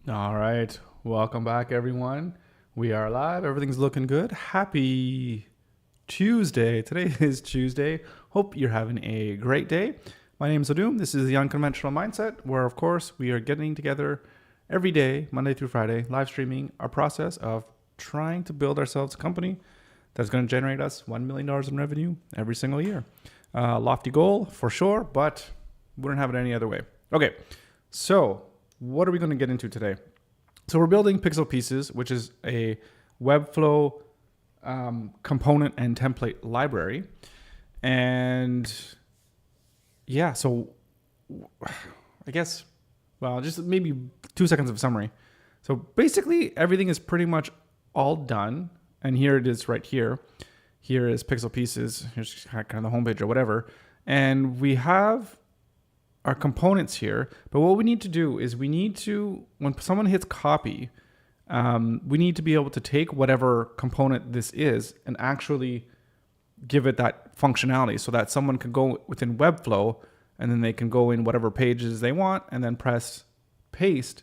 All right. Welcome back, everyone. We are live. Everything's looking good. Happy Tuesday. Today is Tuesday. Hope you're having a great day. My name is Adum. This is the Unconventional Mindset, where, of course, we are getting together every day, Monday through Friday, live streaming our process of trying to build ourselves a company that's going to generate us $1 million in revenue every single year. Lofty goal for sure, but we wouldn't have it any other way. Okay. So what are we going to get into today? So we're building Pixel Pieces, which is a Webflow component and template library. And yeah, so I guess, well, just maybe 2 seconds of summary. So basically everything is pretty much all done. And here it is right here. Here is Pixel Pieces. Here's kind of the homepage or whatever. And we have our components here, but what we need to do is we need to, when someone hits copy, we need to be able to take whatever component this is and actually give it that functionality so that someone can go within Webflow and then they can go in whatever pages they want and then press paste,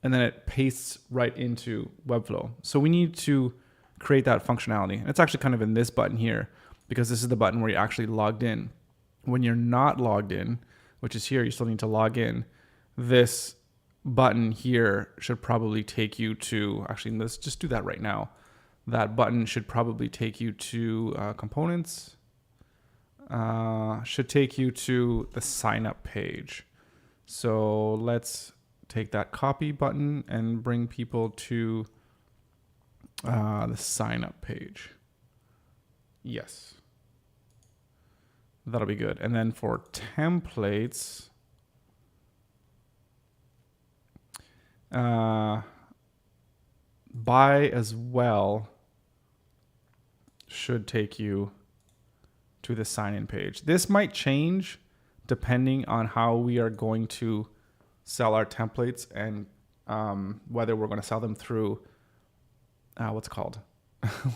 and then it pastes right into Webflow. So we need to create that functionality. And it's actually kind of in this button here, because this is the button where you're actually logged in. When you're not logged in, which is here, you still need to log in. This button here should probably take you to, actually, let's just do that right now. That button should probably take you to components, should take you to the sign up page. So let's take that copy button and bring people to the sign up page. Yes. That'll be good. And then for templates, buy as well should take you to the sign-in page. This might change depending on how we are going to sell our templates and whether we're going to sell them through what's it called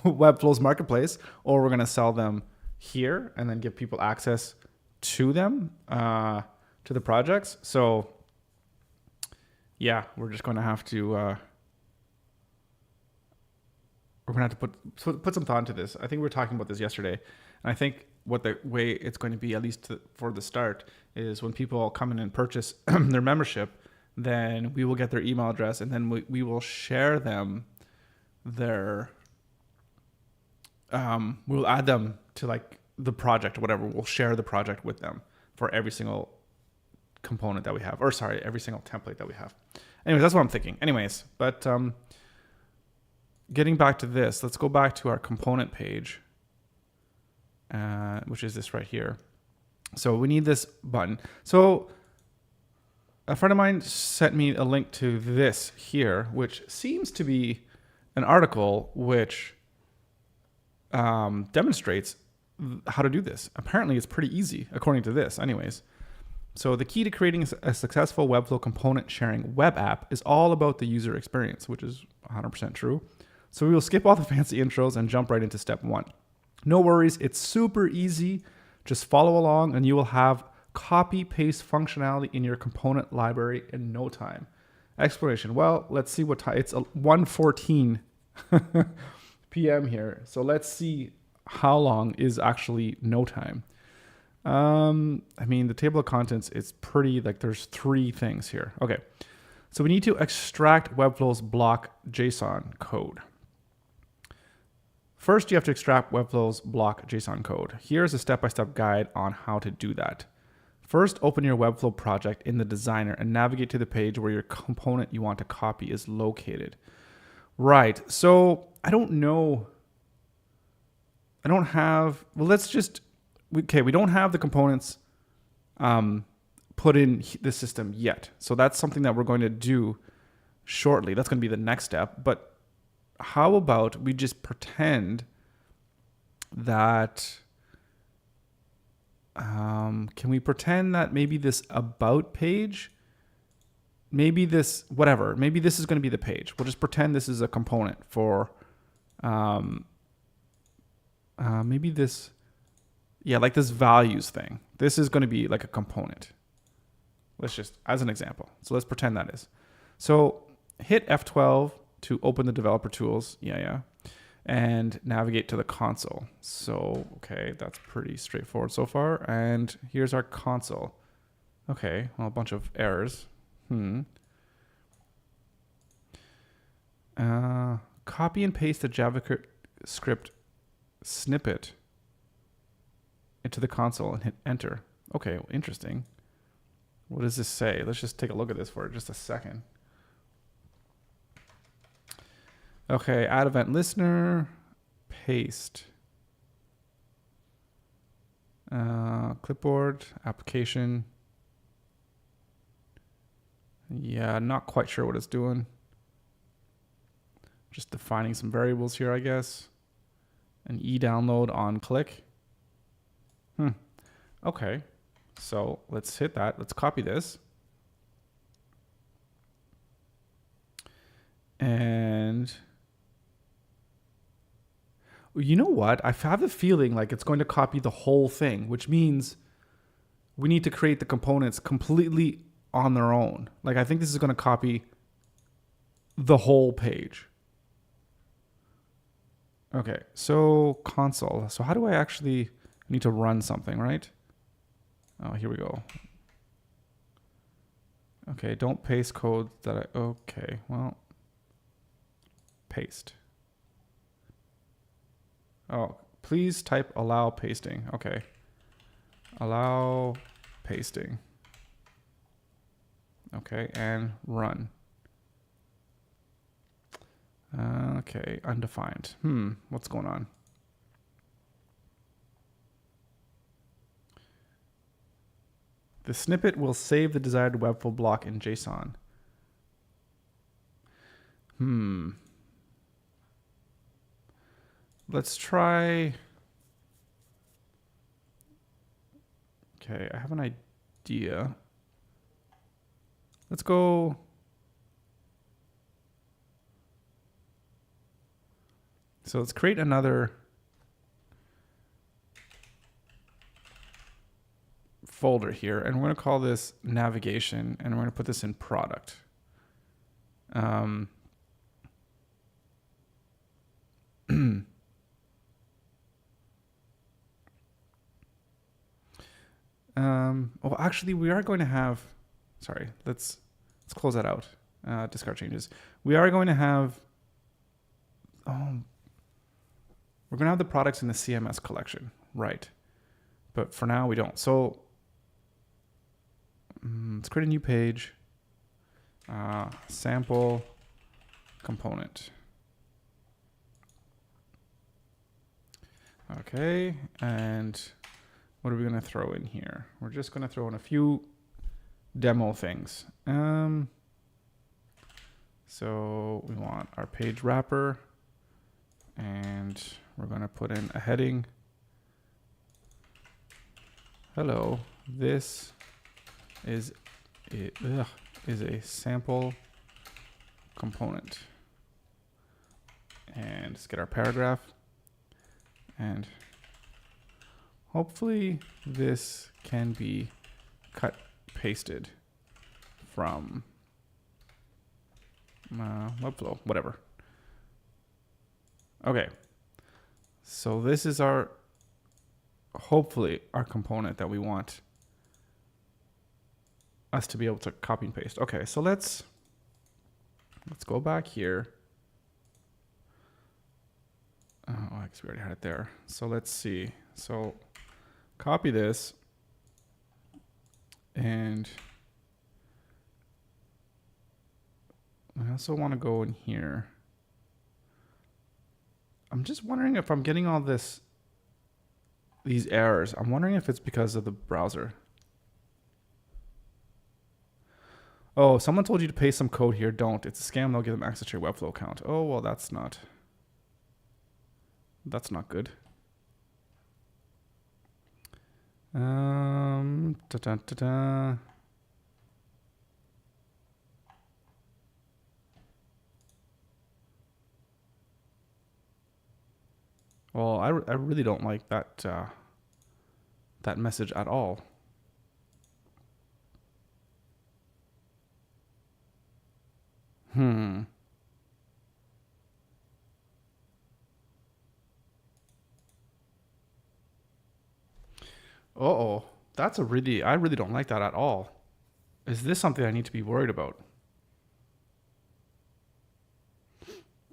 Webflow's marketplace, or we're going to sell them here and then give people access to them, to the projects. So yeah, we're just going to have to, we're going to have to put some thought into this. I think we were talking about this yesterday. And I think what the way it's going to be, at least for the start, is when people come in and purchase their membership, then we will get their email address and then we will share them their, we'll add them to like the project or whatever. We'll share the project with them for every single component that we have, or sorry, every single template that we have. Anyways, that's what I'm thinking. Anyways, but getting back to this, let's go back to our component page, which is this right here. So we need this button. So a friend of mine sent me a link to this here, which seems to be an article which demonstrates how to do this. Apparently it's pretty easy according to this anyways. So the key to creating a successful Webflow component sharing web app is all about the user experience, which is 100% true. So we will skip all the fancy intros and jump right into step one. No worries, it's super easy. Just follow along and you will have copy paste functionality in your component library in no time. Exploration. Well, let's see what time. It's 1:14 p.m. here. So let's see how long is actually no time. I mean, the table of contents is pretty, like there's 3 things here. Okay. So we need to extract Webflow's block JSON code. First, you have to extract Webflow's block JSON code. Here's a step-by-step guide on how to do that. First, open your Webflow project in the designer and navigate to the page where your component you want to copy is located. Right. So I don't know. I don't have, well, let's just, okay, we don't have the components put in the system yet. So that's something that we're going to do shortly. That's going to be the next step. But how about we just pretend that, can we pretend that maybe this about page, maybe this, whatever, maybe this is going to be the page. We'll just pretend this is a component for, maybe this, yeah, like this values thing. This is going to be like a component. Let's just, as an example. So let's pretend that is. So hit F12 to open the developer tools. Yeah. And navigate to the console. So, okay, that's pretty straightforward so far. And here's our console. Okay, well, a bunch of errors. Copy and paste the JavaScript snippet into the console and hit enter. Okay, well, interesting. What does this say? Let's just take a look at this for just a second. Okay, add event listener, paste. Clipboard, application. Yeah, not quite sure what it's doing. Just defining some variables here, I guess. An e-download on click. Okay, so let's hit that. Let's copy this. And you know what? I have a feeling like it's going to copy the whole thing, which means we need to create the components completely on their own. Like, I think this is going to copy the whole page. Okay, so console. So how do I actually need to run something, right? Oh, here we go. Okay, don't paste code that I, okay, well, paste. Oh, please type allow pasting. Okay. Allow pasting. Okay, and run. Okay, undefined. What's going on? The snippet will save the desired Webflow block in JSON. Let's try. Okay, I have an idea. Let's go. So let's create another folder here, and we're going to call this navigation, and we're going to put this in product. Well, actually, we are going to have. Sorry, let's close that out. Discard changes. We are going to have. We're going to have the products in the CMS collection, right? But for now, we don't. So let's create a new page. Sample component. Okay, and what are we going to throw in here? We're just going to throw in a few demo things. So we want our page wrapper, and we're going to put in a heading. Hello, this is a sample component. And let's get our paragraph. And hopefully this can be cut, pasted from Webflow, whatever. Okay, so this is our, hopefully our component that we want us to be able to copy and paste. Okay, so let's go back here. Oh, I guess we already had it there. So let's see. So copy this, and I also want to go in here. I'm just wondering if I'm getting all these errors. I'm wondering if it's because of the browser. Oh, someone told you to paste some code here. Don't. It's a scam. They'll give them access to your Webflow account. Oh, well, that's not good. Well, I really don't like that that message at all. Uh-oh. That's a really, I really don't like that at all. Is this something I need to be worried about?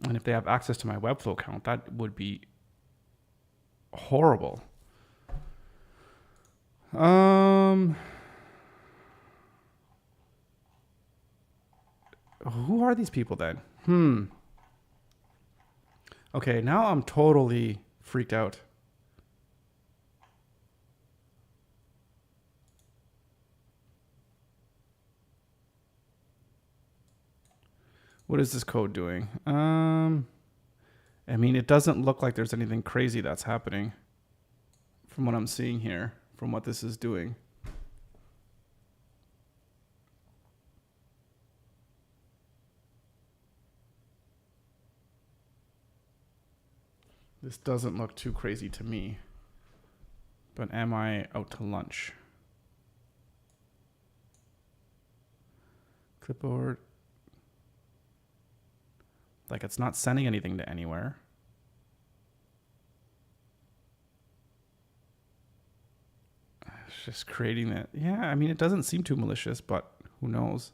And if they have access to my Webflow account, that would be horrible. Who are these people then? Okay, now I'm totally freaked out. What is this code doing? I mean, it doesn't look like there's anything crazy that's happening from what I'm seeing here, from what this is doing. This doesn't look too crazy to me. But am I out to lunch? Clipboard. Like, it's not sending anything to anywhere. It's just creating that. Yeah, I mean, it doesn't seem too malicious, but who knows?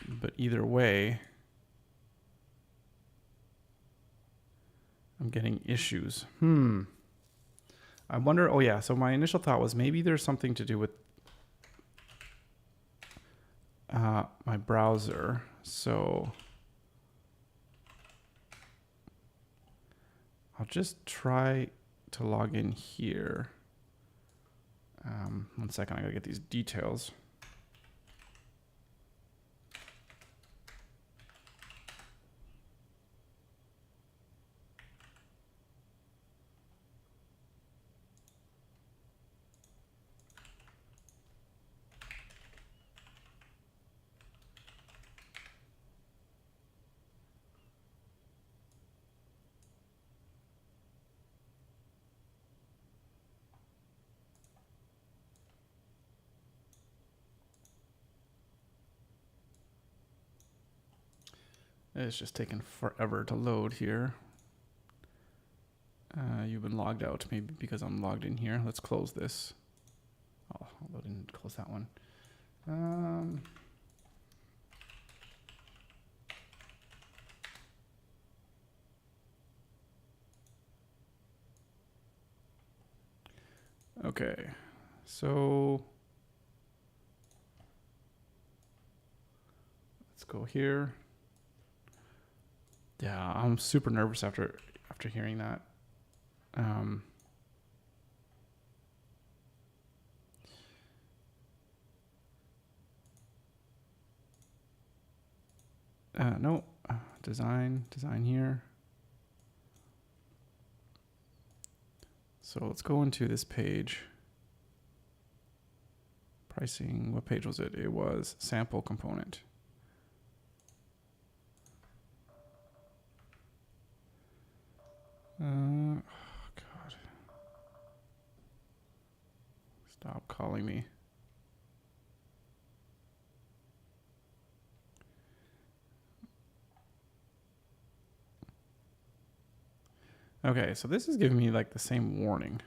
But either way, I'm getting issues. I wonder, oh yeah, so my initial thought was maybe there's something to do with my browser. So I'll just try to log in here. 1 second, I gotta get these details. It's just taking forever to load here. You've been logged out, maybe because I'm logged in here. Let's close this. Oh, I didn't close that one. Okay, so let's go here. Yeah, I'm super nervous after hearing that. No, design here. So let's go into this page. Pricing, what page was it? It was sample component. Oh God. Stop calling me. Okay, so this is giving me like the same warning.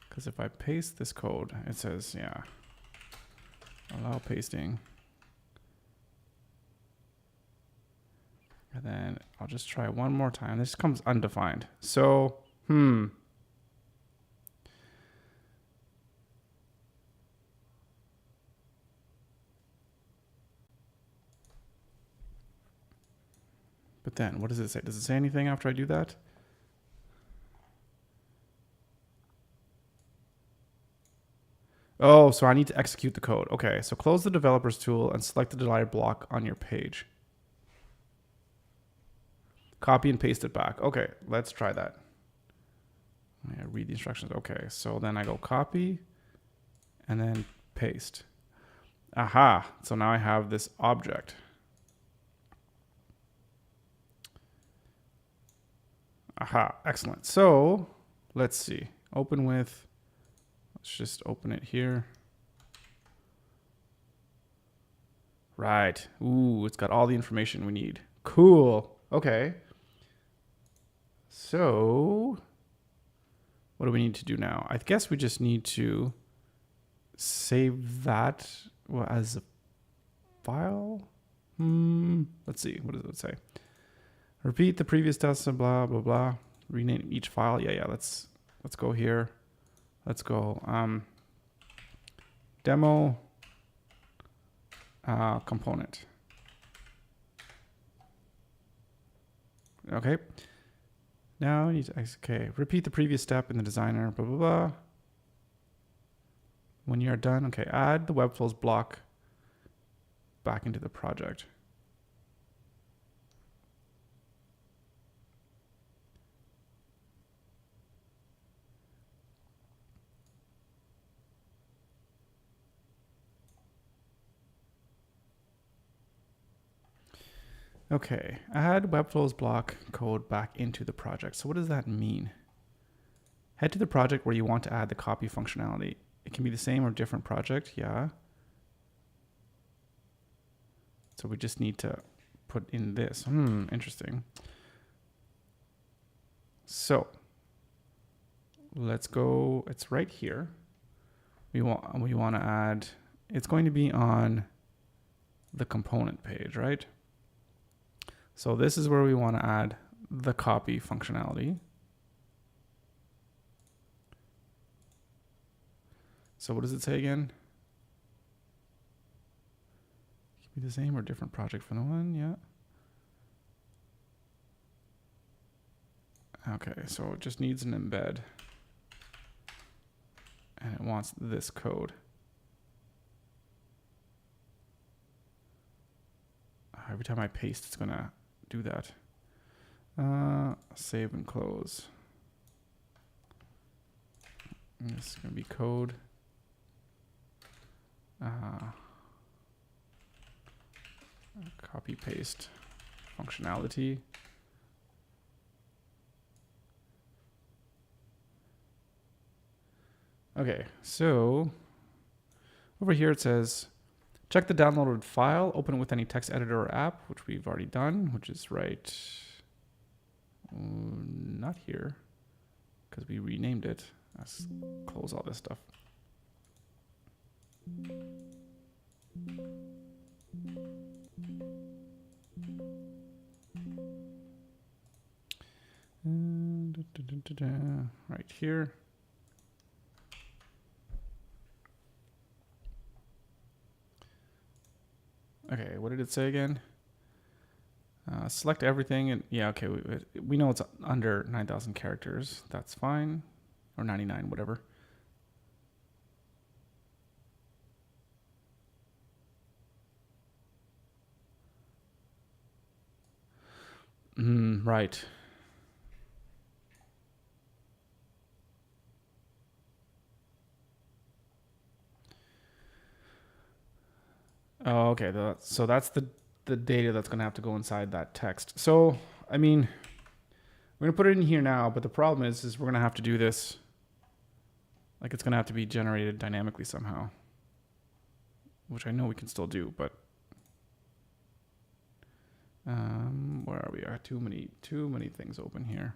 Because if I paste this code, it says, yeah, allow pasting. And then I'll just try one more time. This comes undefined. So, But then, what does it say? Does it say anything after I do that? Oh, so I need to execute the code. Okay, so close the developers tool and select the desired block on your page. Copy and paste it back. Okay, let's try that. I read the instructions. Okay, so then I go copy and then paste. Aha, so now I have this object. Aha, excellent. So let's see. Open with, let's just open it here. Right. Ooh, it's got all the information we need. Cool. Okay. So what do we need to do now? I guess we just need to save that as a file. Let's see. What does it say? Repeat the previous test and blah, blah, blah. Rename each file. Yeah. Let's go here. Let's go demo component. Okay. Now we need to, okay, repeat the previous step in the designer, blah, blah, blah. When you are done, okay, add the Webflows block back into the project. Okay, add Webflows block code back into the project. So what does that mean? Head to the project where you want to add the copy functionality. It can be the same or different project, yeah. So we just need to put in this. Interesting. So let's go, it's right here. We want to add, it's going to be on the component page, right? So this is where we want to add the copy functionality. So what does it say again? It can be the same or different project from the one, yeah. Okay, so it just needs an embed. And it wants this code. Every time I paste, it's gonna do that. Save and close. And this is gonna be code. Copy paste functionality. Okay, so over here it says, check the downloaded file, open it with any text editor or app, which we've already done, which is right, not here, because we renamed it. Let's close all this stuff. Right here. Okay, what did it say again? Select everything, and yeah, okay, we know it's under 9,000 characters. That's fine, or 99, whatever. Right. Oh, okay. So that's the data that's going to have to go inside that text. So, I mean, we're going to put it in here now, but the problem is we're going to have to do this. Like, it's going to have to be generated dynamically somehow, which I know we can still do, but where are we? I have too many things open here.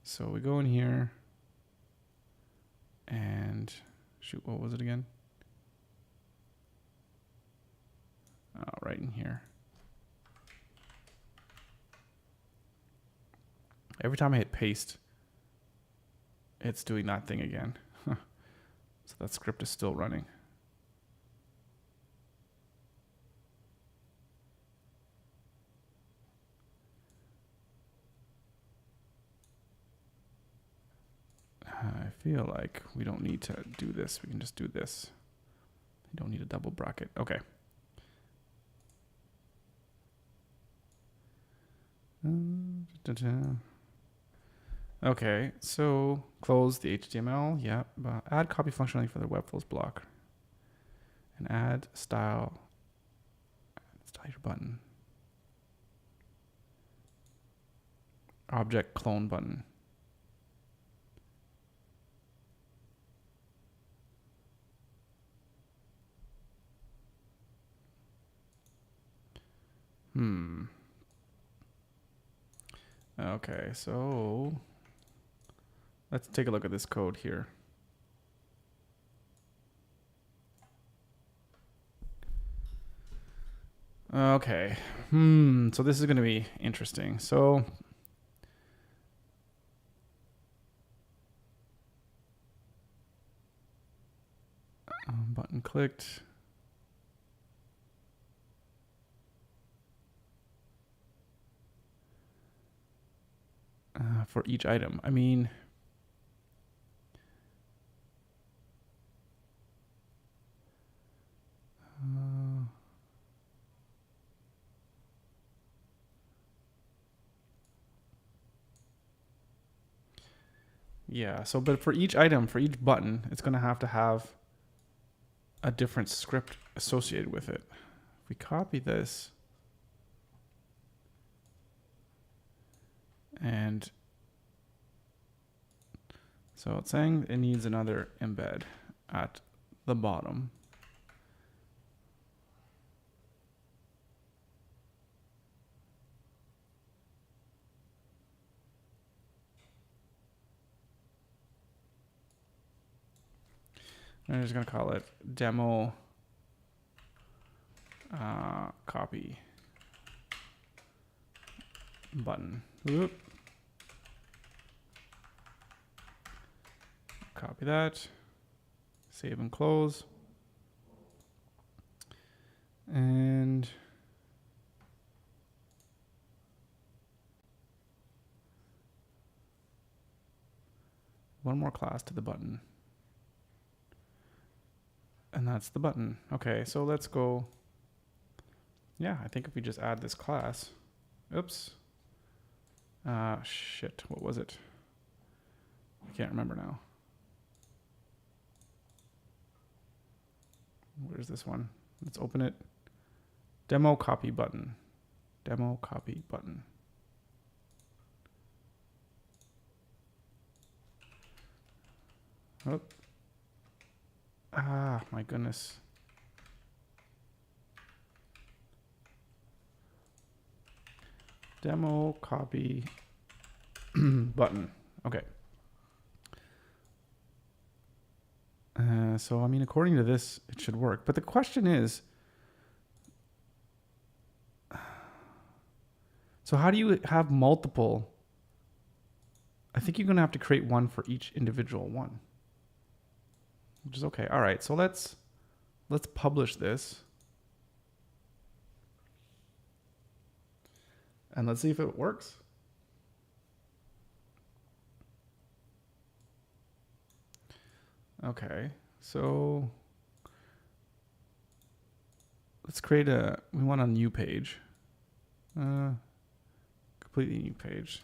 So we go in here and shoot, what was it again? Right in here. Every time I hit paste, it's doing that thing again. So that script is still running. I feel like we don't need to do this. We can just do this. You don't need a double bracket. Okay. Okay, so close the HTML. Yeah, add copy functionality for the Webflows block, and add style your button. Object clone button. Okay, so let's take a look at this code here. Okay. So this is going to be interesting. So button clicked. For each item. I mean, yeah, so but for each item, for each button, it's going to have a different script associated with it. If we copy this and so it's saying it needs another embed at the bottom. I'm just going to call it demo copy button. Whoop. Copy that. Save and close. And one more class to the button. And that's the button. Okay, so let's go. Yeah, I think if we just add this class. Oops. Shit, what was it? I can't remember now. Where's this one? Let's open it. Demo copy button. Demo copy button. Oh. Ah, my goodness. Demo copy button. Okay. So, I mean, according to this, it should work. But the question is, so how do you have multiple? I think you're going to have to create one for each individual one, which is okay. All right, so let's publish this. And let's see if it works. Okay, so let's create we want a new page. Completely new page.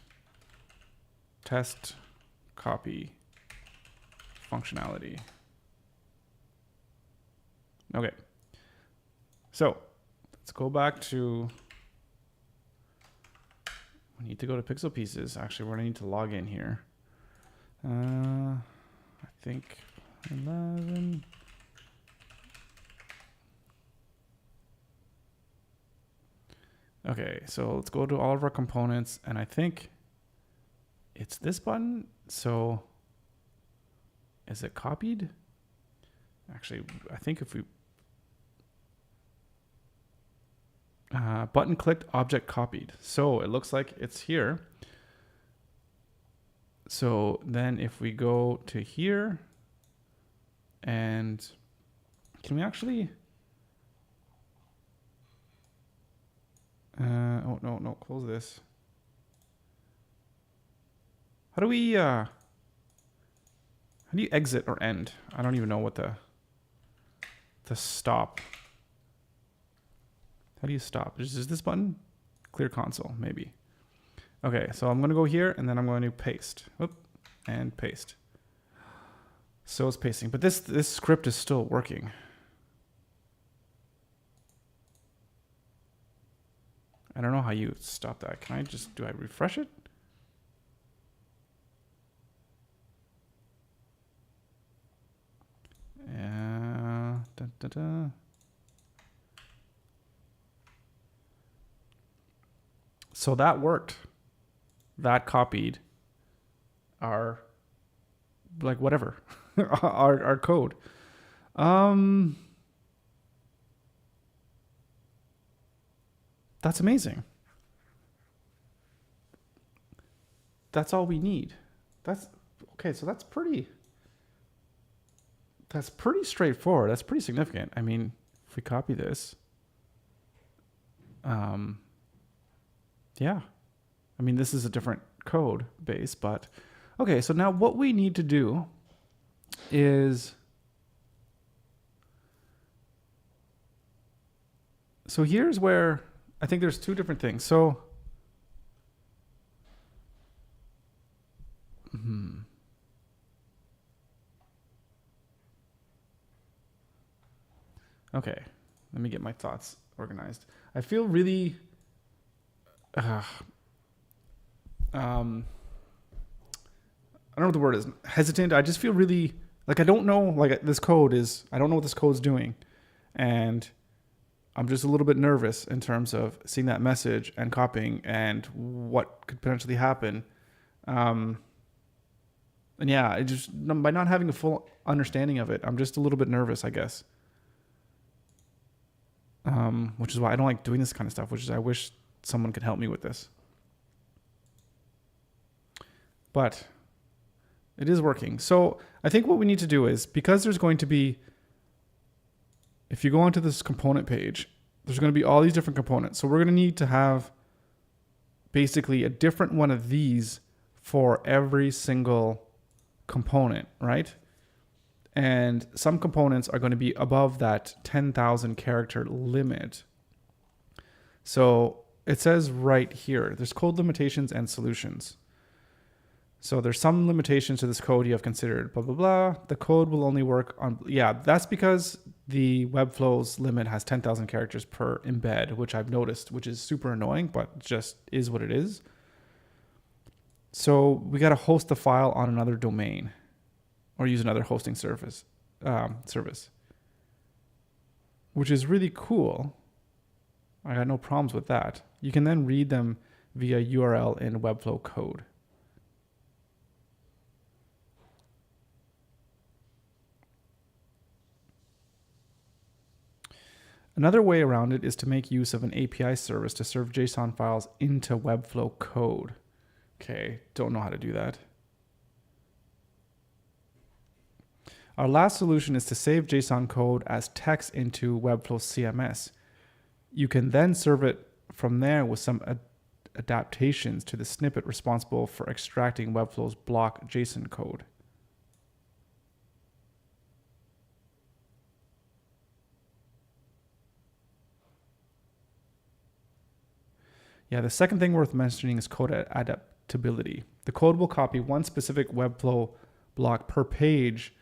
Test copy functionality. Okay, so let's go back to, we need to go to Pixel Pieces. Actually, we're gonna need to log in here. I think 11. Okay, so let's go to all of our components, and I think it's this button. So is it copied? Actually, I think if we button clicked, object copied. So it looks like it's here. So then if we go to here, and can we actually, oh no, close this. How do we, how do you exit or end? I don't even know what the stop. How do you stop? Is this button? Clear console, maybe. Okay, so I'm going to go here, and then I'm going to paste. Whoop, and paste. So it's pasting, but this script is still working. I don't know how you stop that. Can I just, do I refresh it? So that worked. That copied our, like, whatever, our code. That's amazing. That's all we need. That's okay. So that's pretty straightforward. That's pretty significant. I mean, if we copy this, yeah, I mean, this is a different code base, but okay. So now what we need to do is, so here's where I think there's two different things. So, okay, let me get my thoughts organized. I feel really, I don't know what the word is, hesitant. I just feel really like I don't know, like this code is, I don't know what this code's doing. And I'm just a little bit nervous in terms of seeing that message and copying and what could potentially happen. And yeah, I just, by not having a full understanding of it, I'm just a little bit nervous, I guess. Which is why I don't like doing this kind of stuff, which is I wish someone could help me with this. But it is working. So I think what we need to do is, because there's going to be, if you go onto this component page, there's going to be all these different components. So we're going to need to have basically a different one of these for every single component, right? And some components are going to be above that 10,000 character limit. So it says right here, there's code limitations and solutions. So there's some limitations to this code you have considered, blah, blah, blah. The code will only work on, yeah, that's because the Webflow's limit has 10,000 characters per embed, which I've noticed, which is super annoying, but just is what it is. So we got to host the file on another domain or use another hosting service, which is really cool. I got no problems with that. You can then read them via URL in Webflow code. Another way around it is to make use of an API service to serve JSON files into Webflow code. Okay, don't know how to do that. Our last solution is to save JSON code as text into Webflow CMS. You can then serve it from there with some adaptations to the snippet responsible for extracting Webflow's block JSON code. Yeah, the second thing worth mentioning is code adaptability. The code will copy one specific Webflow block per page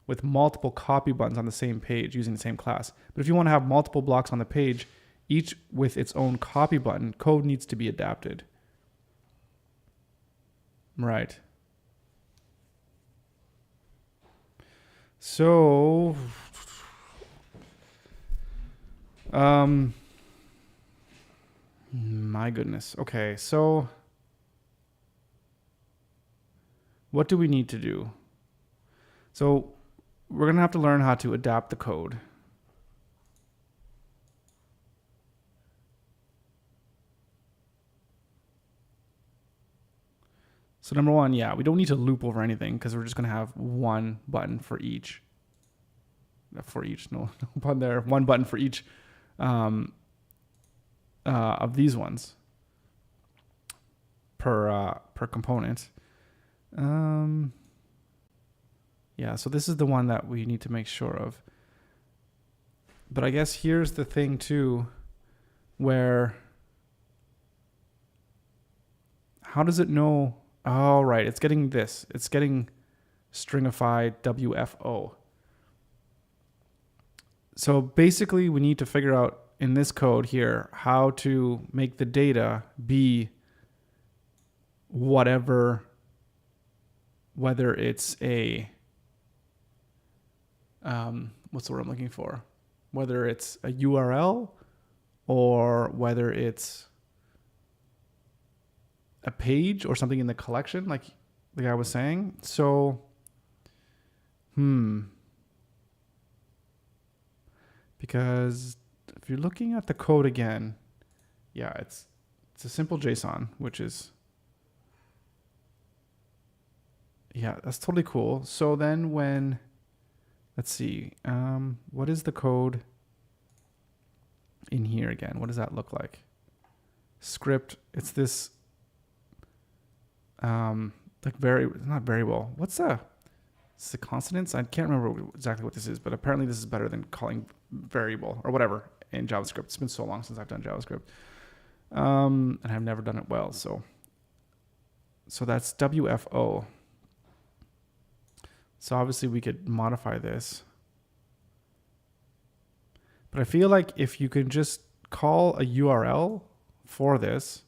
with multiple copy buttons on the same page using the same class. But if you want to have multiple blocks on the page, each with its own copy button, code needs to be adapted. Right. So, my goodness. Okay, so what do we need to do? So we're going to have to learn how to adapt the code. So number one, yeah, we don't need to loop over anything because we're just going to have one button for each. No button there. One button for each of these ones per component. Yeah, so this is the one that we need to make sure of. But I guess here's the thing too, where how does it know? Oh, right, it's getting this. It's getting stringified WFO. So basically we need to figure out in this code here how to make the data be whatever, whether it's a, what's the word I'm looking for? Whether it's a URL or whether it's a page or something in the collection, like I was saying. So, because if you're looking at the code again, yeah, it's a simple JSON, which is, yeah, that's totally cool. So then when, let's see, what is the code in here again? What does that look like? Script, it's this, like not variable. What's the, it's the consonants? I can't remember exactly what this is, but apparently this is better than calling variable or whatever in JavaScript. It's been so long since I've done JavaScript. And I've never done it well. So that's WFO. So obviously we could modify this. But I feel like if you can just call a URL for this,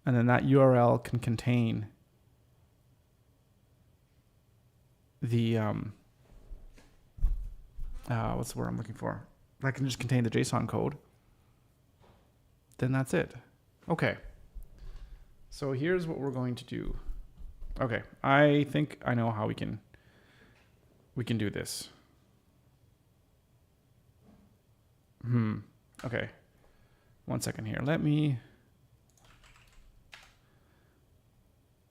and then that URL can contain the, what's the word I'm looking for? That can just contain the JSON code. Then that's it. Okay. So here's what we're going to do. Okay, I think I know how we can do this. Okay. 1 second here. We're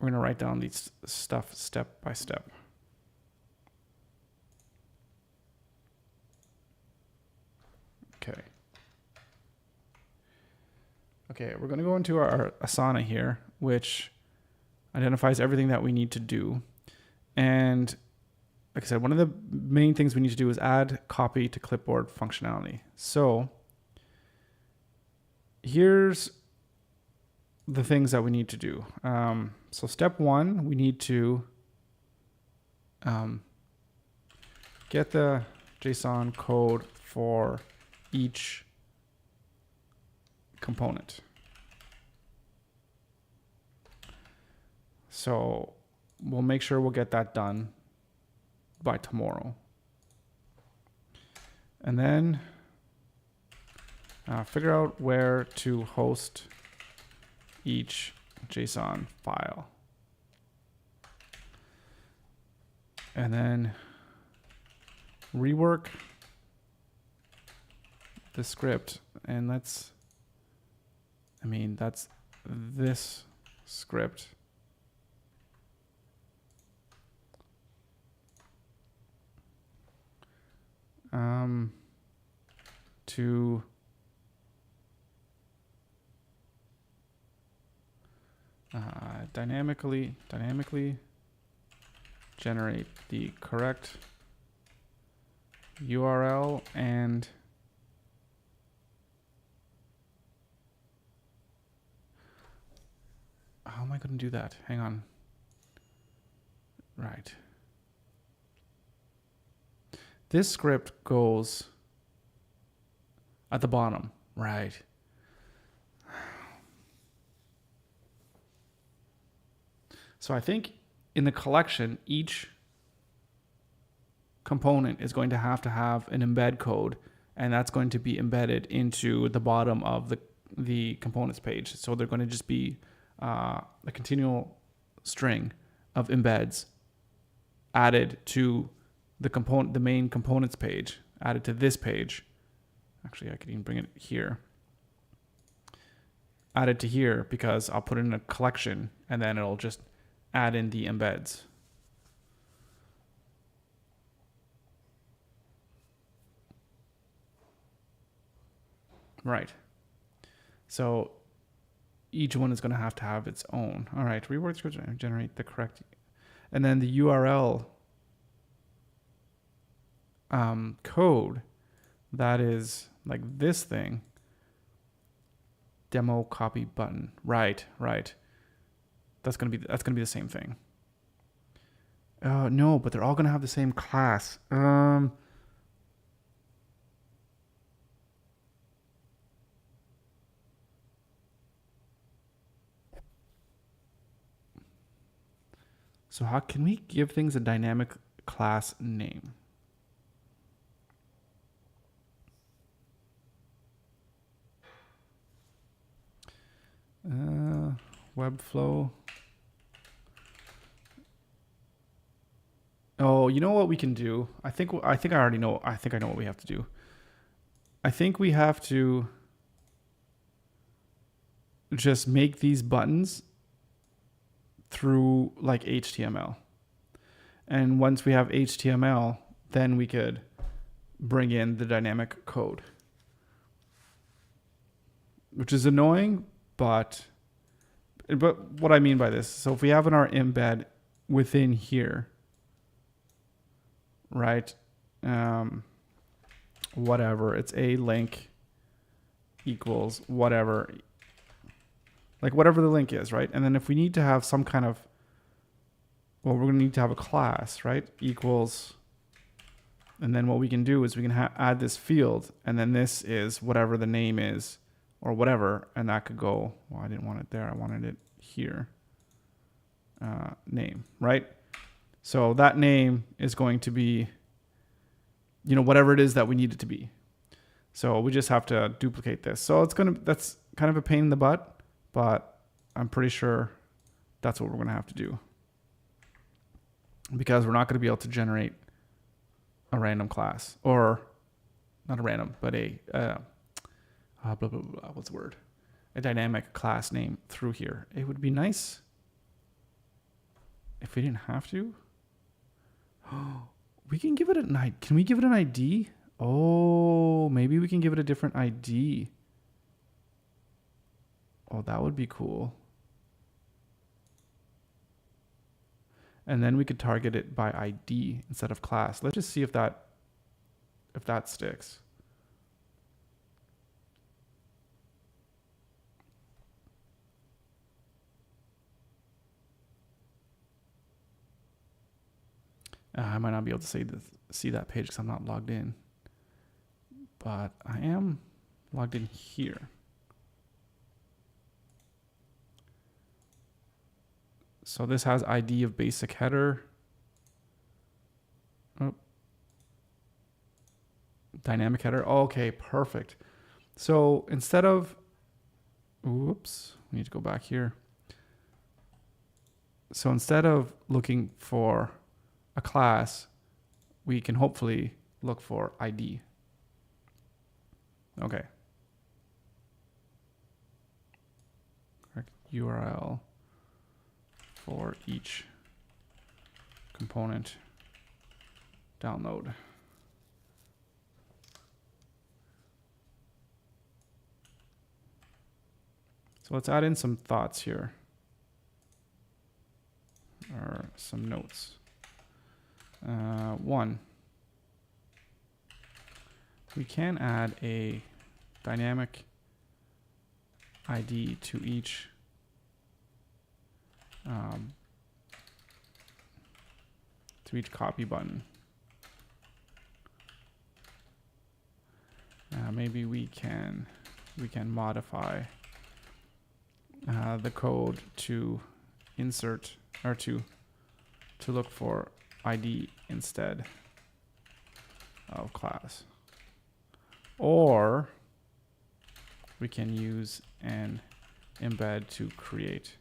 going to write down these stuff step by step. Okay. Okay, we're going to go into our Asana here, which identifies everything that we need to do. And like I said, one of the main things we need to do is add copy to clipboard functionality. So here's the things that we need to do. So step one, we need to get the JSON code for each component. So we'll make sure we'll get that done by tomorrow. And then figure out where to host each JSON file. And then rework the script. And that's this script. To dynamically generate the correct URL and how am I going to do that? Hang on. Right. This script goes at the bottom, right? So I think in the collection, each component is going to have an embed code, and that's going to be embedded into the bottom of the components page. So they're going to just be a continual string of embeds added to the main components page, added to this page. Actually, I could even bring it here. Added to here because I'll put it in a collection and then it'll just add in the embeds. Right. So each one is going to have its own. All right, rework script, generate the correct, and then the URL code that is like this thing, demo copy button. Right. That's gonna be the same thing. No, but they're all gonna have the same class. So how can we give things a dynamic class name? Webflow. Oh, you know what we can do? I think I already know. I think I know what we have to do. I think we have to just make these buttons through like HTML. And once we have HTML, then we could bring in the dynamic code, which is annoying, but what I mean by this, so if we have in our embed within here, right? Whatever, it's a link equals whatever, like whatever the link is, right? And then if we need to have some kind of, well, we're going to need to have a class, right? Equals, and then what we can do is we can add this field, and then this is whatever the name is or whatever, and that could go, well, I didn't want it there. I wanted it here. Name, right? So that name is going to be, you know, whatever it is that we need it to be. So we just have to duplicate this. So that's kind of a pain in the butt, but I'm pretty sure that's what we're going to have to do, because we're not going to be able to generate a random class, or not a random, but a blah, blah, blah, what's the word? A dynamic class name through here. It would be nice if we didn't have to. We can give it an ID. Can we give it an ID? Oh, maybe we can give it a different ID. Oh, that would be cool. And then we could target it by ID instead of class. Let's just see if that sticks. I might not be able to see that page because I'm not logged in, but I am logged in here. So this has ID of basic header. Oh. Dynamic header. Okay, perfect. So instead of, oops, we need to go back here. So instead of looking for a class, we can hopefully look for ID. Okay. Correct URL for each component download. So let's add in some thoughts here, or some notes. One, we can add a dynamic ID to each copy button. Maybe we can modify the code to insert, or to look for ID instead of class. Or we can use an embed to create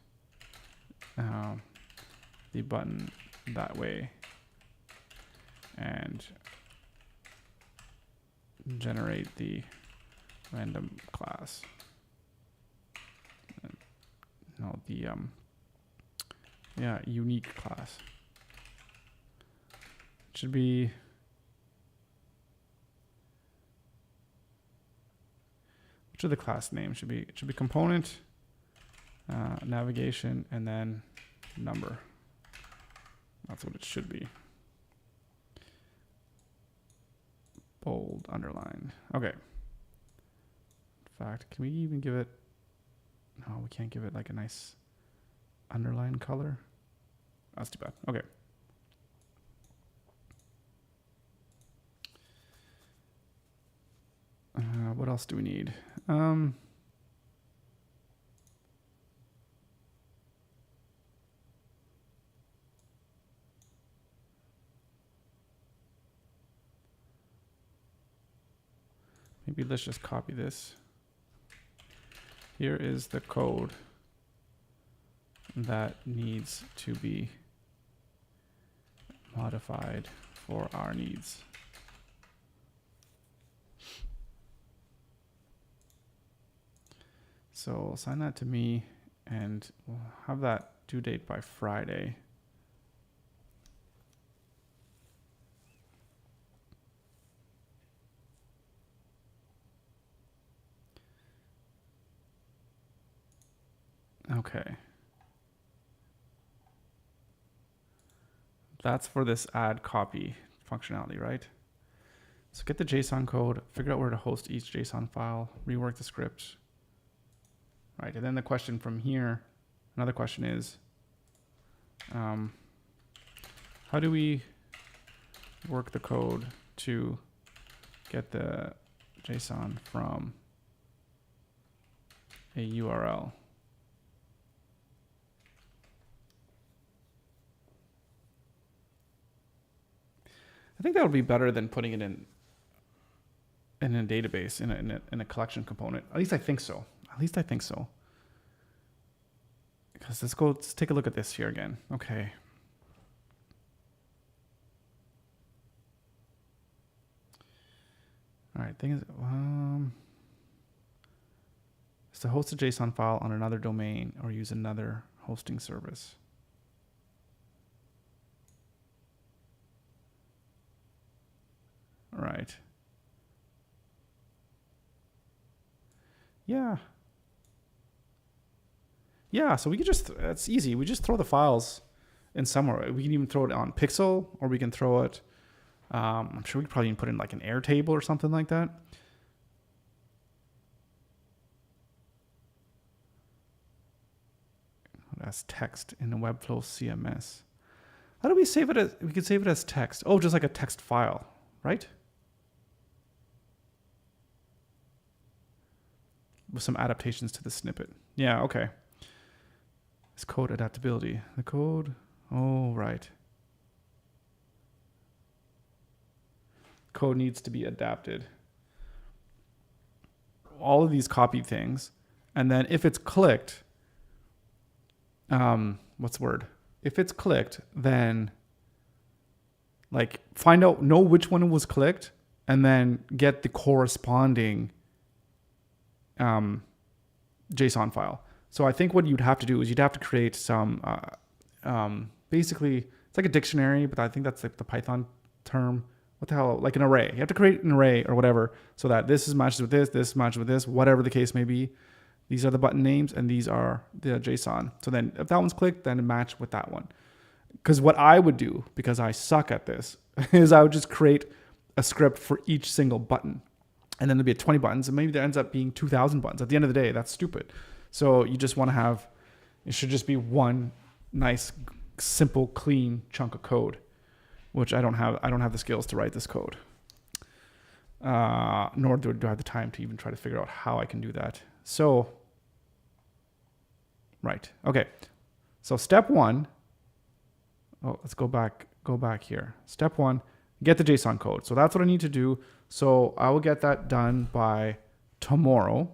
the button that way and generate the random class. No, the unique class. It should be which are the class names? It should be component, navigation, and then number. That's what it should be. Bold, underlined. Okay. In fact, can we even give it? No, we can't give it like a nice underline color. That's too bad. Okay. What else do we need? Maybe let's just copy this. Here is the code that needs to be modified for our needs. So assign that to me, and we'll have that due date by Friday. Okay. That's for this add copy functionality, right? So get the JSON code, figure out where to host each JSON file, rework the script. Right, and then the question from here, another question is, how do we work the code to get the JSON from a URL? I think that would be better than putting it in a database, in a collection component. At least I think so. At least I think so. Because let's take a look at this here again. Okay. All right, thing is, is to host a JSON file on another domain or use another hosting service. All right. Yeah. Yeah, so we could just, it's easy. We just throw the files in somewhere. We can even throw it on Pixel, or we can throw it, I'm sure we could probably even put in like an Airtable or something like that. As text in the Webflow CMS. How do we save it as, we could save it as text. Oh, just like a text file, right? With some adaptations to the snippet. Yeah, okay. It's code adaptability. The code, oh, right. Code needs to be adapted. All of these copied things. And then if it's clicked, what's the word? If it's clicked, then like know which one was clicked, and then get the corresponding JSON file. So I think what you'd have to do is you'd have to create some, basically it's like a dictionary, but I think that's like the Python term. What the hell? Like an array. You have to create an array or whatever, so that this is matches with this matches with this, whatever the case may be. These are the button names and these are the JSON. So then if that one's clicked, then it match with that one. Because what I would do, because I suck at this, is I would just create a script for each single button. And then there'd be 20 buttons, and maybe there ends up being 2,000 buttons. At the end of the day, that's stupid. So you just want to have, it should just be one nice, simple, clean chunk of code, which I don't have the skills to write this code. Nor do I have the time to even try to figure out how I can do that. So, right, okay. So step one, oh, let's go back here. Step one, get the JSON code. So that's what I need to do. So I will get that done by tomorrow.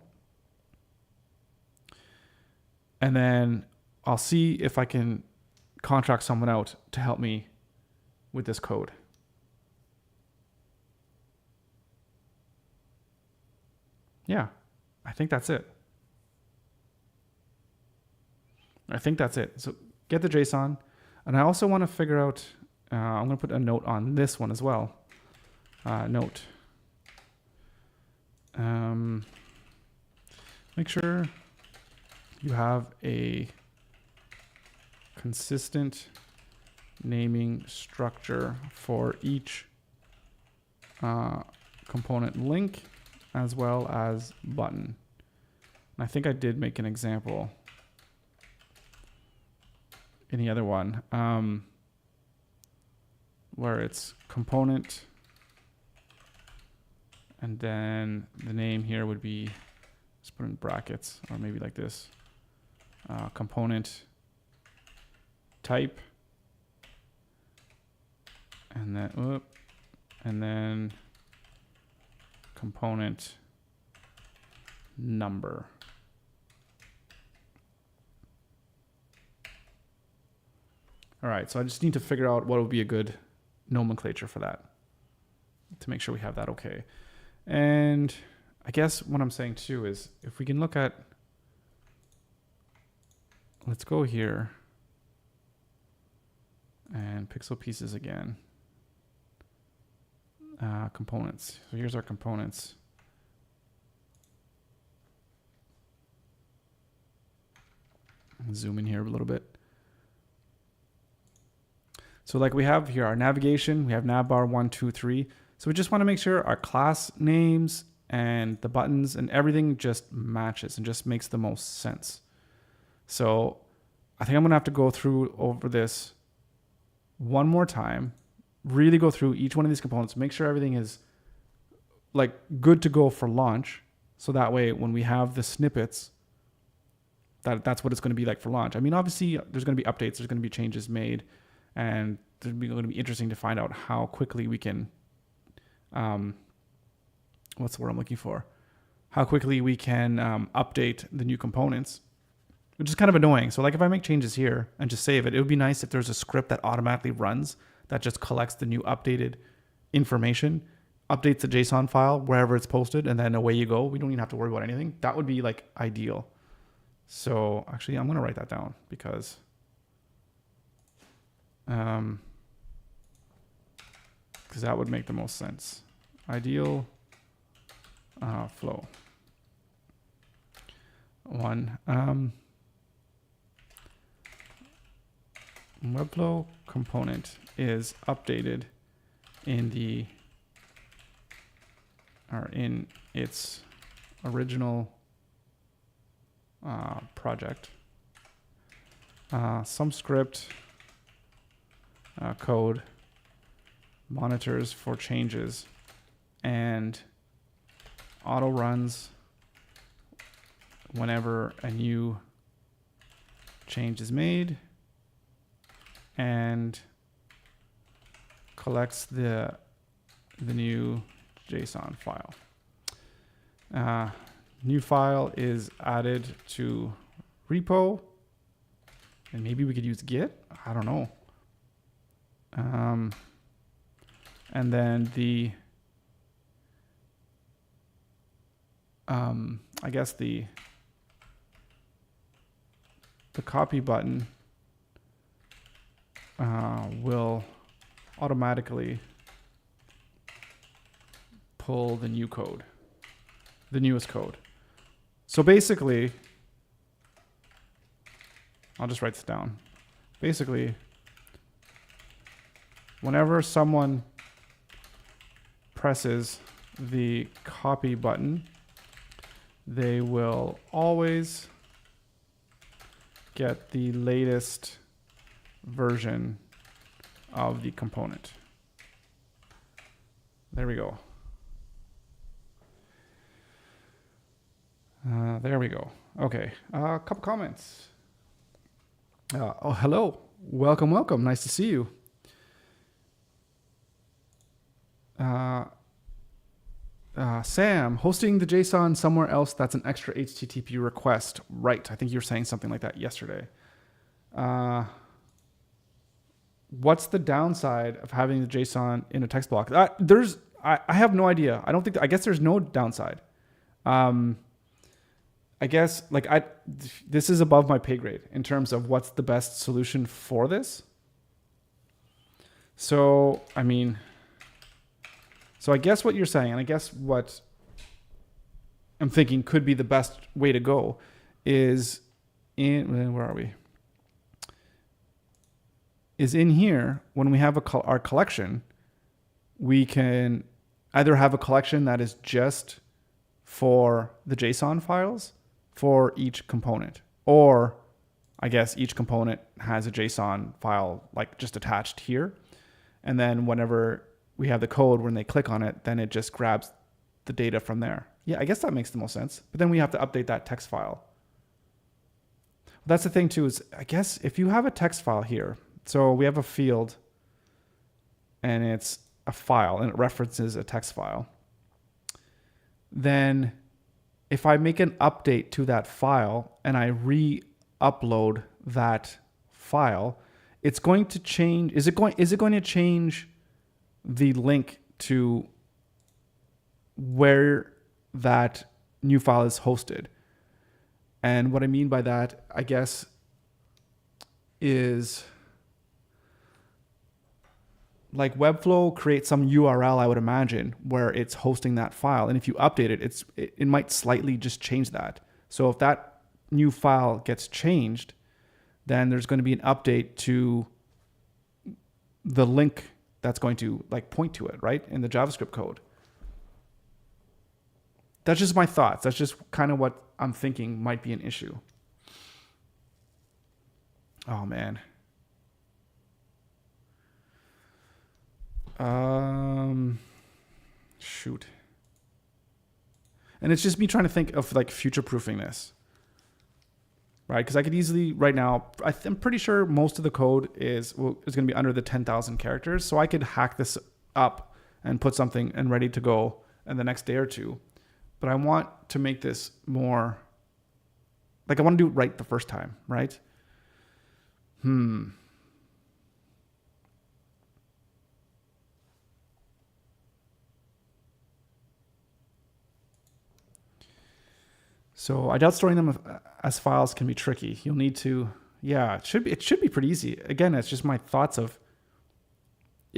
And then I'll see if I can contract someone out to help me with this code. Yeah, I think that's it. So get the JSON. And I also want to figure out, I'm going to put a note on this one as well. Note. Make sure you have a consistent naming structure for each component link as well as button. And I think I did make an example in the other one where it's component, and then the name here would be, let's put in brackets, or maybe like this, component type, and then component number. All right, so I just need to figure out what would be a good nomenclature for that to make sure we have that okay. And I guess what I'm saying too is if we can look at, let's go here and pixel pieces again. Components. So here's our components. Zoom in here a little bit. So like we have here our navigation, we have navbar 1, 2, 3. So we just want to make sure our class names and the buttons and everything just matches and just makes the most sense. So I think I'm gonna have to go through over this one more time, really go through each one of these components, make sure everything is like good to go for launch. So that way when we have the snippets, that's what it's going to be like for launch. I mean, obviously there's going to be updates, there's going to be changes made, and it's going to be interesting to find out how quickly we can, what's the word I'm looking for? How quickly we can update the new components, which is kind of annoying. So like if I make changes here and just save it, it would be nice if there's a script that automatically runs that just collects the new updated information, updates the JSON file wherever it's posted, and then away you go. We don't even have to worry about anything. That would be like ideal. So actually, I'm going to write that down because that would make the most sense. Ideal flow. One. Webflow component is updated in its original project. Some script code monitors for changes and auto runs whenever a new change is made and collects the new JSON file. New file is added to repo, and maybe we could use Git. I don't know. And then I guess the copy button will automatically pull the new code, the newest code. So basically, I'll just write this down. Basically, whenever someone presses the copy button, they will always get the latest version of the component. There we go. There we go. Okay, a couple comments. Oh, hello. Welcome, welcome. Nice to see you. Sam, hosting the JSON somewhere else, that's an extra HTTP request. Right. I think you were saying something like that yesterday. What's the downside of having the JSON in a text block? I have no idea. I guess there's no downside. I guess this is above my pay grade in terms of what's the best solution for this. So, I mean, so I guess what you're saying, and I guess what I'm thinking could be the best way to go is where are we? Is in here, when we have our collection, we can either have a collection that is just for the JSON files for each component, or I guess each component has a JSON file like just attached here. And then whenever we have the code, when they click on it, then it just grabs the data from there. Yeah, I guess that makes the most sense. But then we have to update that text file. That's the thing too, is I guess if you have a text file here, so we have a field and it's a file and it references a text file, then if I make an update to that file and I re-upload that file, it's going to change. Is it going to change the link to where that new file is hosted? And what I mean by that, I guess, is like Webflow creates some URL, I would imagine, where it's hosting that file. And if you update it, it might slightly just change that. So if that new file gets changed, then there's going to be an update to the link that's going to like point to it, right? In the JavaScript code. That's just my thoughts. That's just kind of what I'm thinking might be an issue. Oh man. Shoot. And it's just me trying to think of like future-proofing this, right? Because I could easily right now, I'm pretty sure most of the code is going to be under the 10,000 characters. So I could hack this up and put something and ready to go in the next day or two. But I want to make this more, like I want to do it right the first time, right? So I doubt storing them as files can be tricky. You'll need to, yeah, it should be pretty easy. Again, it's just my thoughts of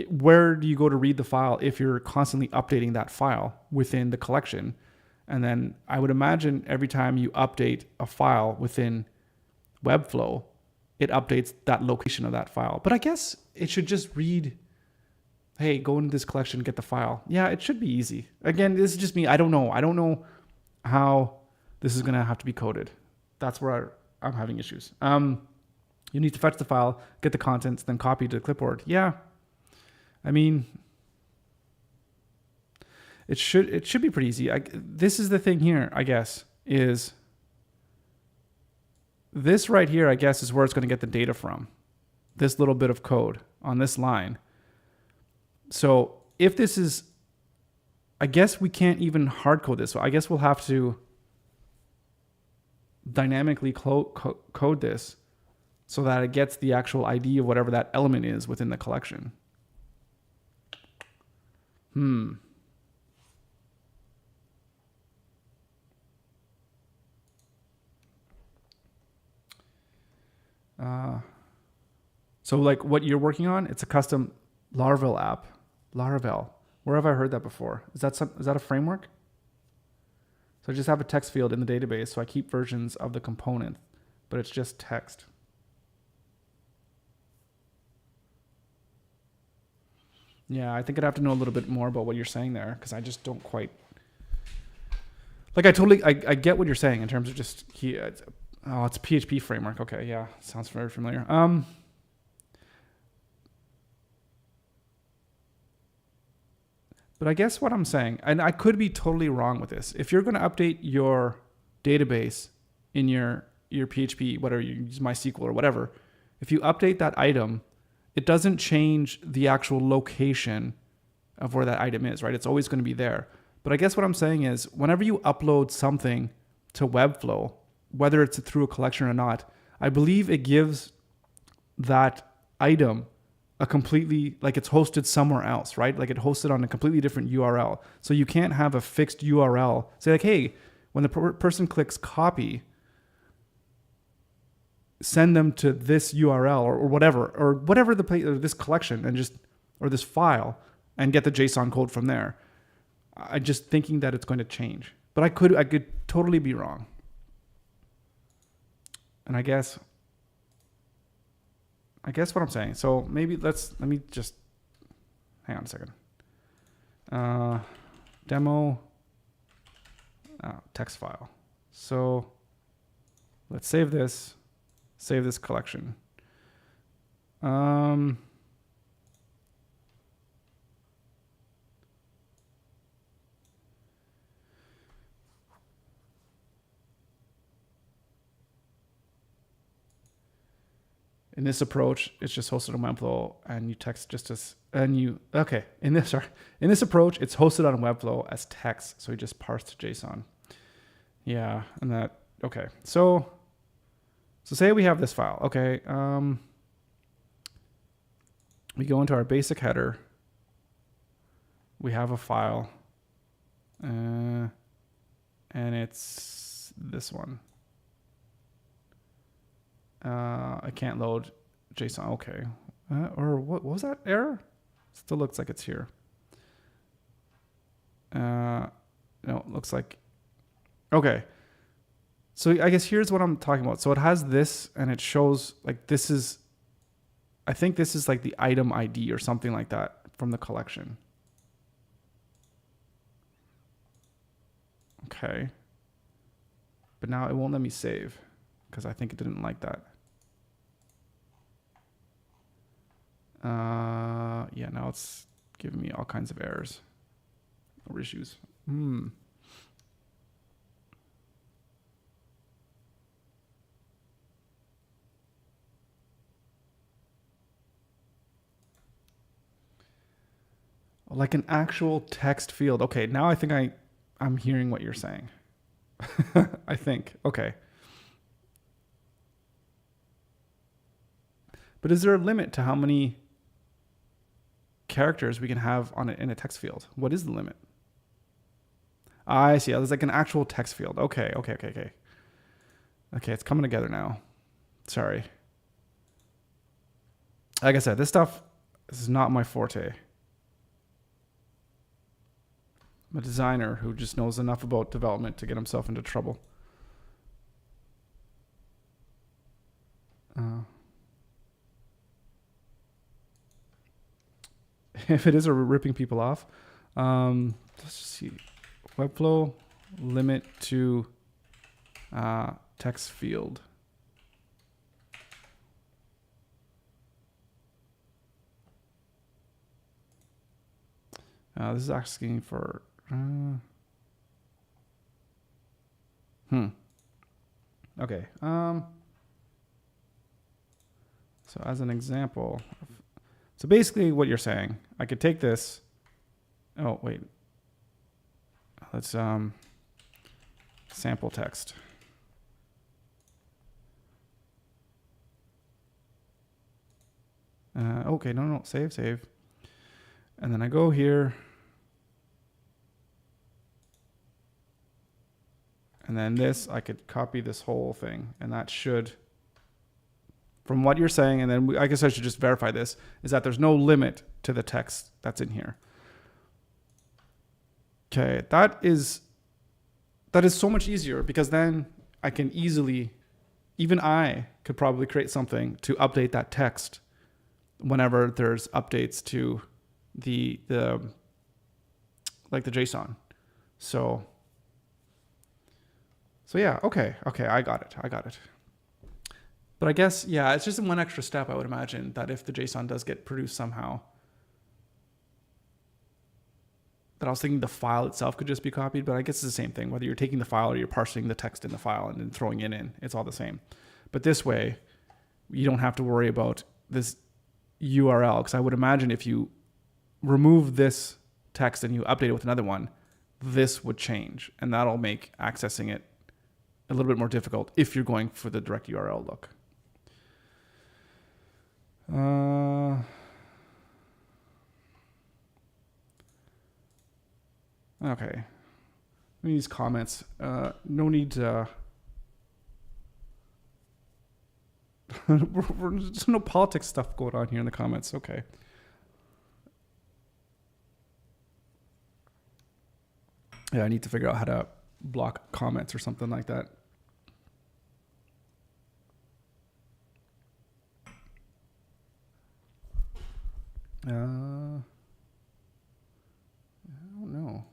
where do you go to read the file if you're constantly updating that file within the collection. And then I would imagine every time you update a file within Webflow, it updates that location of that file. But I guess it should just read, hey, go into this collection, get the file. Yeah, it should be easy. Again, this is just me. I don't know. I don't know how this is going to have to be coded. That's where I'm having issues. You need to fetch the file, get the contents, then copy to the clipboard. Yeah. I mean, it should be pretty easy. This is the thing here, I guess, is this right here, I guess, is where it's going to get the data from. This little bit of code on this line. So if this is, I guess we can't even hard code this. So I guess we'll have to dynamically code this so that it gets the actual ID of whatever that element is within the collection. So like what you're working on, it's a custom Laravel app. Laravel. Where have I heard that before? Is that a framework? So I just have a text field in the database, so I keep versions of the component, but it's just text. Yeah, I think I'd have to know a little bit more about what you're saying there, because I just don't quite... Like I get what you're saying in terms of just... it's a PHP framework. Okay, yeah, sounds very familiar. But I guess what I'm saying, and I could be totally wrong with this, if you're going to update your database in your PHP, whatever you use, MySQL or whatever, if you update that item, it doesn't change the actual location of where that item is, right? It's always going to be there. But I guess what I'm saying is whenever you upload something to Webflow, whether it's through a collection or not, I believe it gives that item a completely, like it's hosted somewhere else, right? Like it hosted on a completely different URL. So you can't have a fixed URL. Say like, hey, when the person clicks copy, send them to this URL or whatever or this collection and just, or this file and get the JSON code from there. I'm just thinking that it's going to change, but I could totally be wrong. And I guess what I'm saying. So maybe let me just hang on a second. Demo text file. So let's save this collection. In this approach, it's just hosted on Webflow and you text just as, in this approach, it's hosted on Webflow as text. So we just parsed JSON. Yeah. And that, okay. So say we have this file. Okay. we go into our basic header. We have a file, and it's this one. I can't load JSON. Okay. Or what was that error? Still looks like it's here. No, it looks like, okay. So I guess here's what I'm talking about. So it has this, and it shows like this is, I think this is like the item ID or something like that from the collection. Okay. But now it won't let me save because I think it didn't like that. Yeah, now it's giving me all kinds of errors or issues. Like an actual text field. Okay, now I think I'm hearing what you're saying. I think. Okay. But is there a limit to how many characters we can have on it in a text field? What is the limit? I see. There's like an actual text field. Okay, okay, it's coming together now. Sorry. Like I said, this is not my forte. I'm a designer who just knows enough about development to get himself into trouble. If it is ripping people off, let's just see. Webflow limit to text field. This is asking for. Okay. So as an example, so basically what you're saying, I could take this. Oh wait. Let's sample text. Okay, no, save. And then I go here. And then this, I could copy this whole thing, and that should, from what you're saying, and then I guess I should just verify this, is that there's no limit to the text that's in here. Okay, that is so much easier because then I can easily, even I could probably create something to update that text whenever there's updates to the JSON. So yeah, okay, I got it. But I guess, yeah, it's just one extra step, I would imagine, that if the JSON does get produced somehow, that I was thinking the file itself could just be copied, but I guess it's the same thing. Whether you're taking the file or you're parsing the text in the file and then throwing it in, it's all the same. But this way, you don't have to worry about this URL, because I would imagine if you remove this text and you update it with another one, this would change, and that'll make accessing it a little bit more difficult if you're going for the direct URL look. Okay. These comments. No need to. There's no politics stuff going on here in the comments. Okay. Yeah, I need to figure out how to block comments or something like that. I don't know.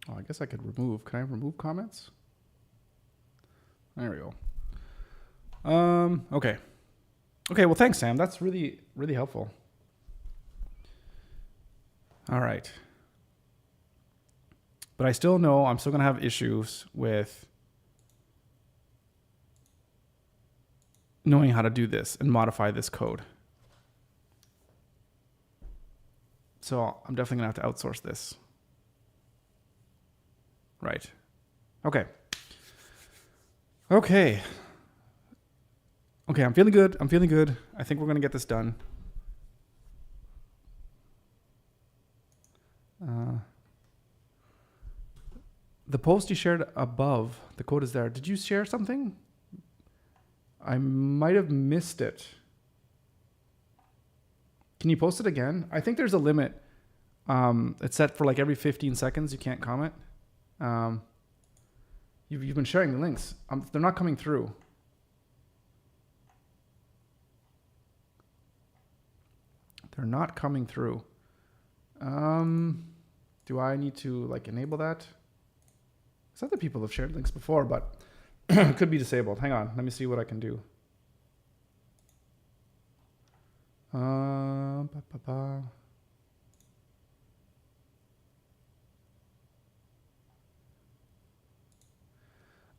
Oh, I guess I could remove. Can I remove comments? There we go. Okay. Okay, well, thanks, Sam. That's really, really helpful. All right. But I still know I'm still going to have issues with knowing how to do this and modify this code. So I'm definitely going to have to outsource this. Right. Okay. Okay. Okay, I'm feeling good. I'm feeling good. I think we're going to get this done. The post you shared above, the code is there. Did you share something? I might have missed it. Can you post it again? I think there's a limit. It's set for like every 15 seconds. You can't comment. You've been sharing the links. They're not coming through. They're not coming through. Do I need to like enable that? Because other people have shared links before, but it could be disabled. Hang on. Let me see what I can do.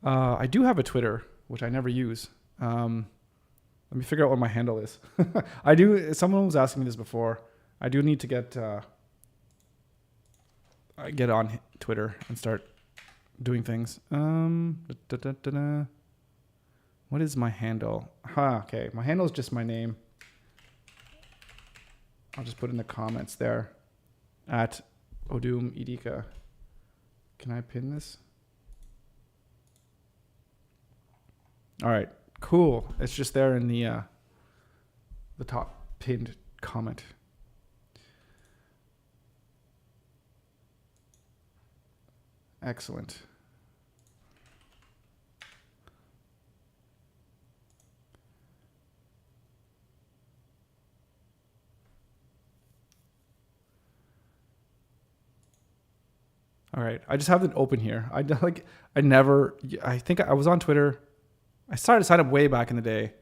I do have a Twitter, which I never use. Let me figure out what my handle is. I do. Someone was asking me this before. I do need to get on Twitter and start doing things. What is my handle? Okay. My handle is just my name. I'll just put in the comments there at Odum Idika. Can I pin this? All right, cool. It's just there in the top pinned comment. Excellent. All right, I just have it open here. I think I was on Twitter. I started to sign up way back in the day,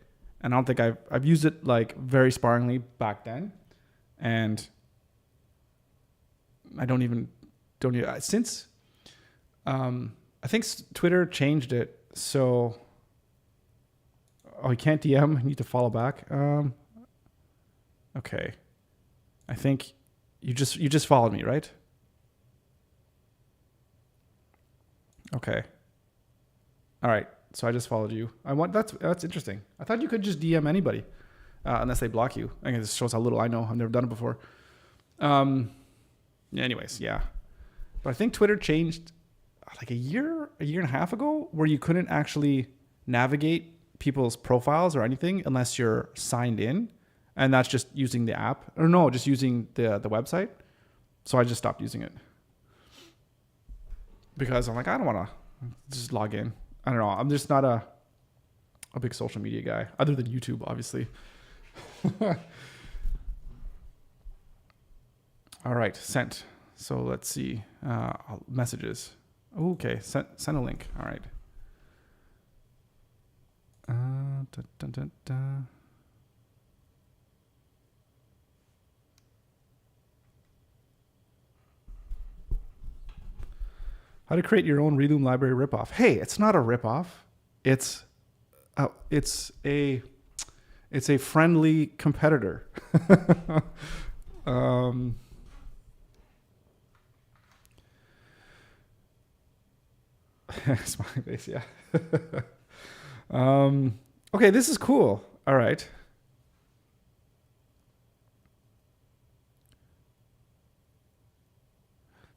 and I don't think I've used it like very sparingly back then, and I don't even since I think Twitter changed it, so you can't DM. You need to follow back. Okay, I think you just followed me, right? Okay. All right. So I just followed you. That's interesting. I thought you could just DM anybody, unless they block you. I guess it shows how little I know. I've never done it before. Anyways, yeah. But I think Twitter changed like a year and a half ago, where you couldn't actually navigate people's profiles or anything unless you're signed in, and that's just using the app, or no, just using the website. So I just stopped using it because I'm like, I don't want to just log in. I don't know. I'm just not a big social media guy, other than YouTube, obviously. All right, sent. So let's see. Messages. Okay, send a link. All right. How to create your own Reloom library ripoff. Hey, it's not a ripoff. It's a friendly competitor. Smiley face, yeah. Okay, this is cool. All right.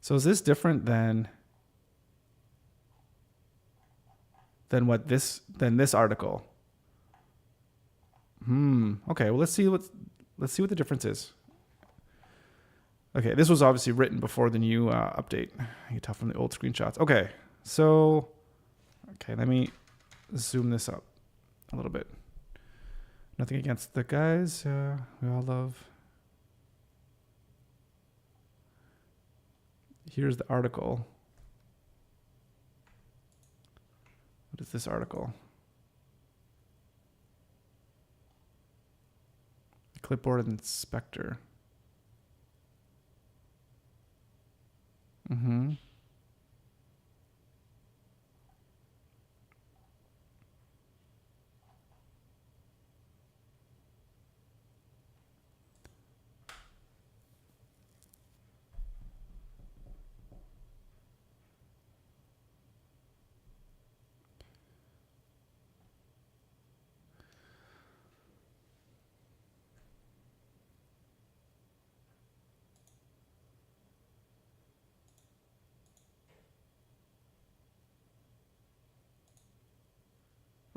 So is this different than this article? Okay, well let's see what the difference is. Okay, this was obviously written before the new update. You can tell from the old screenshots. Okay, so let me zoom this up a little bit. Nothing against the guys. We all love. Here's the article. What is this article? Clipboard inspector.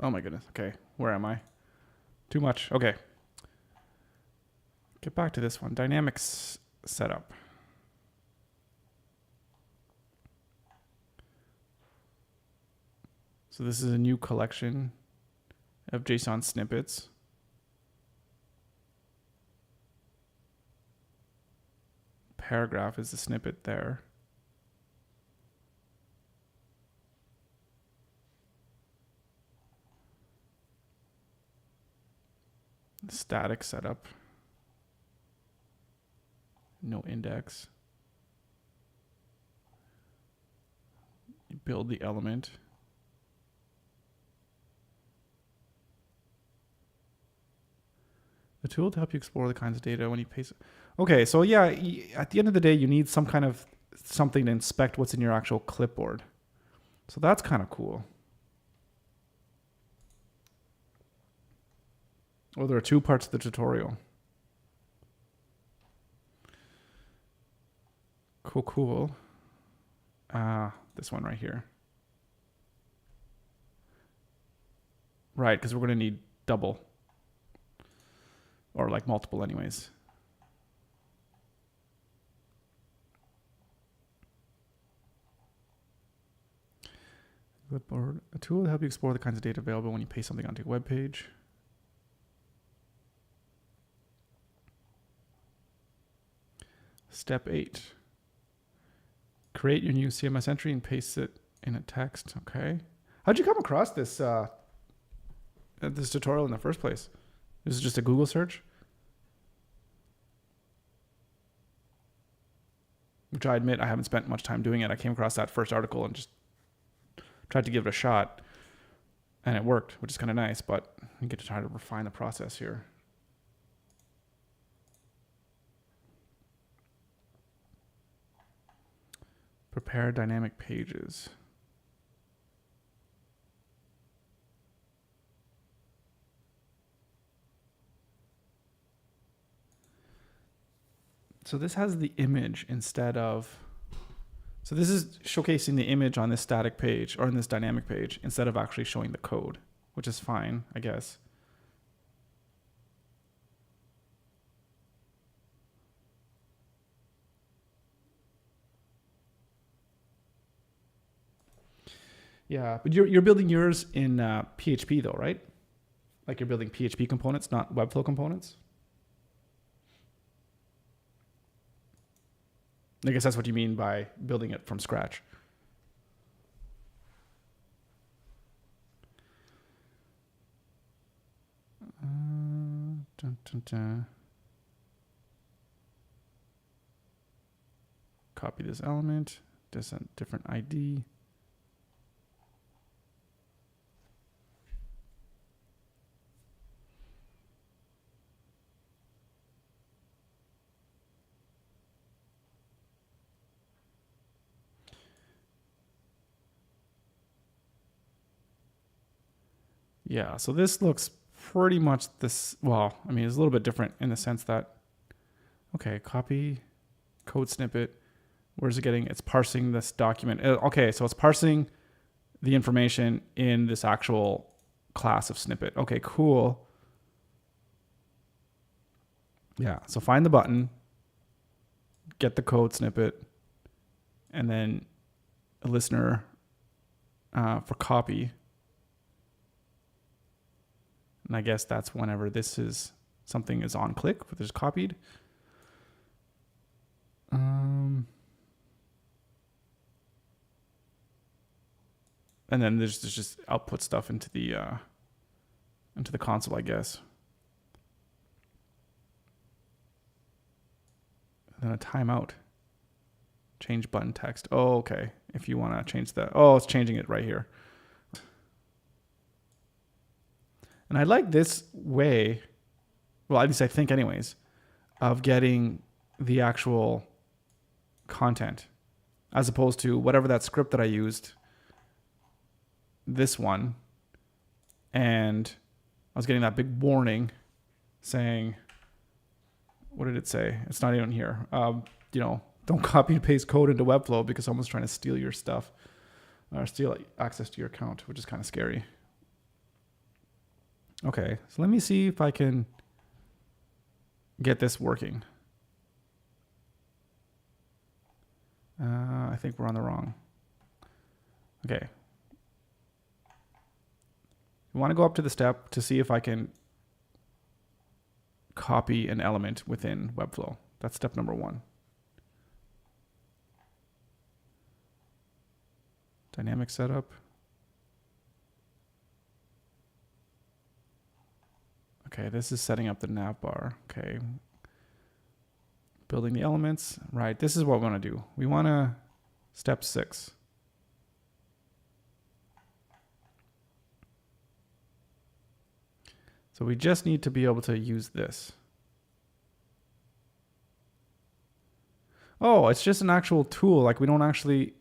Oh my goodness. Okay. Where am I? Too much. Okay. Get back to this one. Dynamics setup. So this is a new collection of JSON snippets. Paragraph is the snippet there. Static setup. No index. You build the element. The tool to help you explore the kinds of data when you paste it. Okay, so yeah, at the end of the day, you need some kind of something to inspect what's in your actual clipboard. So that's kind of cool. Oh, there are two parts of the tutorial. Cool. This one right here. Right, because we're going to need double. Or like multiple anyways. Clipboard, a tool to help you explore the kinds of data available when you paste something onto a web page. Step 8. Create your new CMS entry and paste it in a text. Okay. How'd you come across this this tutorial in the first place? This is just a Google search? Which I admit I haven't spent much time doing it. I came across that first article and just tried to give it a shot. And it worked, which is kind of nice, but you get to try to refine the process here. Prepare dynamic pages. So this has the image instead of, so this is showcasing the image on this static page or on this dynamic page instead of actually showing the code, which is fine, I guess. Yeah, but you're building yours in PHP though, right? Like you're building PHP components, not Webflow components? I guess that's what you mean by building it from scratch. Copy this element, just a different ID. Yeah, so this looks pretty much this, well, I mean, it's a little bit different in the sense that, okay, copy code snippet. Where's it getting? It's parsing this document. Okay, so it's parsing the information in this actual class of snippet. Okay, cool. Yeah, so find the button, get the code snippet, and then a listener for copy. And I guess that's whenever this is, something is on click, which is copied. And then there's just output stuff into the console, I guess. And then a timeout. Change button text. Oh, okay. If you want to change that. Oh, it's changing it right here. And I like this way, well, at least I think anyways, of getting the actual content as opposed to whatever that script that I used, this one, and I was getting that big warning saying, what did it say? It's not even here. You know, don't copy and paste code into Webflow because someone's trying to steal your stuff or steal access to your account, which is kind of scary. Okay, so let me see if I can get this working. I think we're on the wrong. Okay. I want to go up to the step to see if I can copy an element within Webflow. That's step number 1. Dynamic setup. Okay, this is setting up the nav bar. Okay. Building the elements. Right, this is what we want to do. We want to step 6. So we just need to be able to use this. Oh, it's just an actual tool. Like we don't actually...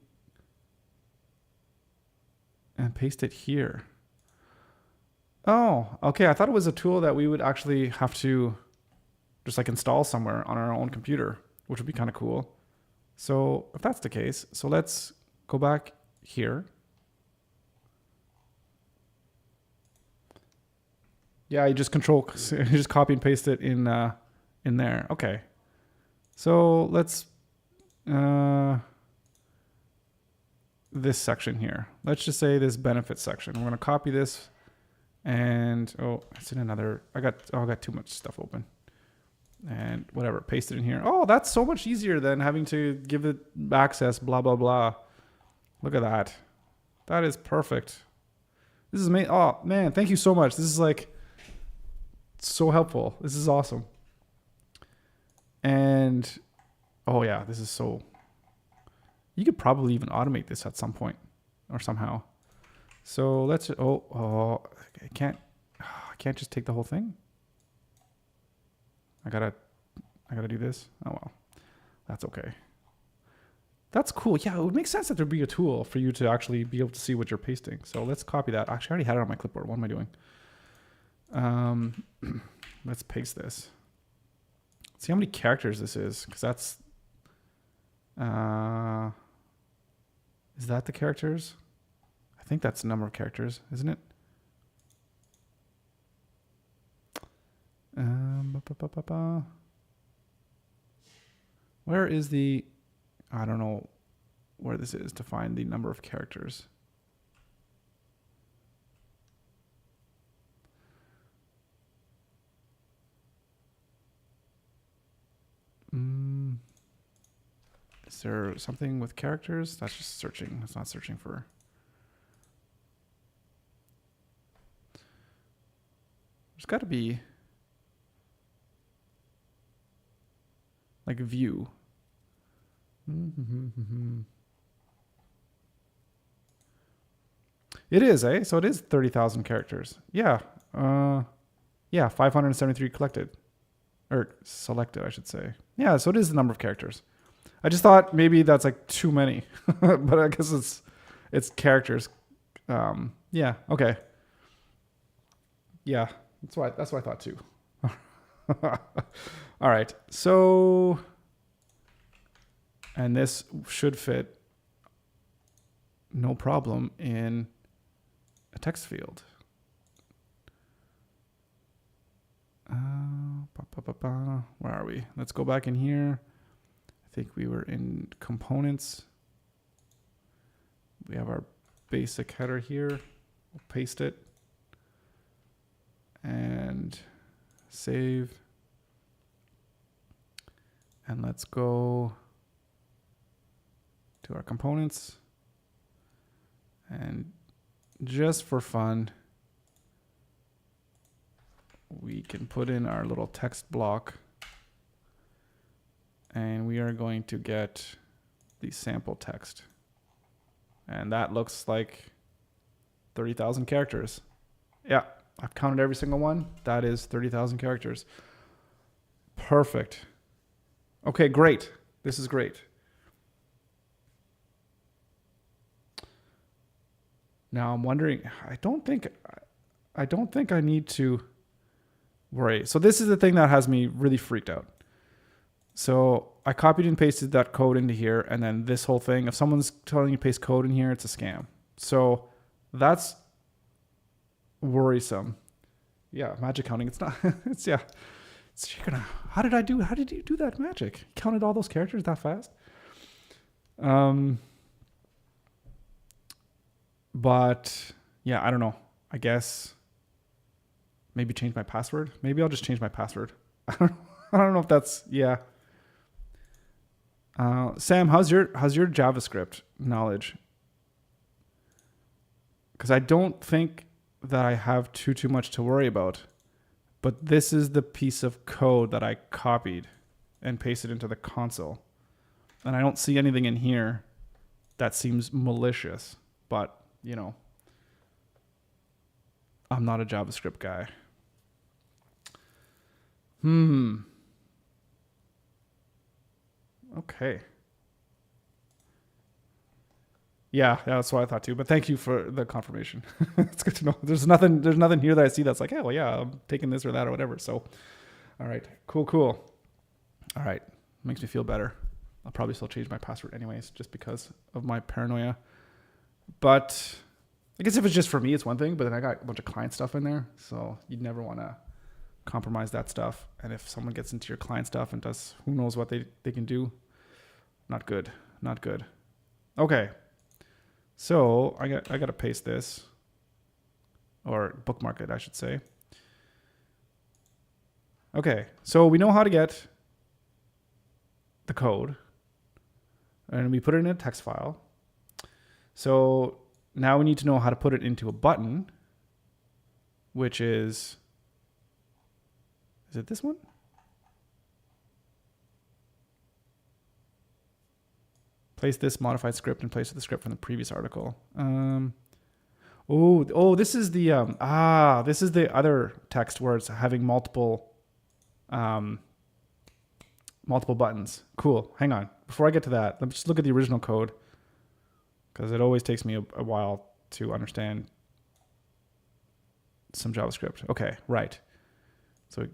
And paste it here. Oh, okay. I thought it was a tool that we would actually have to just like install somewhere on our own computer, which would be kind of cool. So if that's the case, so let's go back here. Yeah, you just you just copy and paste it in there. Okay. So let's this section here. Let's just say this benefit section. We're gonna copy this, and oh, it's in another. I got too much stuff open, and whatever. Paste it in here. Oh, that's so much easier than having to give it access. Blah blah blah. Look at that. That is perfect. This is amazing. Oh man, thank you so much. This is like so helpful. This is awesome. And oh yeah, this is so... You could probably even automate this at some point or somehow. So let's... I can't just take the whole thing. I gotta do this. Oh well, that's okay. That's cool. Yeah, it would make sense that there'd be a tool for you to actually be able to see what you're pasting. So let's copy that. Actually, I already had it on my clipboard. What am I doing? Let's paste this. See how many characters this is, because that's is that the characters? I think that's the number of characters, isn't it? Where is the... I don't know where this is to find the number of characters. Is there something with characters? That's just searching. It's not searching for... There's got to be like view. It is, eh? So it is 30,000 characters. Yeah. Yeah, 573 collected. Or selected, I should say. Yeah, so it is the number of characters. I just thought maybe that's like too many. But I guess it's characters. Yeah, okay. Yeah, that's what I thought too. All right. So, and this should fit no problem in a text field. Where are we? Let's go back in here. I think we were in components. We have our basic header here. We'll paste it and save. And let's go to our components. And just for fun, we can put in our little text block, and we are going to get the sample text. And that looks like 30,000 characters. Yeah, I've counted every single one. That is 30,000 characters. Perfect. Okay, great. This is great. Now I'm wondering, I don't think I need to worry. So this is the thing that has me really freaked out. So I copied and pasted that code into here, and then this whole thing, if someone's telling you to paste code in here, it's a scam. So that's worrisome. yeah, magic counting. It's not. It's yeah. It's you're gonna. How did you do that magic? Counted all those characters that fast? But yeah, I don't know. I guess maybe change my password. Maybe I'll just change my password. I don't know if that's yeah. Sam, how's your JavaScript knowledge? Because I don't think that I have too much to worry about. But this is the piece of code that I copied and pasted into the console. And I don't see anything in here that seems malicious. But, you know, I'm not a JavaScript guy. Okay. Yeah, that's what I thought too. But thank you for the confirmation. It's good to know. There's nothing here that I see that's like, yeah, well, yeah, I'm taking this or that or whatever. So, all right, cool. All right, makes me feel better. I'll probably still change my password anyways, just because of my paranoia. But I guess if it's just for me, it's one thing. But then I got a bunch of client stuff in there, so you'd never want to compromise that stuff. And if someone gets into your client stuff and does who knows what they can do, not good. Okay. So I got to paste this, or bookmark it, I should say. Okay, so we know how to get the code, and we put it in a text file. So now we need to know how to put it into a button, which is it this one? Place this modified script in place of the script from the previous article. This is the this is the other text where it's having multiple buttons. Cool. Hang on. Before I get to that, let me just look at the original code, because it always takes me a while to understand some JavaScript. Okay, right. So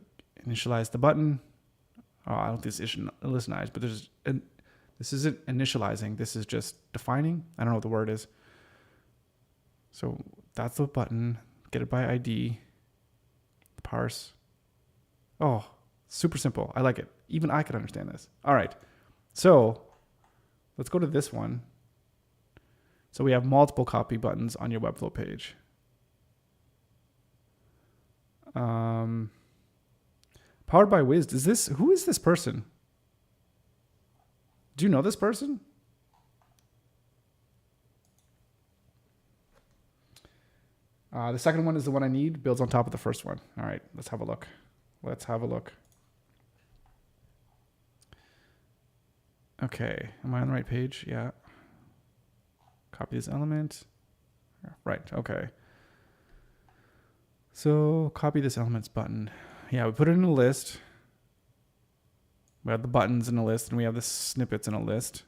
initialize the button. Oh, I don't think this is initialize, but this isn't initializing. This is just defining. I don't know what the word is. So that's the button. Get it by ID. Parse. Oh, super simple. I like it. Even I could understand this. All right. So let's go to this one. So we have multiple copy buttons on your Webflow page. Powered by Wiz. Who is this person? Do you know this person? The second one is the one I need. Builds on top of the first one. All right, let's have a look. Okay, am I on the right page? Yeah. Copy this element. Right, okay. So copy this elements button. Yeah, we put it in a list. We have the buttons in a list, and we have the snippets in a list.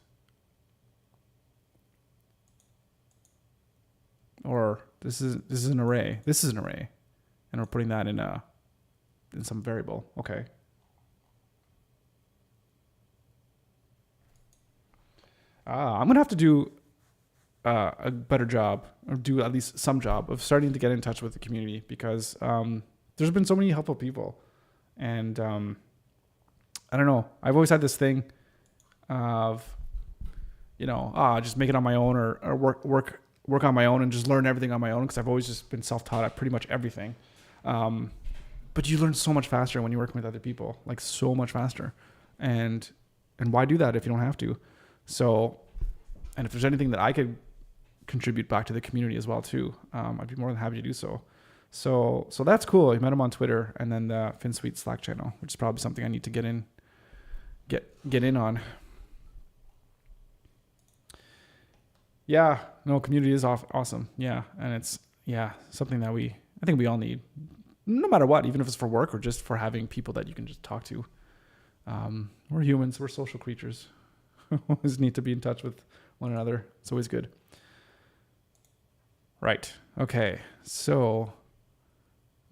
Or this is an array. This is an array, and we're putting that in some variable. Okay. I'm gonna have to do a better job, or do at least some job of starting to get in touch with the community, because there's been so many helpful people, and I don't know. I've always had this thing of, just make it on my own, or work on my own and just learn everything on my own, because I've always just been self-taught at pretty much everything. But you learn so much faster when you're working with other people, like so much faster. And why do that if you don't have to? So, and if there's anything that I could contribute back to the community as well too, I'd be more than happy to do so. So that's cool. I met him on Twitter, and then the FinSuite Slack channel, which is probably something I need to get in on. Yeah, no, community is awesome. Yeah, and it's something that I think we all need, no matter what, even if it's for work or just for having people that you can just talk to. We're humans. We're social creatures. Always need to be in touch with one another. It's always good. Right. Okay. So,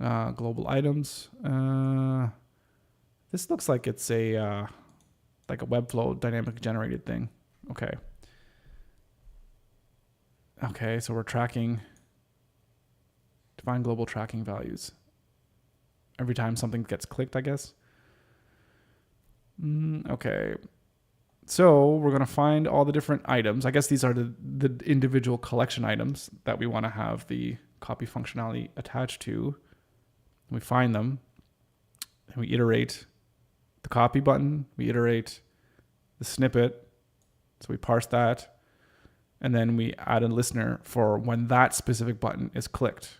global items. This looks like it's a Webflow dynamic generated thing. Okay. Okay. So we're tracking. Define global tracking values. every time something gets clicked, I guess. Okay. So we're going to find all the different items. I guess these are the individual collection items that we want to have the copy functionality attached to. We find them and we iterate the copy button. We iterate the snippet. So we parse that. And then we add a listener for when that specific button is clicked.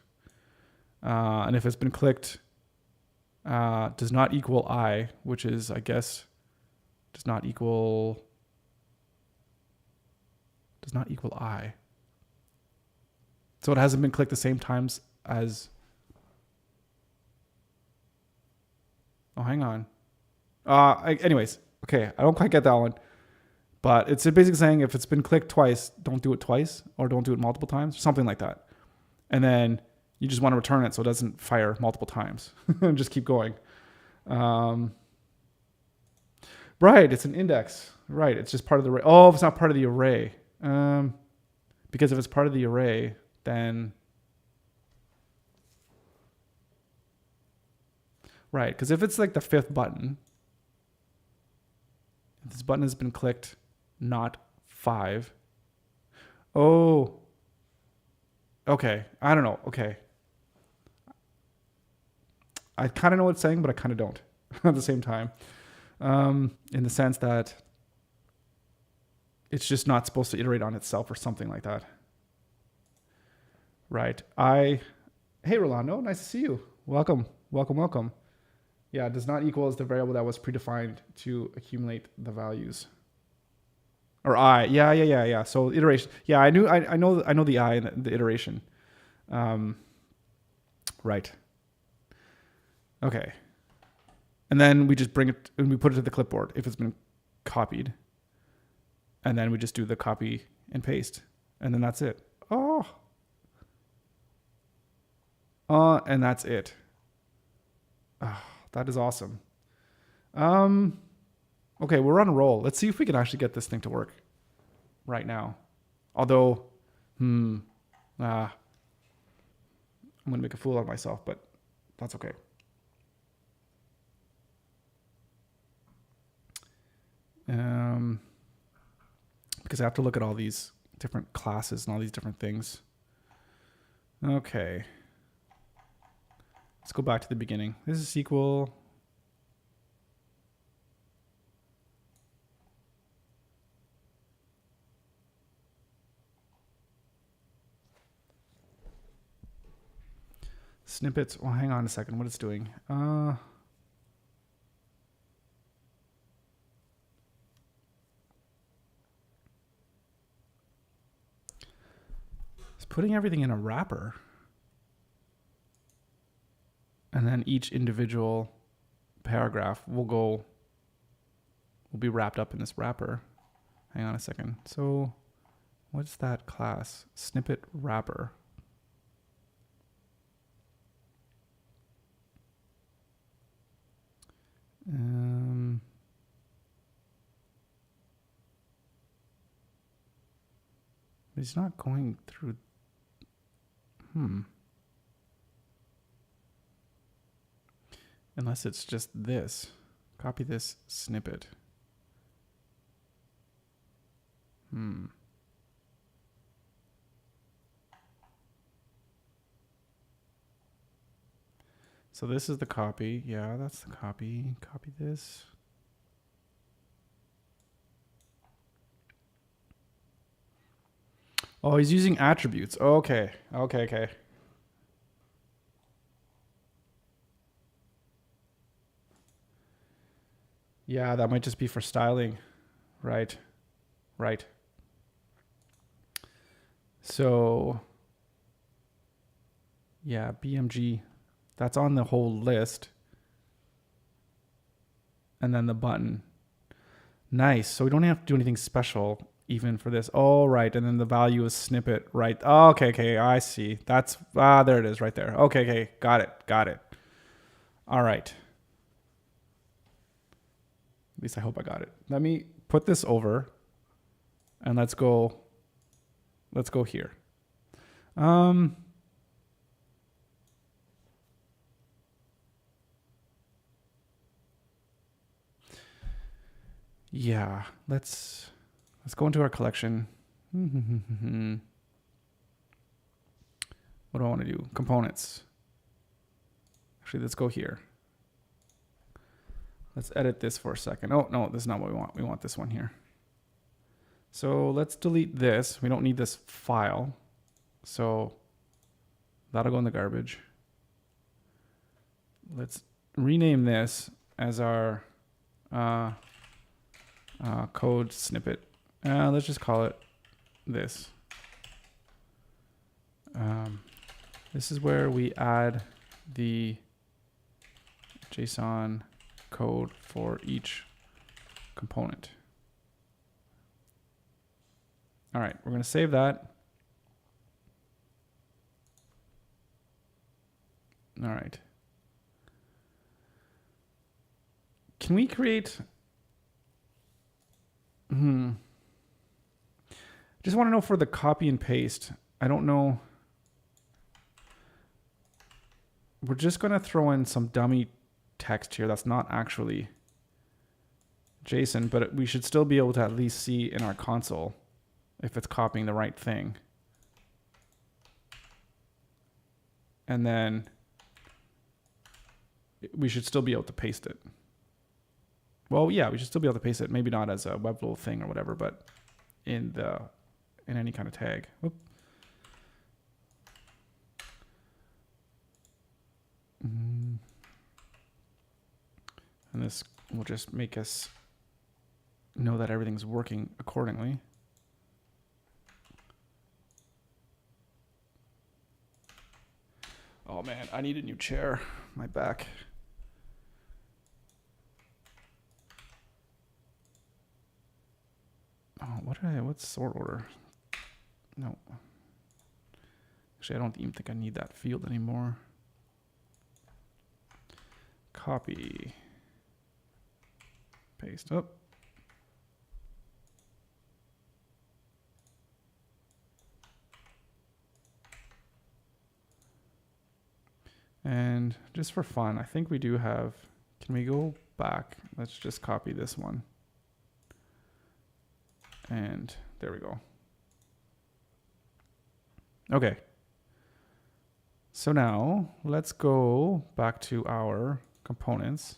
And if it's been clicked, does not equal I, which is, I guess, does not equal I. So it hasn't been clicked the same times as, oh, hang on. Anyways, okay, I don't quite get that one. But it's basically saying if it's been clicked twice, don't do it twice or don't do it multiple times, something like that. And then you just want to return it so it doesn't fire multiple times. Just keep going. Right, it's an index. Right, it's just part of the array. Oh, it's not part of the array. Because if it's part of the array, then... Right, because if it's like the fifth button, if this button has been clicked, not 5. Oh. Okay, I don't know. Okay. I kind of know what it's saying, but I kind of don't at the same time. In the sense that it's just not supposed to iterate on itself or something like that. Right. Hey, Rolando, nice to see you. Welcome. Yeah, does not equal is the variable that was predefined to accumulate the values. Or I. Yeah. So iteration. Yeah, I know the I and the iteration. Right. Okay. And then we just bring it and we put it to the clipboard if it's been copied. And then we just do the copy and paste. And then that's it. And that's it. That is awesome. Okay, we're on a roll. Let's see if we can actually get this thing to work right now. Although, I'm going to make a fool out of myself, but that's okay. Because I have to look at all these different classes and all these different things. Okay. Let's go back to the beginning. This is SQL. Snippets. Well, hang on a second. What it's doing. It's putting everything in a wrapper. And then each individual paragraph will be wrapped up in this wrapper. Hang on a second. So what's that class? Snippet wrapper. It's not going through. Unless it's just this. Copy this snippet. So this is the copy. Yeah, that's the copy. Copy this. Oh, he's using attributes. Okay. Yeah, that might just be for styling. Right. So, yeah, BMG. That's on the whole list. And then the button. Nice. So we don't have to do anything special even for this. Oh, right. And then the value is snippet. Right. Oh, okay. I see. That's, there it is right there. Okay. Got it. All right. At least I hope I got it. Let me put this over and let's go here. Yeah, let's go into our collection. What do I want to do? Components. Actually, let's go here. Let's edit this for a second. Oh, no, this is not what we want. We want this one here. So let's delete this. We don't need this file. So that'll go in the garbage. Let's rename this as our code snippet. Let's just call it this. This is where we add the JSON code for each component. All right, we're going to save that. All right. Can we create... Just want to know for the copy and paste. I don't know. We're just going to throw in some dummy text here that's not actually JSON, but we should still be able to at least see in our console if it's copying the right thing. And then we should still be able to paste it. Well, yeah, we should still be able to paste it. Maybe not as a Webflow thing or whatever, but in any kind of tag. Whoop. And this will just make us know that everything's working accordingly. Oh man, I need a new chair. My back. Oh, what's sort order? No. Actually, I don't even think I need that field anymore. Copy. Paste up. And just for fun, I think we do have, can we go back? Let's just copy this one. And there we go. Okay. So now let's go back to our components.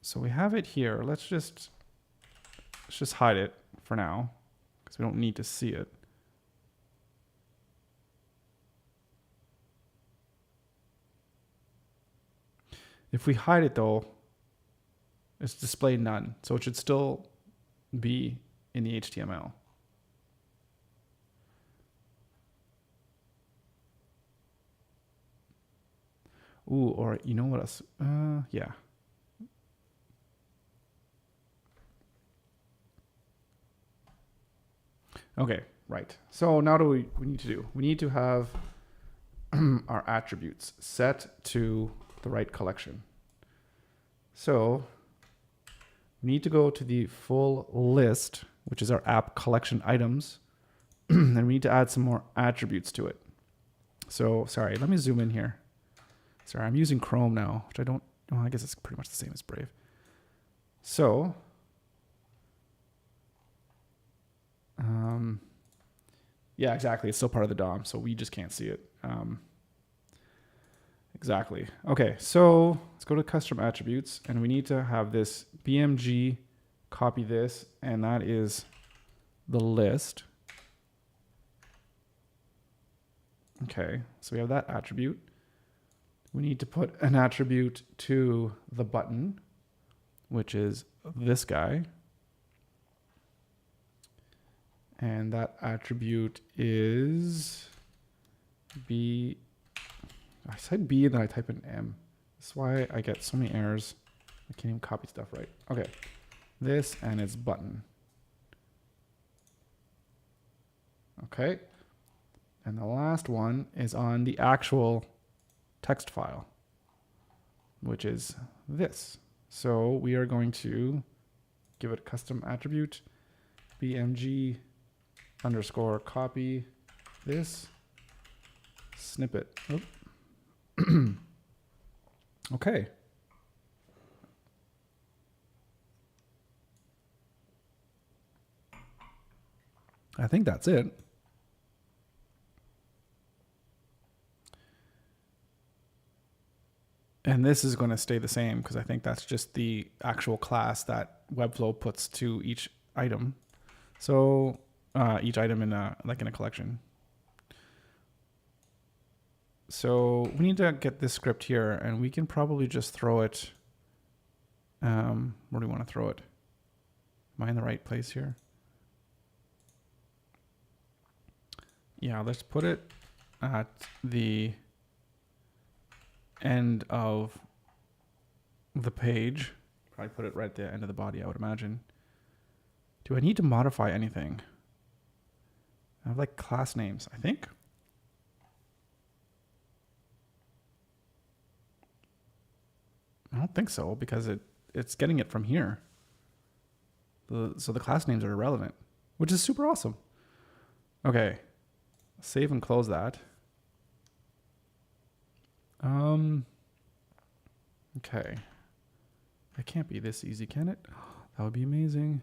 So we have it here. Let's just hide it for now because we don't need to see it. If we hide it though, it's display none. So it should still be in the HTML. Ooh, or you know what else? Yeah. Okay, right. So now we need to do? We need to have our attributes set to the right collection. So we need to go to the full list, which is our app collection items, and we need to add some more attributes to it. So sorry, let me zoom in here. Sorry, I'm using Chrome now, which well, I guess it's pretty much the same as Brave. So yeah, exactly. It's still part of the DOM, so we just can't see it. Exactly. Okay, so let's go to custom attributes, and we need to have this BMG copy this, and that is the list. Okay, so we have that attribute. We need to put an attribute to the button, which is this guy. And that attribute is B. I said B and then I type in M. That's why I get so many errors. I can't even copy stuff right. Okay. This and its button. Okay. And the last one is on the actual text file, which is this. So we are going to give it a custom attribute, BMG _ copy this, snippet. Okay. I think that's it. And this is going to stay the same because I think that's just the actual class that Webflow puts to each item. So each item in a collection. So we need to get this script here, and we can probably just throw it. Where do we want to throw it? Am I in the right place here? Yeah, let's put it at the end of the page. Probably put it right at the end of the body, I would imagine. Do I need to modify anything? I have like class names, I think. I don't think so because it's getting it from here. So the class names are irrelevant, which is super awesome. Okay, save and close that. Okay. It can't be this easy, can it? That would be amazing.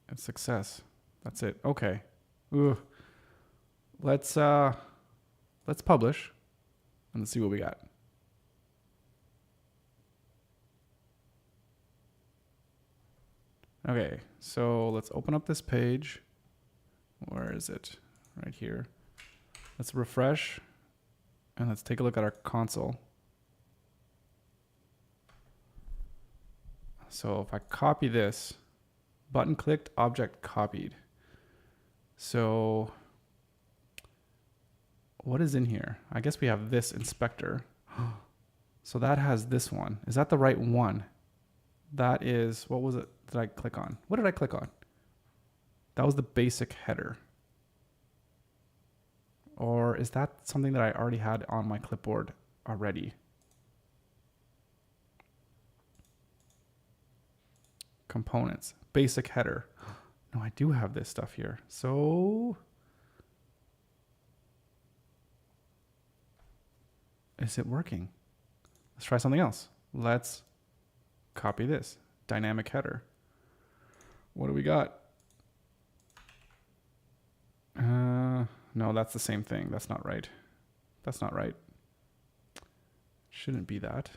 And success. That's it. Okay. Ooh. Let's publish and let's see what we got. Okay, so let's open up this page. Where is it? Right here. Let's refresh and let's take a look at our console. So if I copy this, button clicked, object copied. So what is in here? I guess we have this inspector. So that has this one. Is that the right one? That is, what was it that I click on? What did I click on? That was the basic header. Or is that something that I already had on my clipboard already? Components, basic header. No, I do have this stuff here. So is it working? Let's try something else. Let's copy this dynamic header. What do we got? No, that's the same thing. That's not right. That's not right. Shouldn't be that.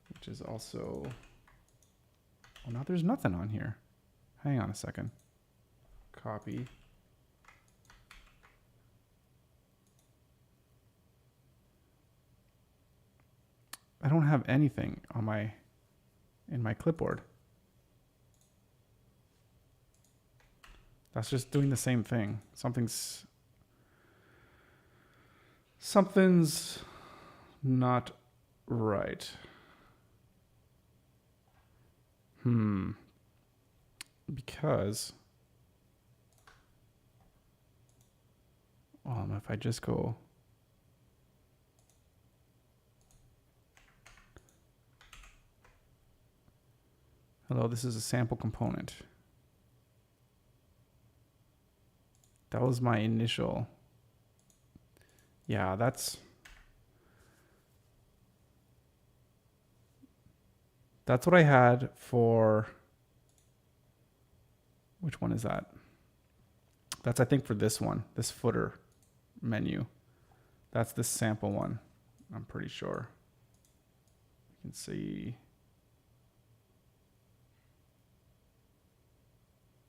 Which is also, oh, now there's nothing on here. Hang on a second. Copy. I don't have anything on in my clipboard. That's just doing the same thing. Something's not right. Because, if I just go, hello, this is a sample component. That was my initial. Yeah, that's what I had for, which one is that? That's, I think, for this one, this footer menu. That's the sample one, I'm pretty sure. You can see.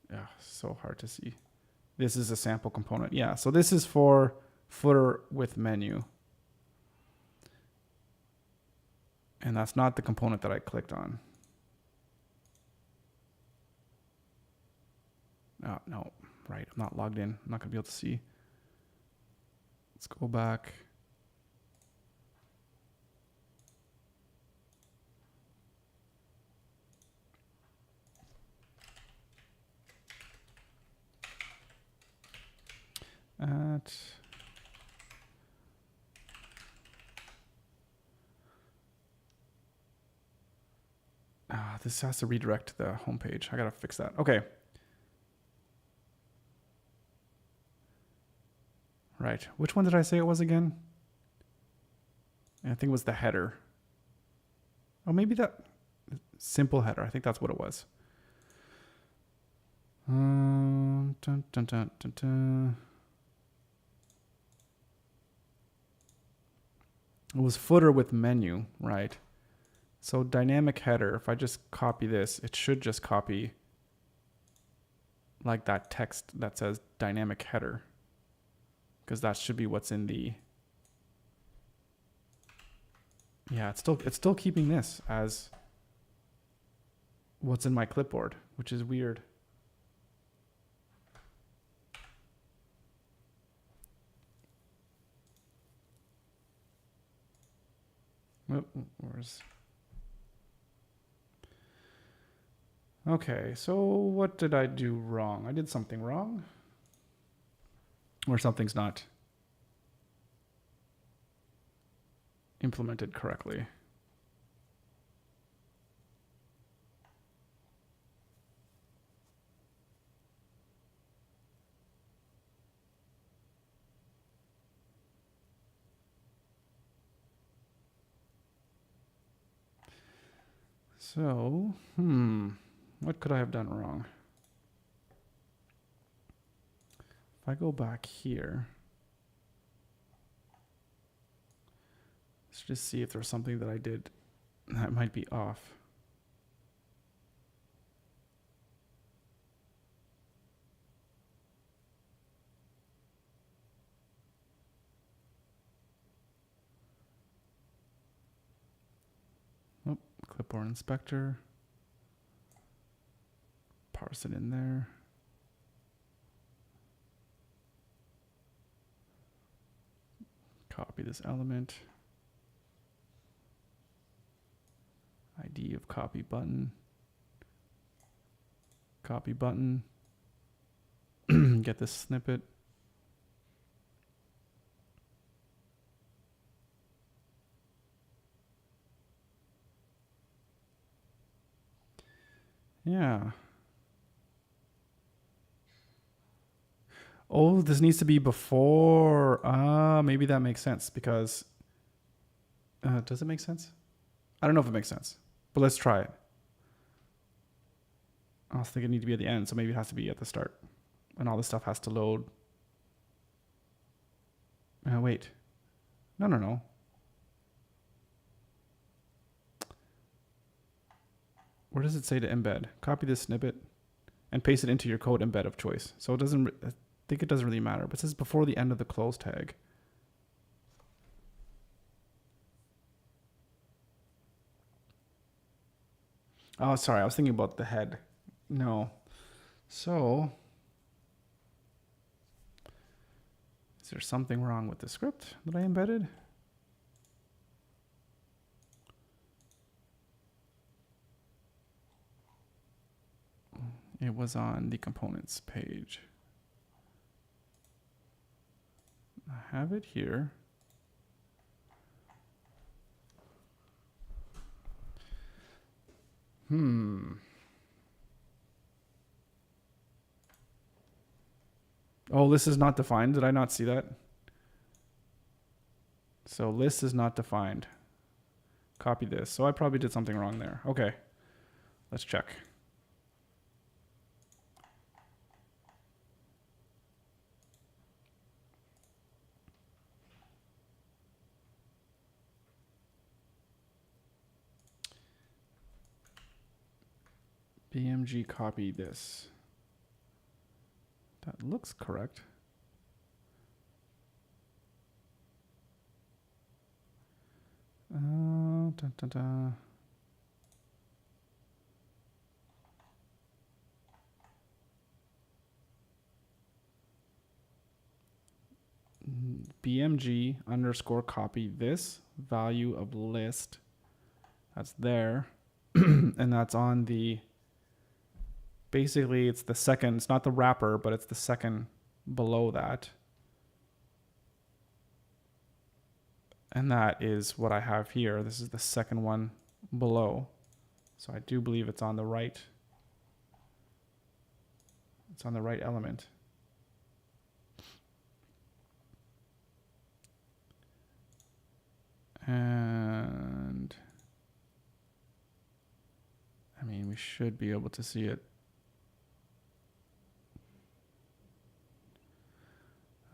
Yeah, so hard to see. This is a sample component. Yeah, so this is for footer with menu. And that's not the component that I clicked on. Oh, no, right, I'm not logged in. I'm not gonna be able to see. Let's go back. this has to redirect to the homepage. I gotta fix that. Okay. Right. Which one did I say it was again? I think it was the header. Oh, maybe that simple header. I think that's what it was. Dun, dun, dun, dun, dun. It was footer with menu, right? So dynamic header, if I just copy this, it should just copy like that text that says dynamic header, because that should be what's in the, yeah, it's still keeping this as what's in my clipboard, which is weird. Where's... Okay, so what did I do wrong? I did something wrong? Or something's not implemented correctly. So, what could I have done wrong? If I go back here, let's just see if there's something that I did that might be off. Oh, clipboard inspector. Parse it in there. Copy this element. ID of copy button. Copy button. Get this snippet. Yeah. Oh, this needs to be before. Maybe that makes sense because... does it make sense? I don't know if it makes sense, but let's try it. I was thinking it needs to be at the end, so maybe it has to be at the start. And all this stuff has to load. Wait. No. Where does it say to embed? Copy this snippet and paste it into your code embed of choice. So it doesn't... I think it doesn't really matter, but it says before the end of the close tag. Oh, sorry. I was thinking about the head. No. So, is there something wrong with the script that I embedded? It was on the components page. I have it here. Oh, list is not defined. Did I not see that? So list is not defined. Copy this. So I probably did something wrong there. Okay, let's check. BMG copy this. That looks correct. BMG underscore copy this value of list. That's there. And that's on the, basically it's the second, it's not the wrapper, but it's the second below that. And that is what I have here. This is the second one below. So I do believe it's on the right. It's on the right element. And I mean, we should be able to see it.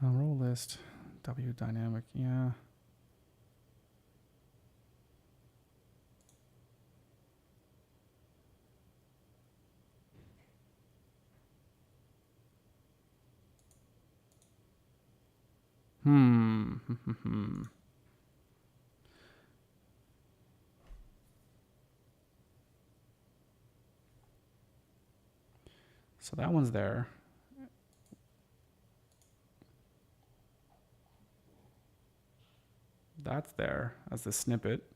Row list, W dynamic, yeah. So that one's there. That's there as the snippet.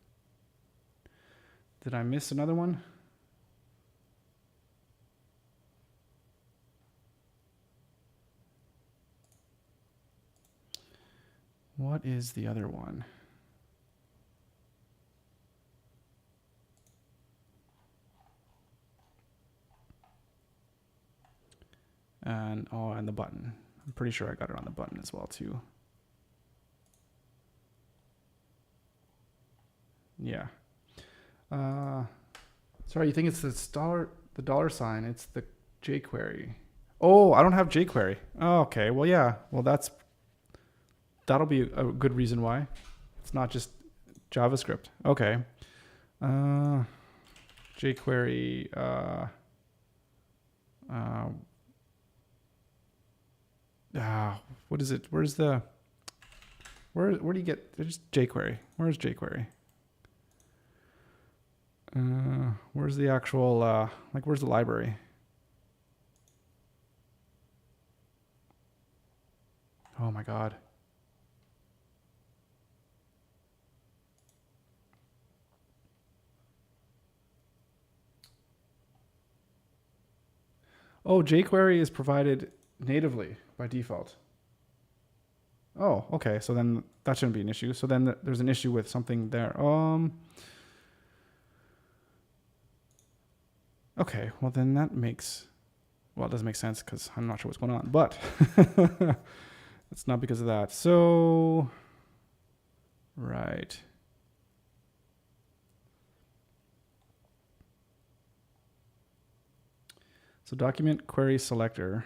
Did I miss another one? What is the other one? And and the button. I'm pretty sure I got it on the button as well too. Yeah. Sorry, you think it's the dollar sign? It's the jQuery. Oh, I don't have jQuery. Oh, okay. Well, yeah. Well, that'll be a good reason why. It's not just JavaScript. Okay. jQuery. What is it? Where do you get? There's jQuery. Where's jQuery? Where's the actual where's the library? Oh my god. Oh, jQuery is provided natively by default. Oh, okay. So then that shouldn't be an issue. So then there's an issue with something there. Okay. Well, then that makes, well, it doesn't make sense because I'm not sure what's going on, but it's not because of that. So, right. So document query selector.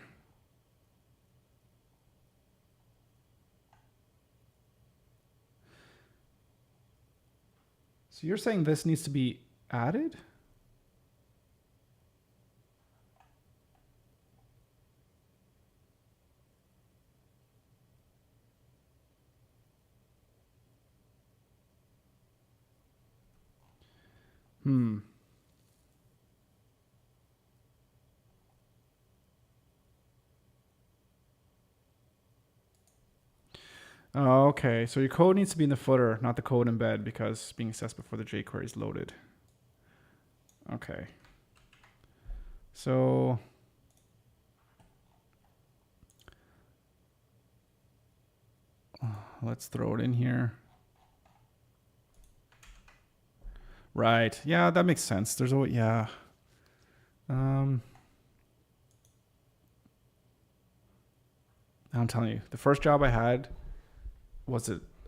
So you're saying this needs to be added? Oh, okay. So your code needs to be in the footer, not the code embed, because it's being assessed before the jQuery is loaded. Okay. So let's throw it in here. Right. Yeah, that makes sense. There's a, yeah. I'm telling you, the first job I had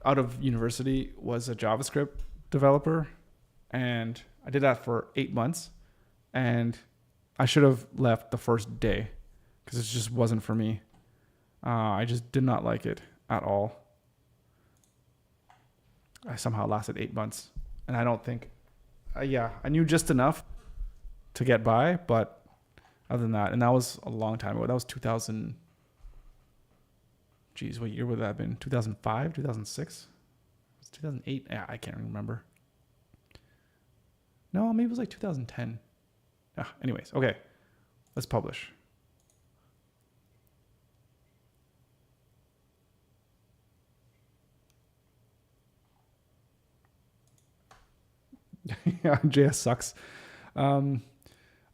out of university was a JavaScript developer, and I did that for 8 months, and I should have left the first day because it just wasn't for me. I just did not like it at all. I somehow lasted 8 months, and I don't think, I knew just enough to get by, but other than that, and that was a long time ago. That was 2000. Geez, what year would that have been? 2005, 2006? It was 2008? Yeah, I can't remember. No, maybe it was like 2010. Anyways, okay. Let's publish. Yeah, JS sucks.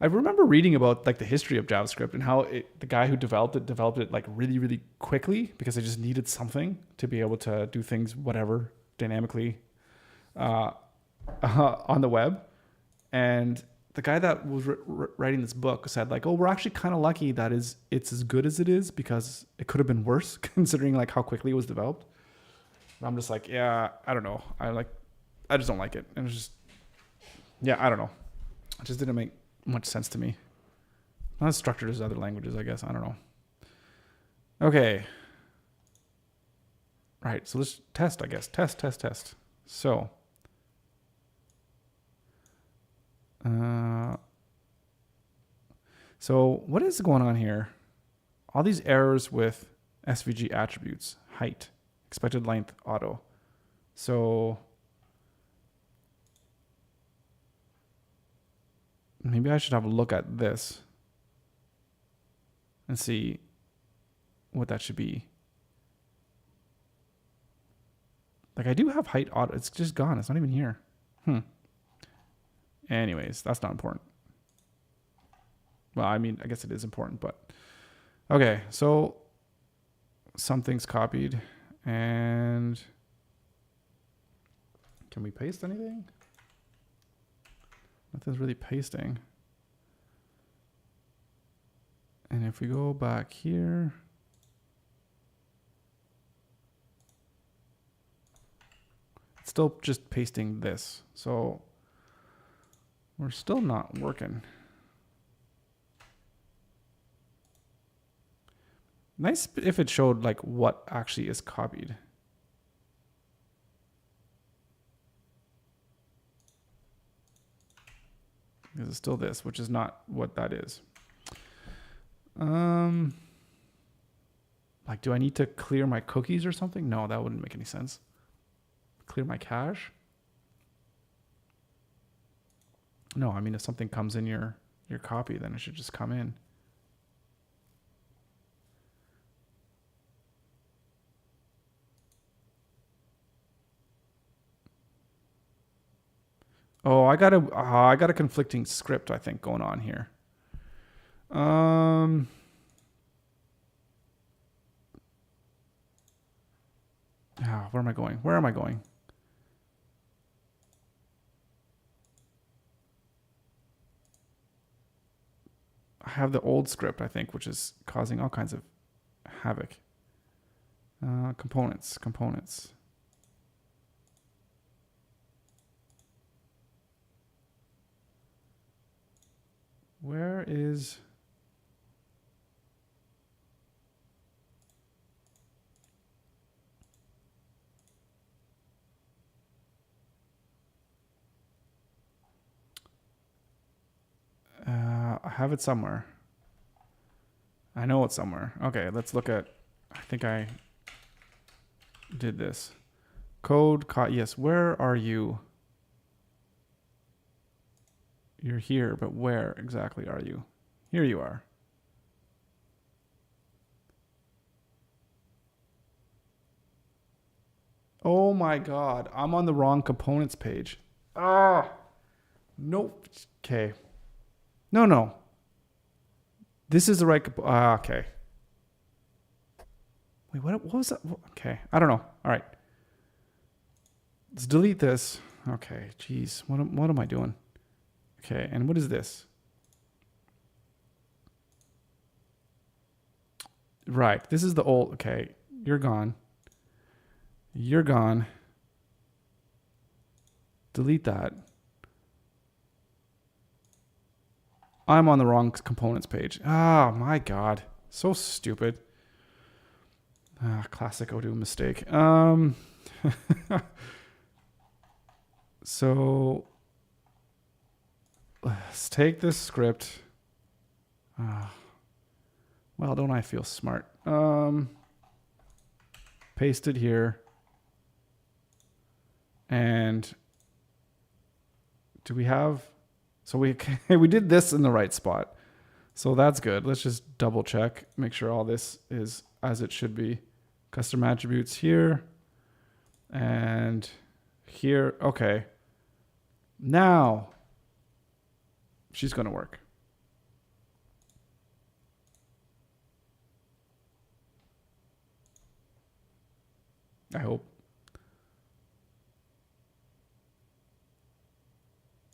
I remember reading about like the history of JavaScript and how the guy who developed it like really, really quickly because they just needed something to be able to do things, whatever, dynamically on the web. And the guy that was writing this book said like, oh, we're actually kind of lucky that it's as good as it is because it could have been worse considering like how quickly it was developed. And I'm just like, yeah, I don't know. I just don't like it. And it's just, yeah, I don't know. It just didn't make much sense to me. Not as structured as other languages, I guess. I don't know. Okay. Right. So let's test, I guess. Test. So, what is going on here? All these errors with SVG attributes, height, expected length, auto. So maybe I should have a look at this and see what that should be. Like I do have height auto. It's just gone. It's not even here. Anyways, that's not important. Well, I mean, I guess it is important, but okay. So something's copied, and can we paste anything? Nothing's really pasting. And if we go back here, it's still just pasting this. So we're still not working. Nice if it showed like what actually is copied. Because it's still this, which is not what that is. Like, do I need to clear my cookies or something? No, that wouldn't make any sense. Clear my cache? No, I mean, if something comes in your copy, then it should just come in. Oh, I got a conflicting script, I think, going on here. Where am I going? Where am I going? I have the old script, I think, which is causing all kinds of havoc. Components. Where is... I have it somewhere. I know it's somewhere. Okay, let's look at... I think I did this. Code, yes, where are you? You're here, but where exactly are you? Here you are. Oh my God, I'm on the wrong components page. Nope. Okay. No. This is the right, okay. Wait, what was that? Okay, I don't know. All right. Let's delete this. Okay, geez, what am I doing? Okay, and what is this? Right, this is the old, okay, you're gone. You're gone. Delete that. I'm on the wrong components page. Oh my God, so stupid. Classic Odoo mistake. So let's take this script. Well, don't I feel smart? Paste it here. And do we have... So we did this in the right spot. So that's good. Let's just double check. Make sure all this is as it should be. Custom attributes here. And here. Okay. Now she's going to work. I hope.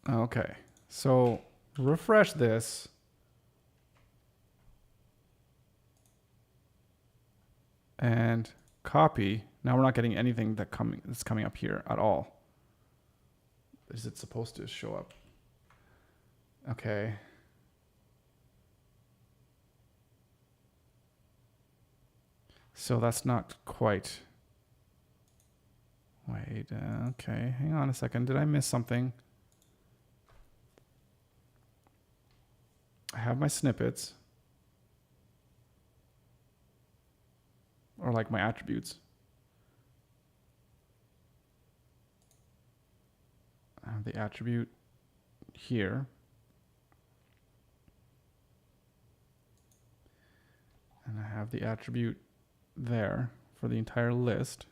Okay. So refresh this. And copy. Now we're not getting anything that's coming up here at all. Is it supposed to show up? Okay. So that's not quite. Wait, okay, hang on a second. Did I miss something? I have my snippets. Or like my attributes. I have the attribute here. And I have the attribute there for the entire list.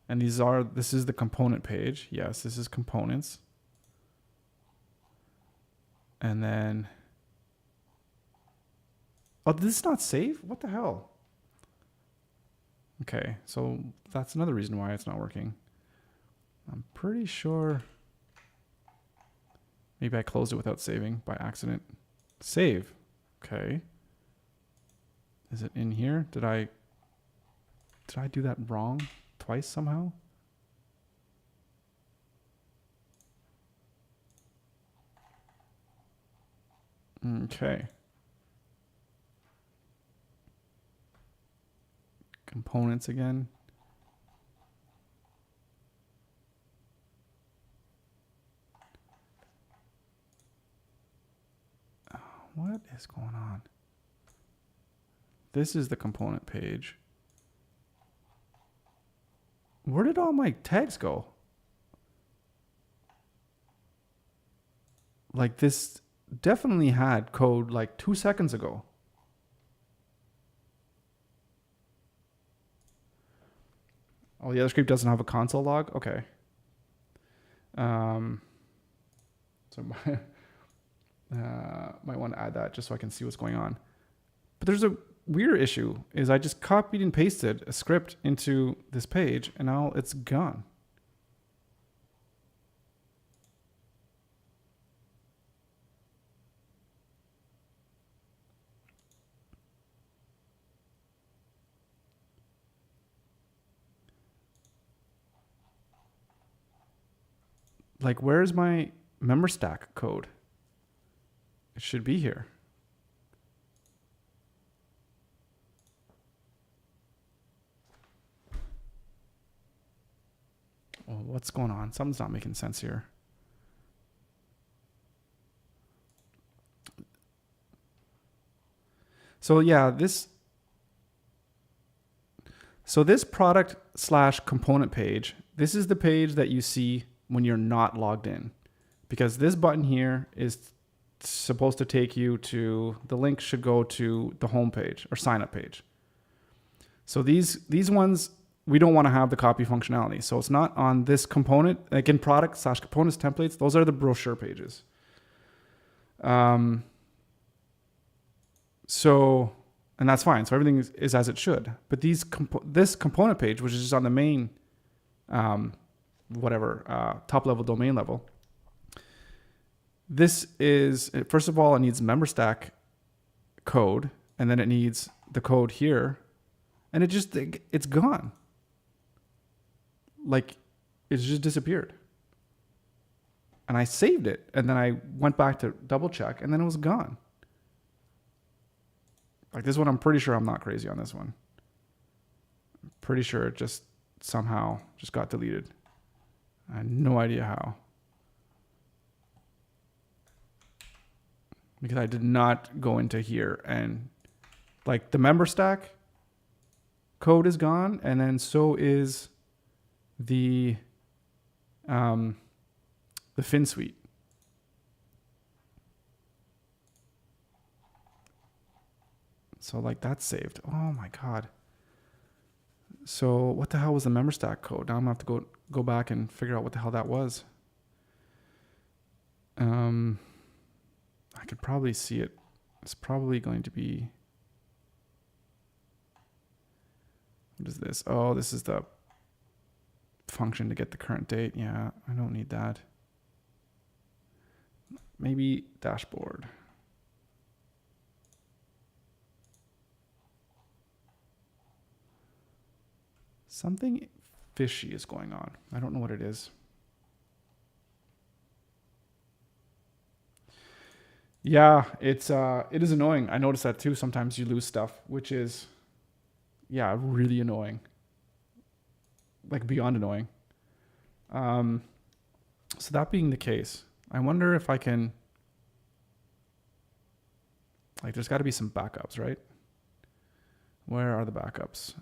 And this is the component page. Yes, this is components. And then, oh, did this not save? What the hell? Okay, so that's another reason why it's not working. I'm pretty sure maybe I closed it without saving by accident. Save. Okay. Is it in here? Did I do that wrong twice somehow? Okay. Components again. What is going on? This is the component page. Where did all my tags go? Like this definitely had code like 2 seconds ago. Oh, the other script doesn't have a console log? Okay. So might want to add that just so I can see what's going on. But there's a weird issue is I just copied and pasted a script into this page and now it's gone. Like, where's my member stack code? It should be here. Oh, what's going on? Something's not making sense here. So yeah, this product / component page, this is the page that you see when you're not logged in, because this button here is supposed to take you to, the link should go to the home page or sign up page. So these ones, we don't want to have the copy functionality. So it's not on this component, like in product / components templates, those are the brochure pages. So, and that's fine. So everything is as it should. But this component page, which is just on the main, top level domain level, this is, first of all, it needs member stack code, and then it needs the code here, and it's gone. Like, it's just disappeared. And I saved it, and then I went back to double check, and then it was gone. Like this one, I'm pretty sure I'm not crazy on this one. I'm pretty sure it just somehow just got deleted. I have no idea how. Because I did not go into here and like the member stack code is gone, and then so is the fin suite. So like that's saved. Oh my God. So what the hell was the member stack code? Now I'm gonna have to go back and figure out what the hell that was. I could probably see it. It's probably going to be, what is this? Oh, this is the function to get the current date. Yeah, I don't need that. maybe dashboard. Something fishy is going on. I don't know what it is. Yeah, it is annoying. I notice that too. Sometimes you lose stuff, which is, yeah, really annoying. Like beyond annoying. So that being the case, I wonder if I can, like, there's got to be some backups, right? Where are the backups?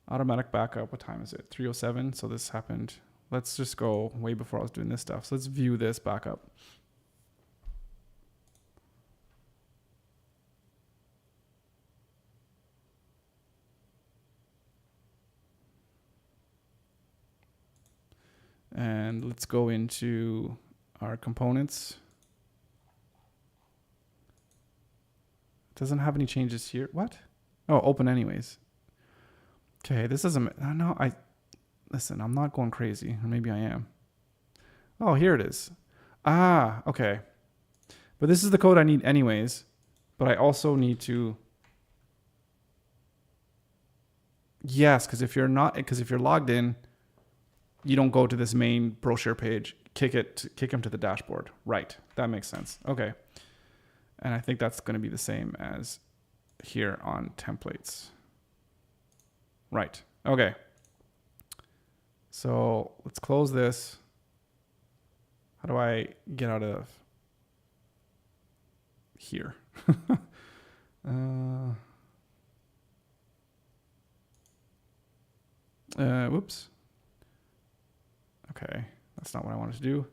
Automatic backup. What time is it? 3:07. So this happened. Let's just go way before I was doing this stuff. So let's view this backup. And let's go into our components. It doesn't have any changes here. What? Oh, open anyways. Okay, this doesn't, no, listen, I'm not going crazy. Or maybe I am. Oh, here it is. Ah, okay. But this is the code I need anyways. But I also need to, yes, because if you're logged in, you don't go to this main brochure page, kick them to the dashboard. Right, that makes sense. Okay. And I think that's going to be the same as here on templates. Right, okay. So let's close this. How do I get out of here? Whoops. Okay, that's not what I wanted to do.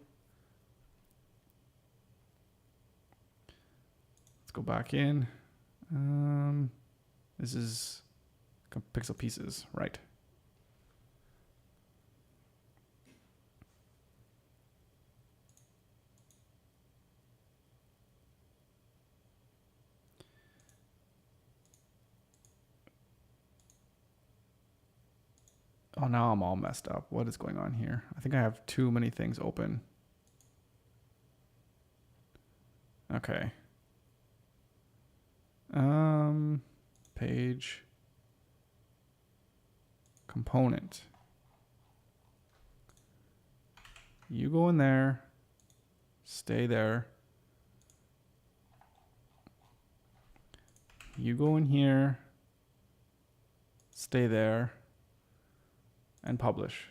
Let's go back in. This is pixel pieces, right? Oh, now I'm all messed up. What is going on here? I think I have too many things open. Okay. Page. Component. You go in there. Stay there. You go in here. Stay there. And publish.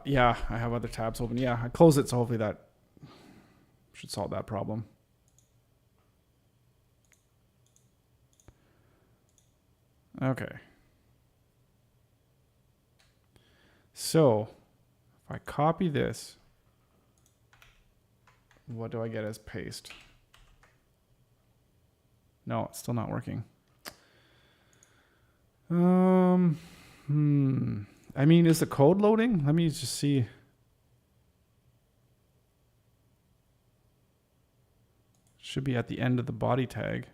Yeah, I have other tabs open. Yeah, I close it, so hopefully that should solve that problem. Okay. So, if I copy this, what do I get as paste? No, it's still not working. I mean, is the code loading? Let me just see. Should be at the end of the body tag.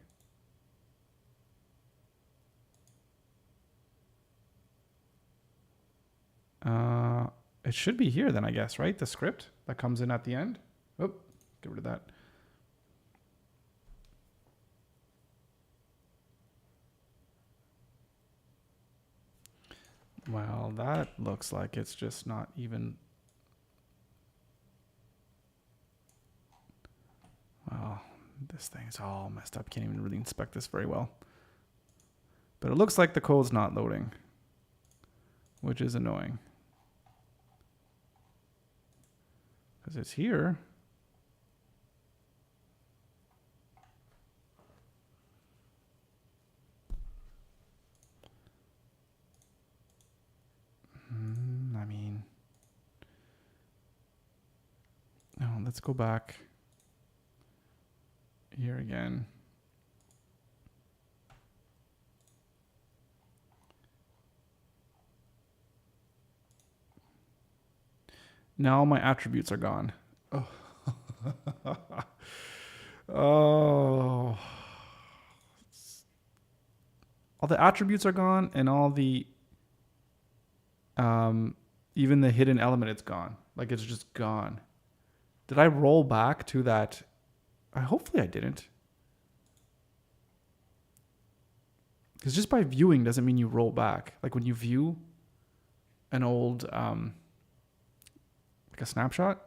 It should be here then, I guess, right? The script that comes in at the end. Oh, get rid of that. Well, that looks like it's just not even. Well, this thing is all messed up. Can't even really inspect this very well. But it looks like the code's not loading, which is annoying. Because it's here. I mean, no, let's go back here again. Now my attributes are gone. Oh. Oh. all the attributes are gone, and all the even the hidden element, it's gone. Like it's just gone. Did I roll back to that? Hopefully I didn't. Because just by viewing doesn't mean you roll back. Like when you view an old, like a snapshot,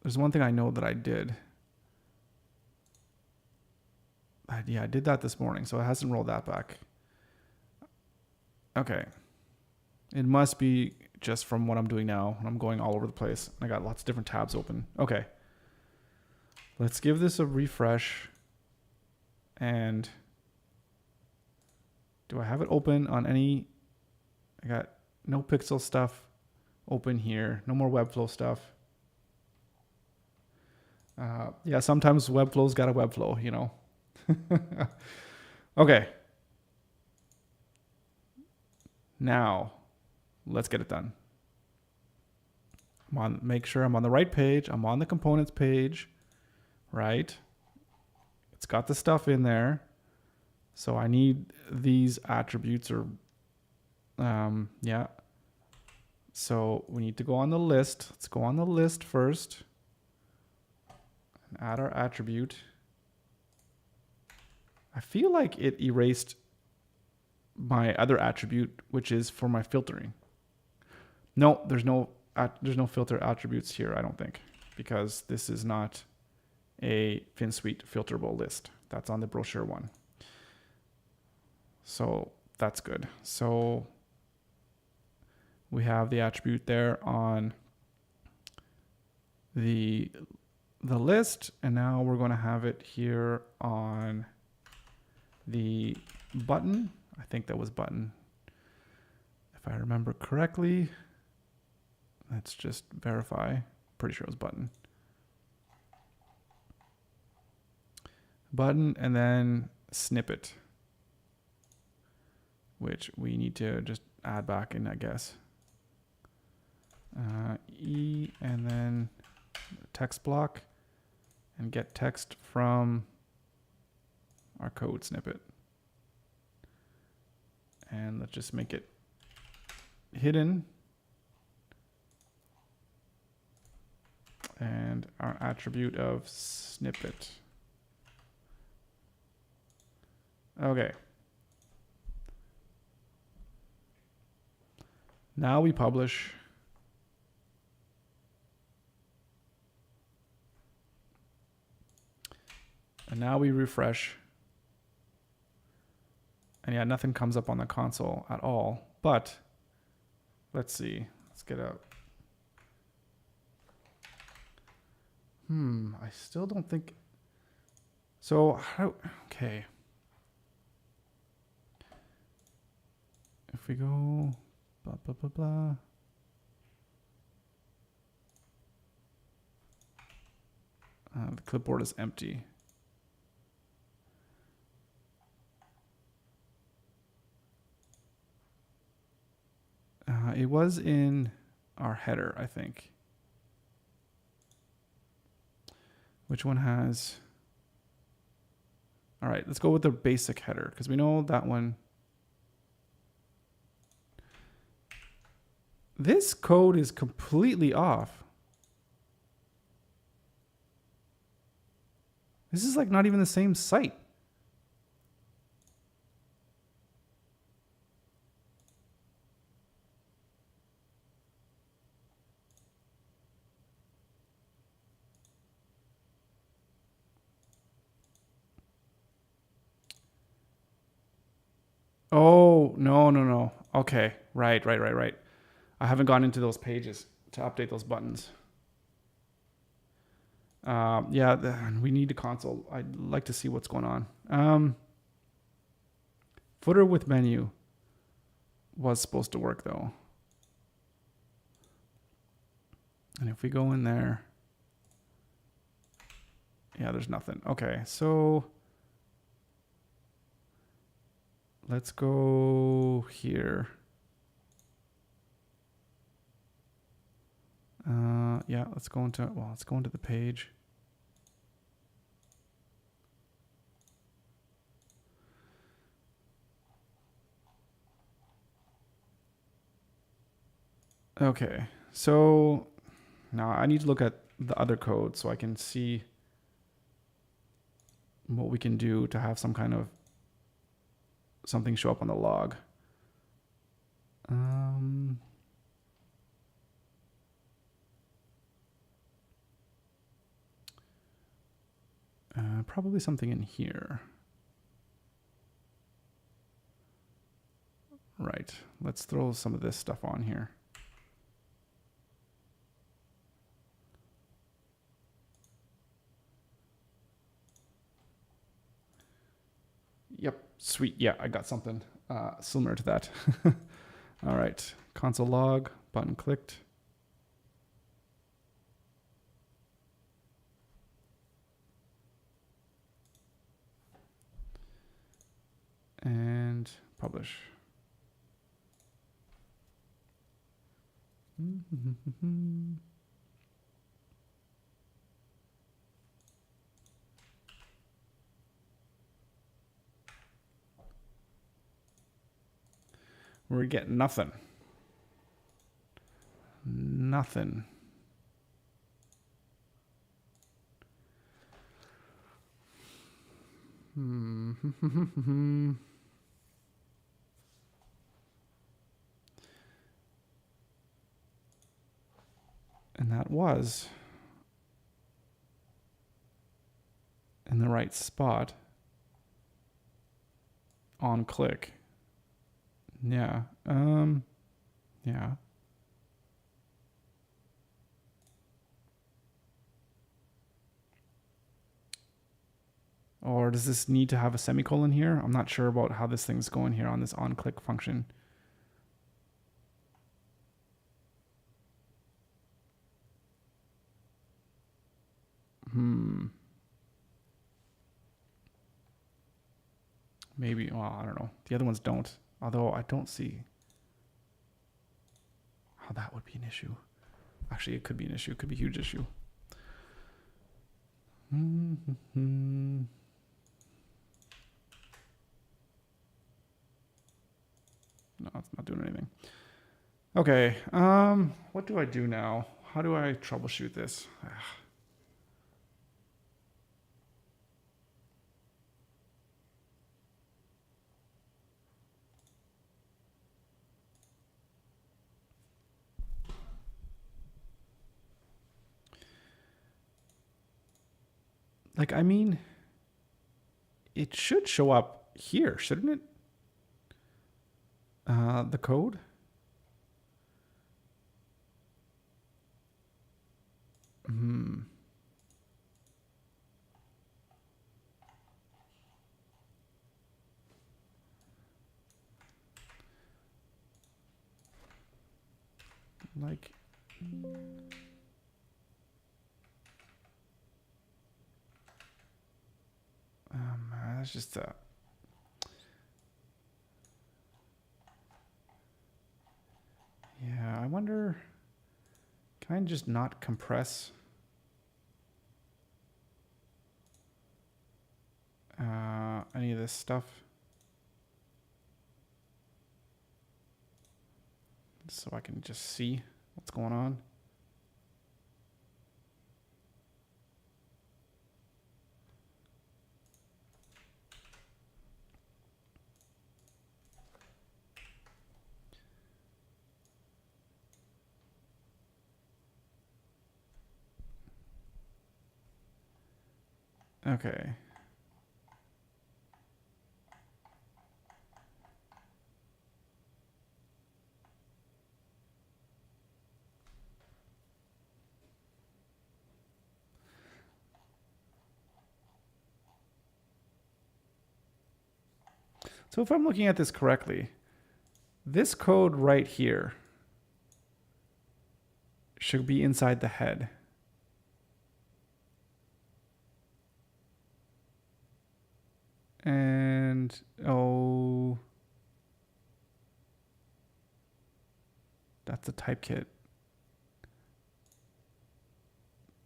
there's one thing I know that I did. Yeah, I did that this morning, so it hasn't rolled that back. Okay. It must be just from what I'm doing now. I'm going all over the place. I got lots of different tabs open. Okay. Let's give this a refresh. And do I have it open on any? I got no pixel stuff open here. No more Webflow stuff. Yeah, sometimes Webflow's got a Webflow, you know. Okay. Now, let's get it done. Make sure I'm on the right page. I'm on the components page, right? It's got the stuff in there. So I need these attributes or, yeah. So we need to go on the list. Let's go on the list first and add our attribute. I feel like it erased my other attribute, which is for my filtering. No, there's no filter attributes here, I don't think, because this is not a FinSuite filterable list. That's on the brochure one. So that's good. So we have the attribute there on the list, and now we're going to have it here on the button. I think that was button, if I remember correctly. Let's just verify. Pretty sure it was button. Button, and then snippet, which we need to just add back in, I guess. E, and then text block, and get text from our code snippet. And let's just make it hidden. And our attribute of snippet. Okay. Now we publish. And now we refresh. And yeah, nothing comes up on the console at all. But let's see. Let's get out. I still don't think. So okay. If we go blah blah blah blah. The clipboard is empty. It was in our header, I think. Which one has? All right, let's go with the basic header because we know that one. This code is completely off. This is like not even the same site. Oh, no. Okay, right. I haven't gone into those pages to update those buttons. Yeah, we need the console. I'd like to see what's going on. Footer with menu was supposed to work though. And if we go in there, yeah, there's nothing. Okay, so let's go here. Yeah, let's go into the page. Okay, so now I need to look at the other code so I can see what we can do to have some kind of something show up on the log. Probably something in here. Right, let's throw some of this stuff on here. Yep, sweet. Yeah, I got something similar to that. All right, console log, button clicked. And publish. We're getting nothing. Nothing. And that was in the right spot on click. Yeah. Yeah. Or does this need to have a semicolon here? I'm not sure about how this thing's going here on this on click function. Maybe, well, I don't know. The other ones don't. Although I don't see how that would be an issue. Actually, it could be an issue. It could be a huge issue. No, it's not doing anything. Okay, what do I do now? How do I troubleshoot this? Like, I mean, it should show up here, shouldn't it? The code? Like, that's just yeah, I wonder, can I just not compress any of this stuff? So I can just see what's going on. Okay. So if I'm looking at this correctly, this code right here should be inside the head. And, oh, that's a type kit.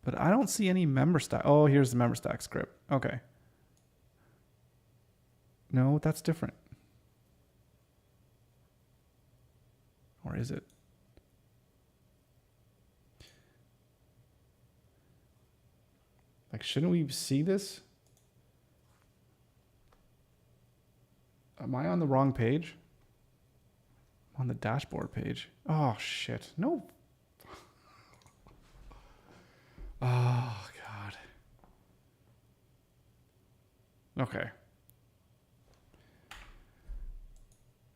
But I don't see any member stack. Oh, here's the member stack script. Okay. No, that's different. Or is it? Like, shouldn't we see this? Am I on the wrong page? I'm on the dashboard page. Oh, shit. No. Oh, God. Okay.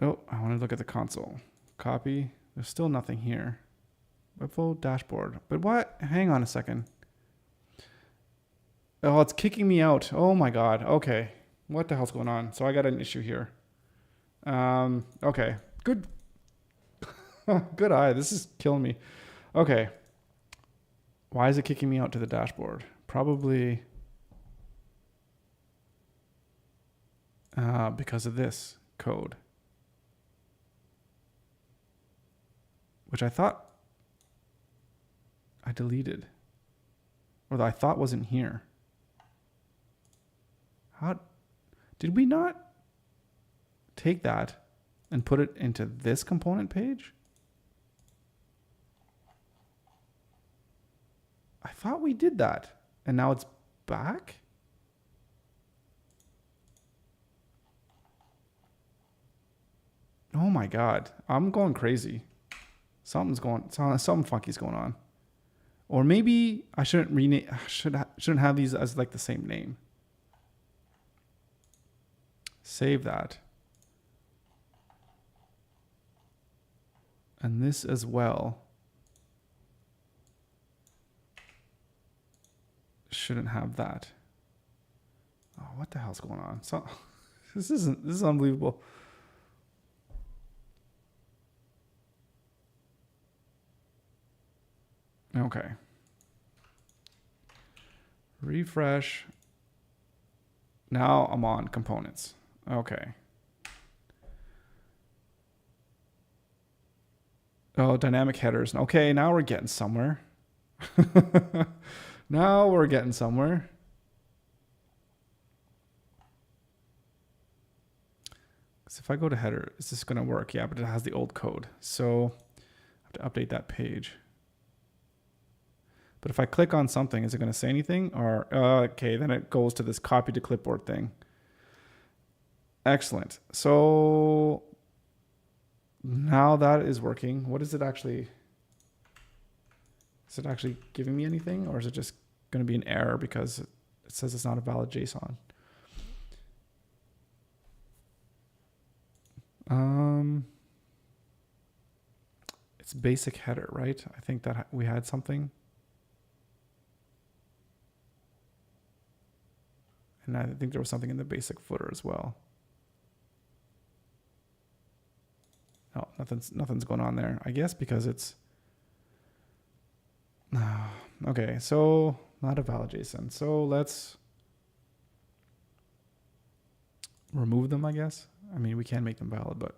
Oh, I want to look at the console. Copy. There's still nothing here. Webflow dashboard. But what? Hang on a second. Oh, it's kicking me out. Oh my God. Okay. What the hell's going on? So I got an issue here. Okay. Good. Good eye. This is killing me. Okay. Why is it kicking me out to the dashboard? Probably because of this code. Which I thought I deleted. Or that I thought wasn't here. How did we not take that and put it into this component page? I thought we did that. And now it's back? Oh my God. I'm going crazy. Something funky's going on. Or maybe I shouldn't rename, shouldn't have these as like the same name. Save that. And this as well. Shouldn't have that. Oh, what the hell's going on? So this is unbelievable. Okay. Refresh. Now I'm on components. Okay. Oh, dynamic headers. Okay, now we're getting somewhere. Now we're getting somewhere. So if I go to header, is this going to work? Yeah, but it has the old code. So I have to update that page. But if I click on something, is it going to say anything? Or, okay, then it goes to this copy to clipboard thing. Excellent. So now that is working. What is it actually? Is it actually giving me anything? Or is it just going to be an error because it says it's not a valid JSON? It's basic header, right? I think that we had something. And I think there was something in the basic footer as well. No, nothing's going on there. I guess because it's okay. So not a valid JSON. So let's remove them. I guess. I mean, we can make them valid, but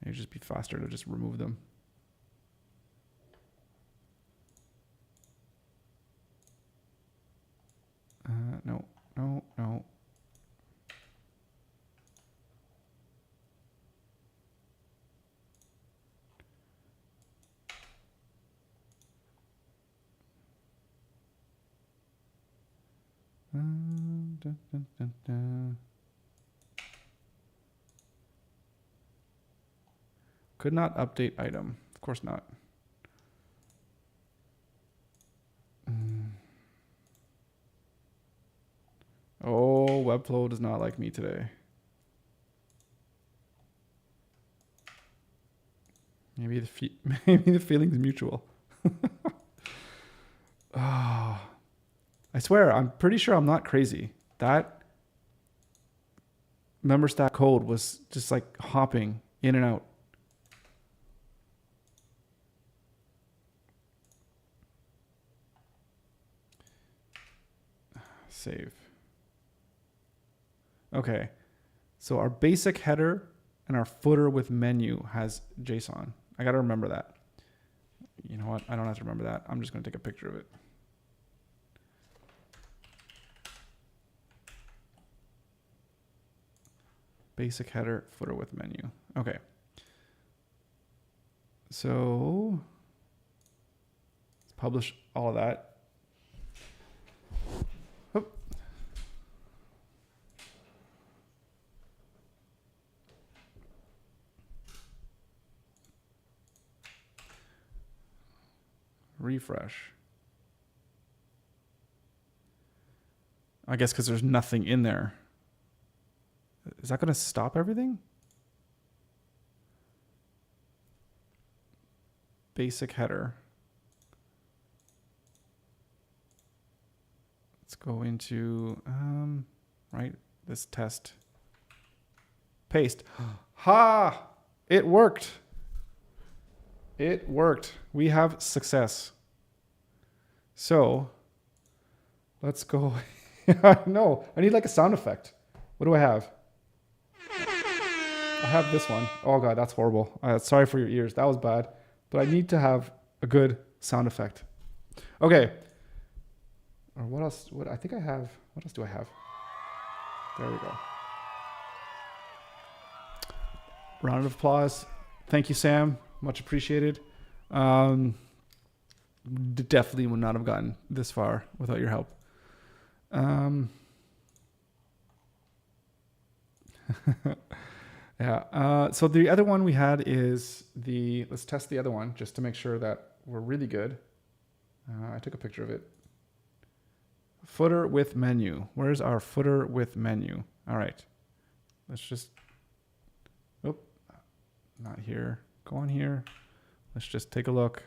it'd just be faster to just remove them. No. Could not update item. Of course not. Oh, Webflow does not like me today. Maybe the feeling's mutual. Oh, I swear, I'm pretty sure I'm not crazy. That member stack code was just like hopping in and out. Save. Okay, so our basic header and our footer with menu has JSON. I got to remember that. You know what? I don't have to remember that. I'm just going to take a picture of it. Basic header, footer with menu. Okay. So let's publish all of that. refresh. I guess because there's nothing in there. Is that going to stop everything? Basic header. Let's go into, right, this test. Paste. Ha! It worked. It worked. We have success. So, let's go. No, I need like a sound effect. What do I have? I have this one. Oh God, that's horrible. Sorry for your ears. That was bad. But I need to have a good sound effect. Okay. Or what else? What I think I have. What else do I have? There we go. Round of applause. Thank you, Sam. Much appreciated. Definitely would not have gotten this far without your help. Yeah. So the other one we had is let's test the other one just to make sure that we're really good. I took a picture of it. Footer with menu. Where's our footer with menu? All right. Let's just, not here. Go on here. Let's just take a look.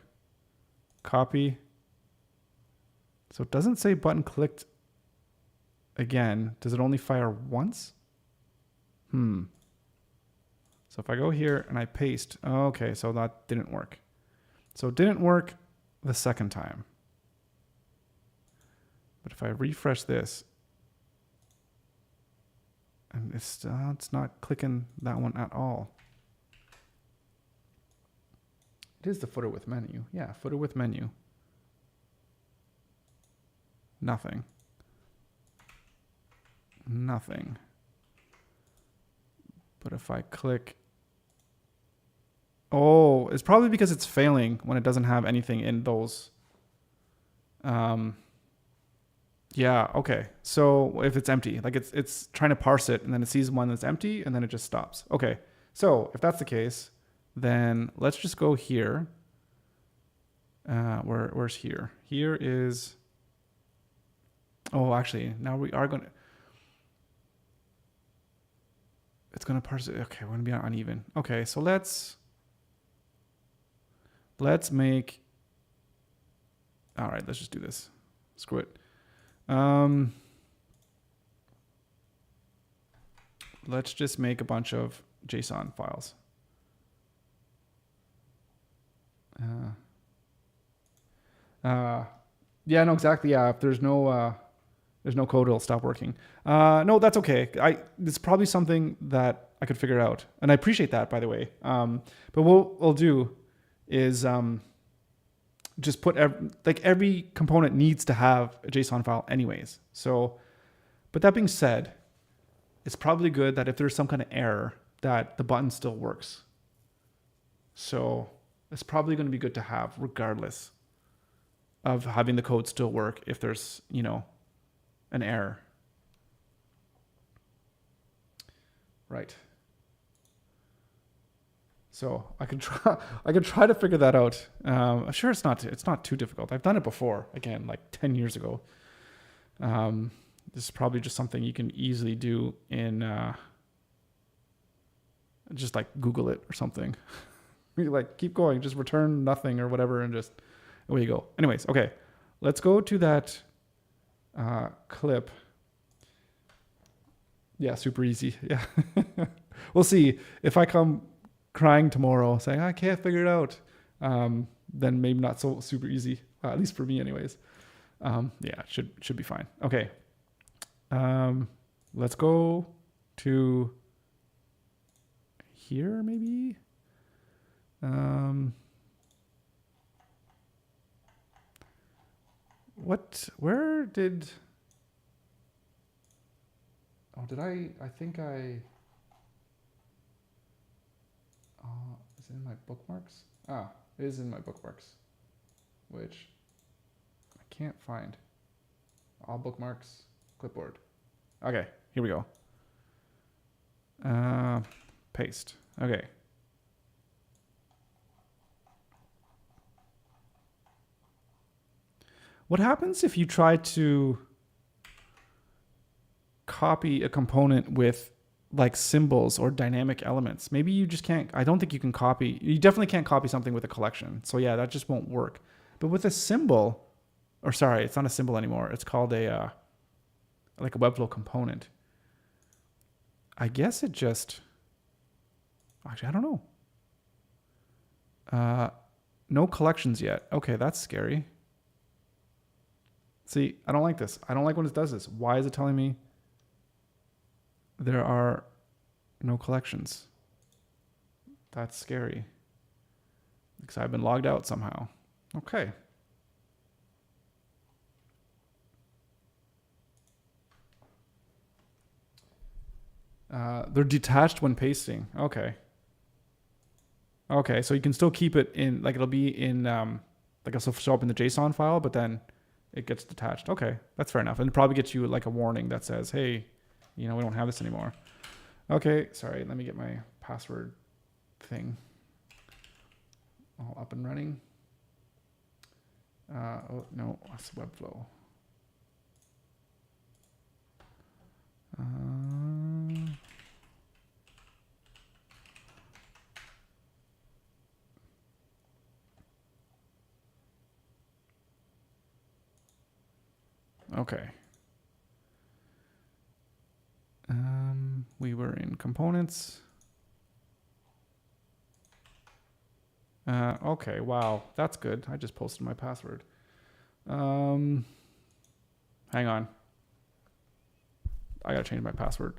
Copy. So it doesn't say button clicked again. Does it only fire once? So if I go here and I paste, okay, so that didn't work. So it didn't work the second time. But if I refresh this, and it's not clicking that one at all. It is the footer with menu. Yeah, footer with menu. Nothing. Nothing. But if I click, oh, it's probably because it's failing when it doesn't have anything in those. Yeah, okay. So if it's empty, like it's trying to parse it and then it sees one that's empty and then it just stops. Okay. So if that's the case, then let's just go here. Where's here? Here is, oh, actually, now we are going to, it's going to parse it. Okay, we're going to be uneven. Okay, so let's make, all right, let's just do this. Screw it. Let's just make a bunch of JSON files. Yeah, no, exactly. Yeah, if there's no code, it'll stop working. No, that's okay. It's probably something that I could figure out, and I appreciate that, by the way. But what we'll do is just put every component needs to have a JSON file, anyways. So, but that being said, it's probably good that if there's some kind of error, that the button still works. So it's probably going to be good to have, regardless of having the code still work if there's, an error. Right. So I can try to figure that out. I'm sure it's not too difficult. I've done it before, again, like 10 years ago. This is probably just something you can easily do in just like Google it or something. Like keep going, just return nothing or whatever, and just away you go. Anyways, okay, let's go to that clip. Yeah, super easy. Yeah. We'll see if I come crying tomorrow saying I can't figure it out, then maybe not so super easy, at least for me anyways. Yeah, it should be fine. Okay. Let's go to here maybe. Where did, I think is it in my bookmarks? Ah, it is in my bookmarks, which I can't find. All bookmarks, clipboard. Okay, here we go. Paste. Okay. What happens if you try to copy a component with like symbols or dynamic elements? Maybe you just can't. I don't think you can copy. You definitely can't copy something with a collection. So yeah, that just won't work. But with a symbol, or sorry, it's not a symbol anymore. It's called a like a Webflow component. I guess it just. Actually, I don't know. No collections yet. Okay, that's scary. See, I don't like this. I don't like when it does this. Why is it telling me there are no collections? That's scary. Because I've been logged out somehow. Okay. They're detached when pasting. Okay. Okay, so you can still keep it in, like it'll be in, like it'll show up in the JSON file, but then it gets detached. Okay, that's fair enough. And it probably gets you like a warning that says, hey, we don't have this anymore. Okay, sorry, let me get my password thing all up and running. Oh, no, that's Webflow. Okay. We were in components. Okay, wow, that's good. I just posted my password. Hang on. I gotta change my password.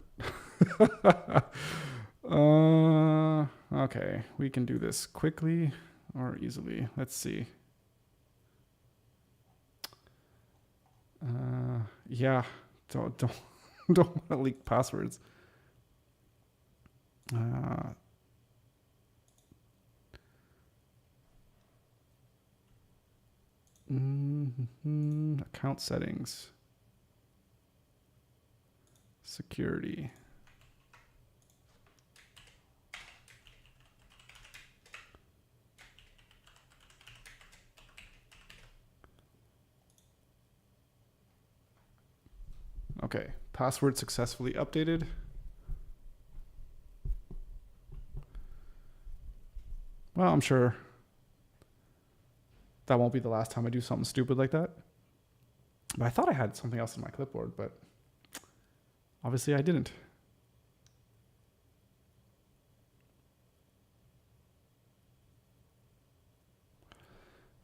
Okay, we can do this quickly or easily. Let's see. Yeah, don't want to leak passwords. Account settings, security. Okay, password successfully updated. Well, I'm sure that won't be the last time I do something stupid like that. But I thought I had something else in my clipboard, but obviously I didn't.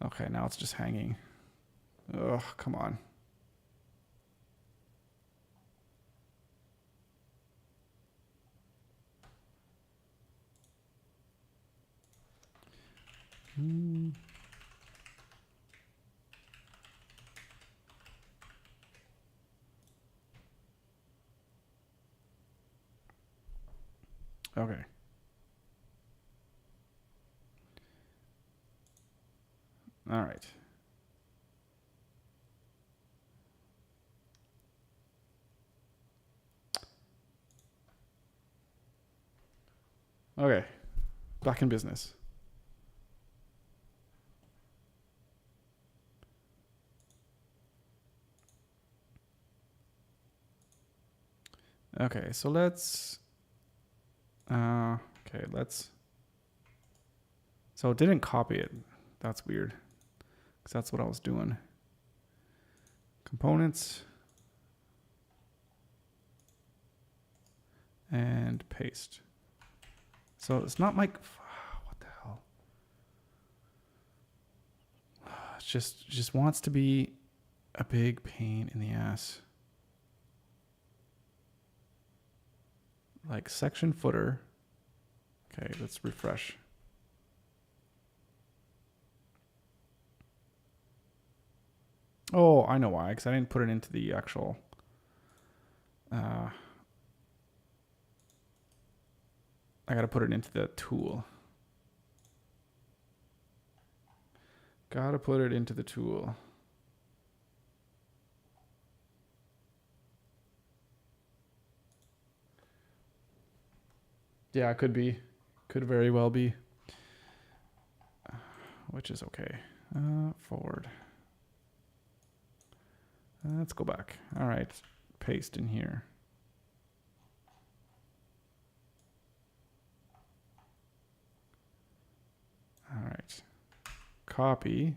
Okay, now it's just hanging. Ugh, come on. Okay. All right. Okay. Back in business. Okay, so let's so it didn't copy it. That's weird. Because that's what I was doing. Components. And paste. So it's not my, what the hell? It just wants to be a big pain in the ass. Like section footer. Okay, let's refresh. Oh, I know why, because I didn't put it into the actual I gotta put it into the tool. Gotta put it into the tool. Yeah, it could be. Could very well be. Which is okay. Forward. Let's go back. All right, paste in here. All right, copy.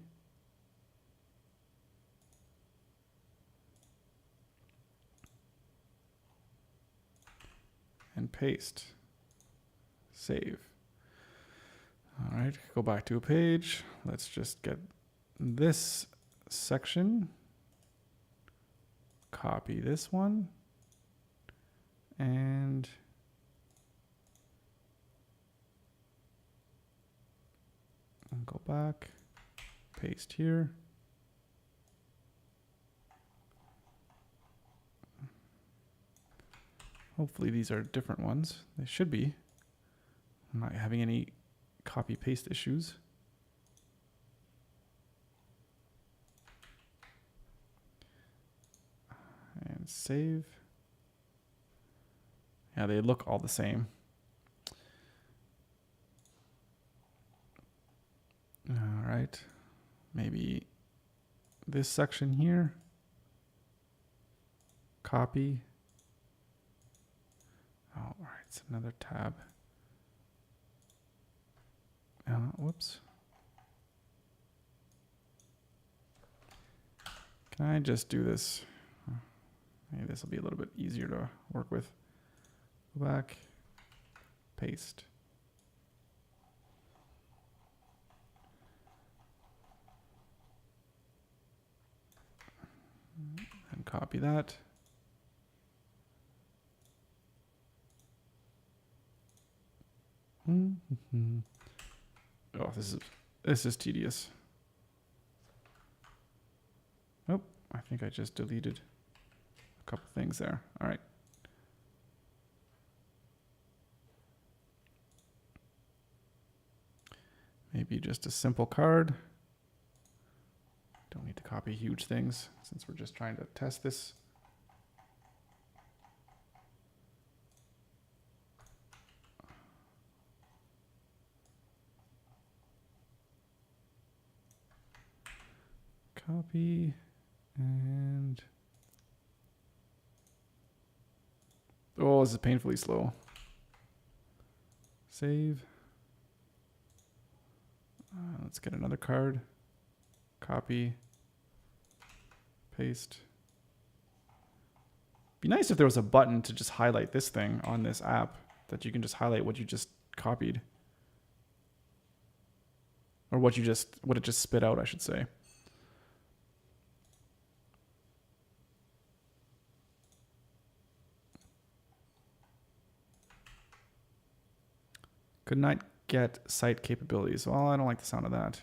And paste. Save. All right, go back to a page. Let's just get this section. Copy this one. And go back. Paste here. Hopefully these are different ones. They should be. I'm not having any copy paste issues. And save. Yeah, they look all the same. All right. Maybe this section here. Copy. Oh, all right, it's another tab. Whoops. Can I just do this? Maybe this will be a little bit easier to work with. Go back, paste. And copy that. Mm-hmm. Oh, this is tedious. Oh, I think I just deleted a couple things there. All right. Maybe just a simple card. Don't need to copy huge things since we're just trying to test this. Copy and oh, this is painfully slow. Save. Let's get another card. Copy. Paste. Be nice if there was a button to just highlight this thing on this app that you can just highlight what you just copied. Or what it just spit out, I should say. Could not get site capabilities. Well, I don't like the sound of that.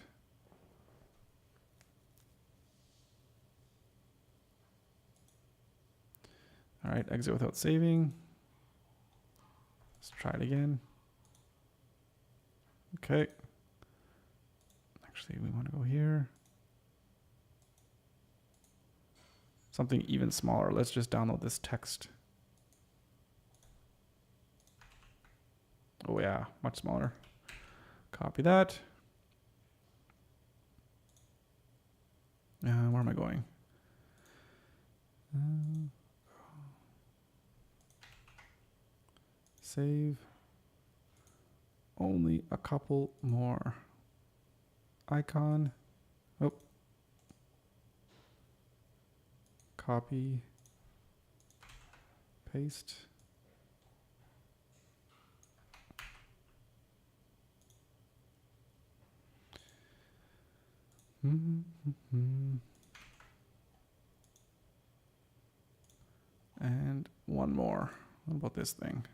All right, exit without saving. Let's try it again. Okay. Actually, we want to go here. Something even smaller. Let's just download this text. Oh yeah, much smaller. Copy that. Where am I going? Save. Only a couple more. Icon. Oh. Copy. Paste. And one more. What about this thing?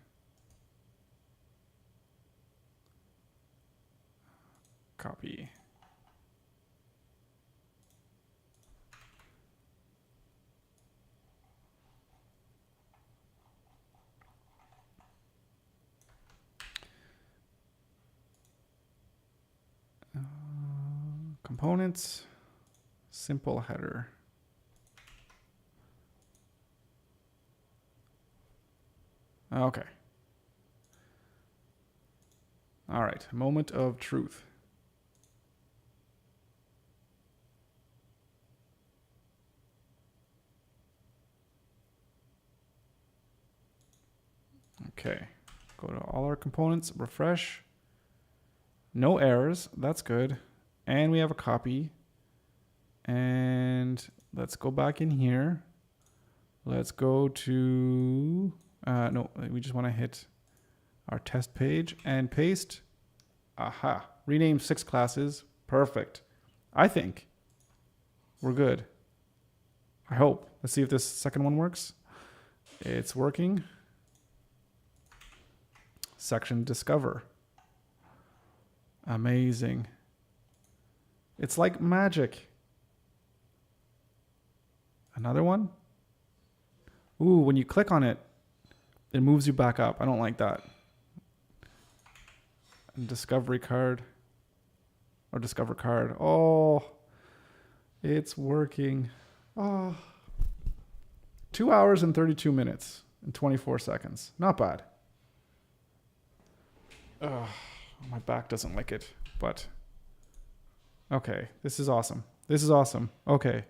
Copy. Components, simple header. Okay. All right, moment of truth. Okay, go to all our components, refresh. No errors, that's good. And we have a copy. And let's go back in here. Let's go to, no, we just want to hit our test page and paste. Aha, rename 6 classes. Perfect. I think we're good. I hope. Let's see if this second one works. It's working. Section discover. Amazing. It's like magic. Another one. Ooh, when you click on it, it moves you back up. I don't like that. And discovery card. Or discover card. Oh, it's working. Oh. 2 hours and 32 minutes and 24 seconds. Not bad. My back doesn't like it, but okay. This is awesome. This is awesome. Okay.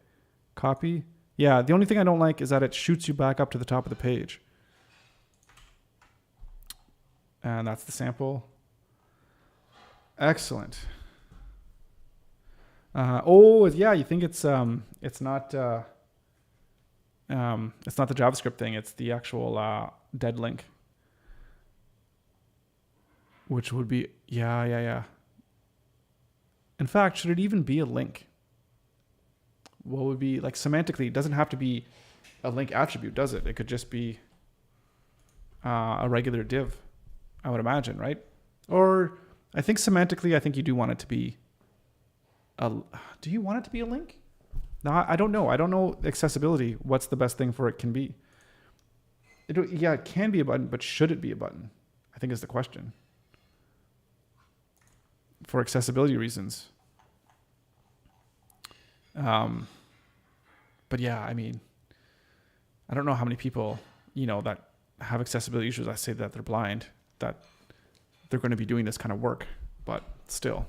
Copy. Yeah, the only thing I don't like is that it shoots you back up to the top of the page. And that's the sample. Excellent. Oh, yeah, you think it's not the JavaScript thing, it's the actual dead link. Which would be, yeah. In fact, should it even be a link? What would be, like, semantically, it doesn't have to be a link attribute, does it? It could just be a regular div, I would imagine, right? Or I think semantically, I think you do want it to be do you want it to be a link? No, I don't know. I don't know accessibility. What's the best thing for it can be? It can be a button, but should it be a button? I think is the question. For accessibility reasons. But yeah, I mean, I don't know how many people, that have accessibility issues. I say that they're blind, that they're going to be doing this kind of work, but still.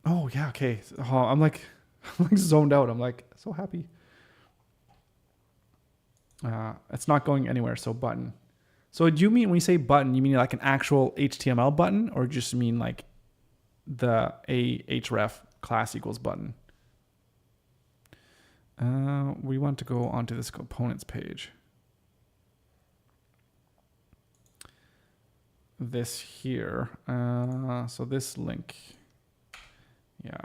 Oh yeah. Okay. Oh, I'm like zoned out. I'm like so happy. It's not going anywhere. So button. So do you mean when you say button, you mean like an actual HTML button, or just mean like the href class equals button? We want to go onto this components page. This here. So this link. Yeah.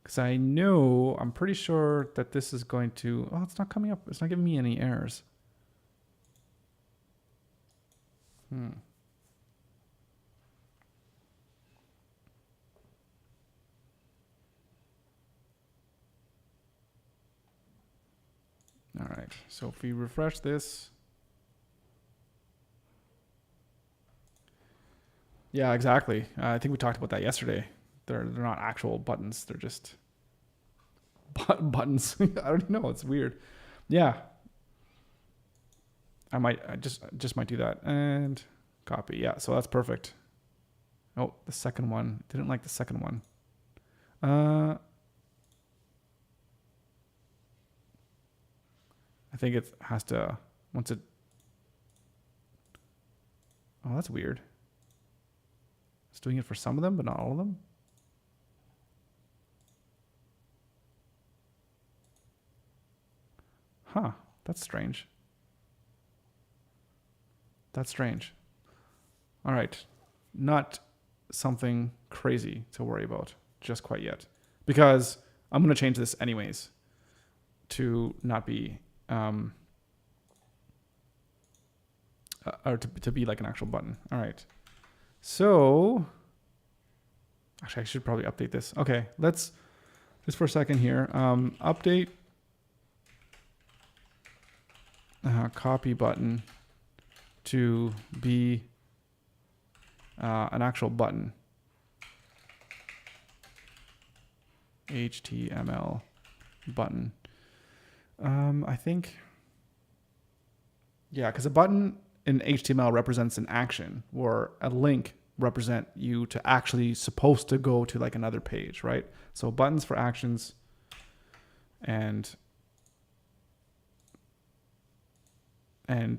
Because I'm pretty sure that this is going to, it's not coming up. It's not giving me any errors. All right, so if we refresh this. Yeah, exactly. I think we talked about that yesterday. They're not actual buttons. They're just buttons. I don't know. It's weird. Yeah. I just might do that and copy. Yeah, so that's perfect. Oh, the second one. Didn't like the second one. I think it has to, once it, oh, that's weird. It's doing it for some of them, but not all of them. Huh, that's strange. That's strange. All right, not something crazy to worry about just quite yet, because I'm going to change this anyways to not be, or to be like an actual button. All right. So, actually, I should probably update this. Okay, let's, just for a second here, update copy button to be an actual button. HTML button. I think, yeah, because a button in HTML represents an action, or a link represent you to actually supposed to go to like another page, right? So buttons for actions. and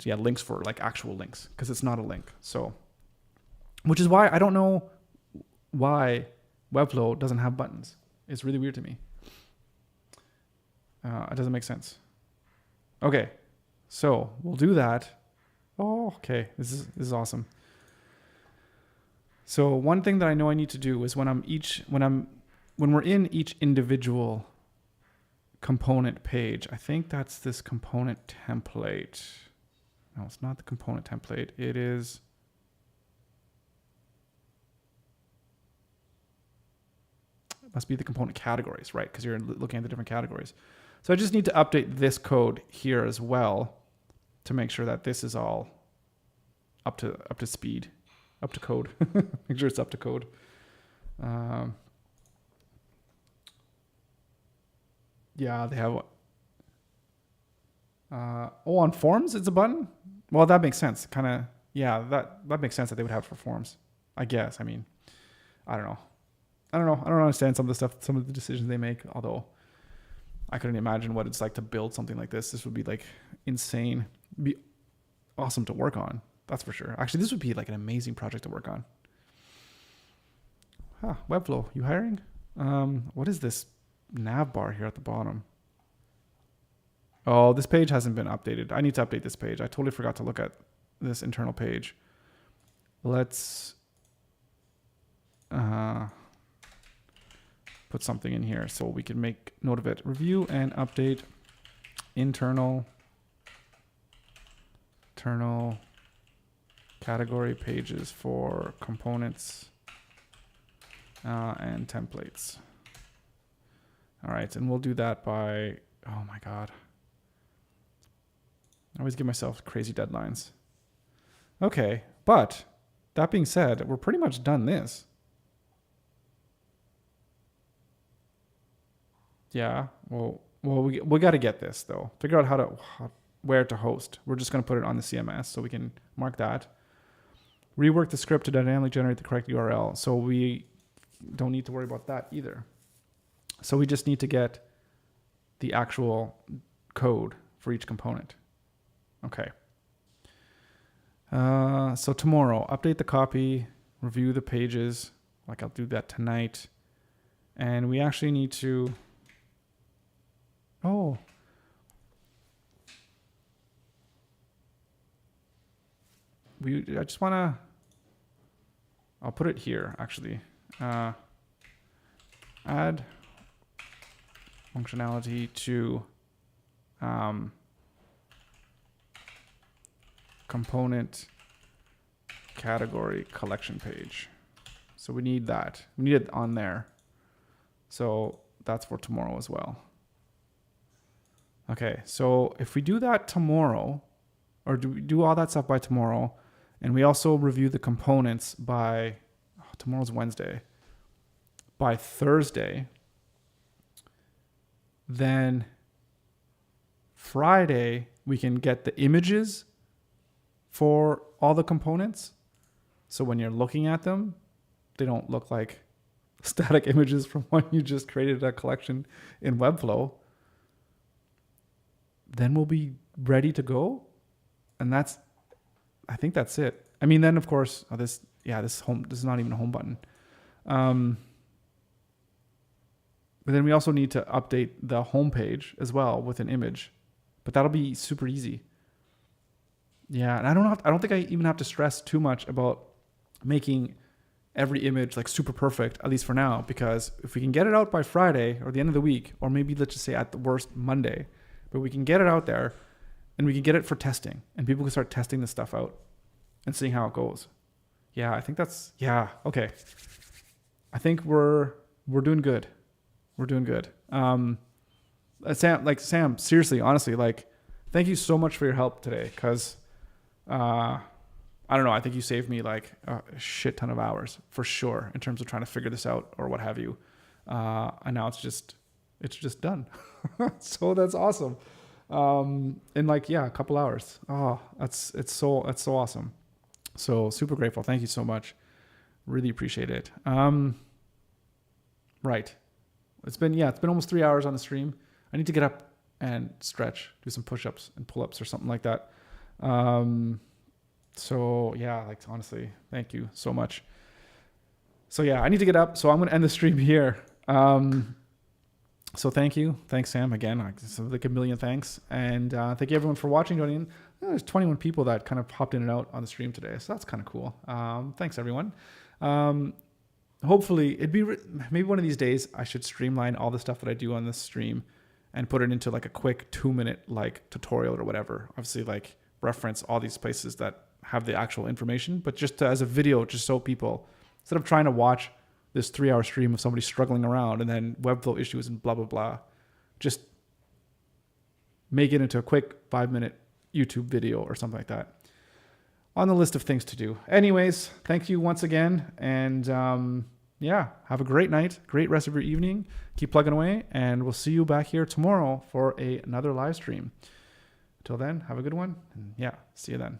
yeah, links for like actual links, because it's not a link. So, which is why I don't know why Webflow doesn't have buttons. It's really weird to me. It doesn't make sense. Okay, so we'll do that. Oh, okay. This is awesome. So one thing that I know I need to do is when we're in each individual component page, I think that's this component template. No, it's not the component template. It is. It must be the component categories, right? Because you're looking at the different categories. So I just need to update this code here as well to make sure that this is all up to speed, up to code. Make sure it's up to code. Yeah, they have. On forms, it's a button. Well, that makes sense. Kind of. Yeah, that makes sense that they would have for forms. I guess. I mean, I don't know. I don't understand some of the stuff, some of the decisions they make. Although, I couldn't imagine what it's like to build something like this. This would be like insane. It'd be awesome to work on. That's for sure. Actually, this would be like an amazing project to work on. Webflow, you hiring? What is this nav bar here at the bottom? Oh, this page hasn't been updated. I need to update this page. I totally forgot to look at this internal page. Let's put something in here so we can make note of it. Review and update internal category pages for components and templates. All right, and we'll do that by, oh my God. I always give myself crazy deadlines. Okay, but that being said, we're pretty much done this. Yeah, well, we got to get this though. Figure out where to host. We're just going to put it on the CMS so we can mark that. Rework the script to dynamically generate the correct URL. So we don't need to worry about that either. So we just need to get the actual code for each component. Okay. So tomorrow, update the copy, review the pages. Like I'll do that tonight. And we actually need to, I just want to, I'll put it here actually. Add functionality to component category collection page. So we need that. We need it on there. So that's for tomorrow as well. Okay, so if we do that tomorrow, or do all that stuff by tomorrow, and we also review the components by, tomorrow's Wednesday, by Thursday, then Friday we can get the images for all the components. So when you're looking at them, they don't look like static images from when you just created a collection in Webflow. Then we'll be ready to go. And I think that's it. I mean, then of course, this is not even a home button. But then we also need to update the home page as well with an image, but that'll be super easy. Yeah. And I don't think I even have to stress too much about making every image like super perfect, at least for now, because if we can get it out by Friday or the end of the week, or maybe let's just say at the worst Monday, but we can get it out there and we can get it for testing and people can start testing this stuff out and seeing how it goes. Yeah, I think okay. I think we're doing good. We're doing good. Sam, seriously, honestly, thank you so much for your help today. Cause, I don't know. I think you saved me like a shit ton of hours for sure in terms of trying to figure this out or what have you. And now it's just done. So that's awesome. In a couple hours. Oh, it's so awesome. So super grateful. Thank you so much. Really appreciate it. Right. It's been almost 3 hours on the stream. I need to get up and stretch, do some push-ups and pull-ups or something like that. So yeah, like honestly, thank you so much. So yeah, I need to get up. So I'm going to end the stream here. So thank you. Thanks, Sam, again. Like a million thanks. And thank you everyone for watching, joining in. There's 21 people that kind of popped in and out on the stream today. So that's kind of cool. Thanks, everyone. Hopefully, maybe one of these days I should streamline all the stuff that I do on this stream and put it into like a quick 2-minute like tutorial or whatever. Obviously, like reference all these places that have the actual information, but just as a video, just so people, instead of trying to watch this 3-hour stream of somebody struggling around and then Webflow issues and blah, blah, blah, just make it into a quick 5-minute YouTube video or something like that on the list of things to do. Anyways, thank you once again. And yeah, have a great night, great rest of your evening. Keep plugging away, and we'll see you back here tomorrow for another live stream. Until then, have a good one. And yeah, see you then.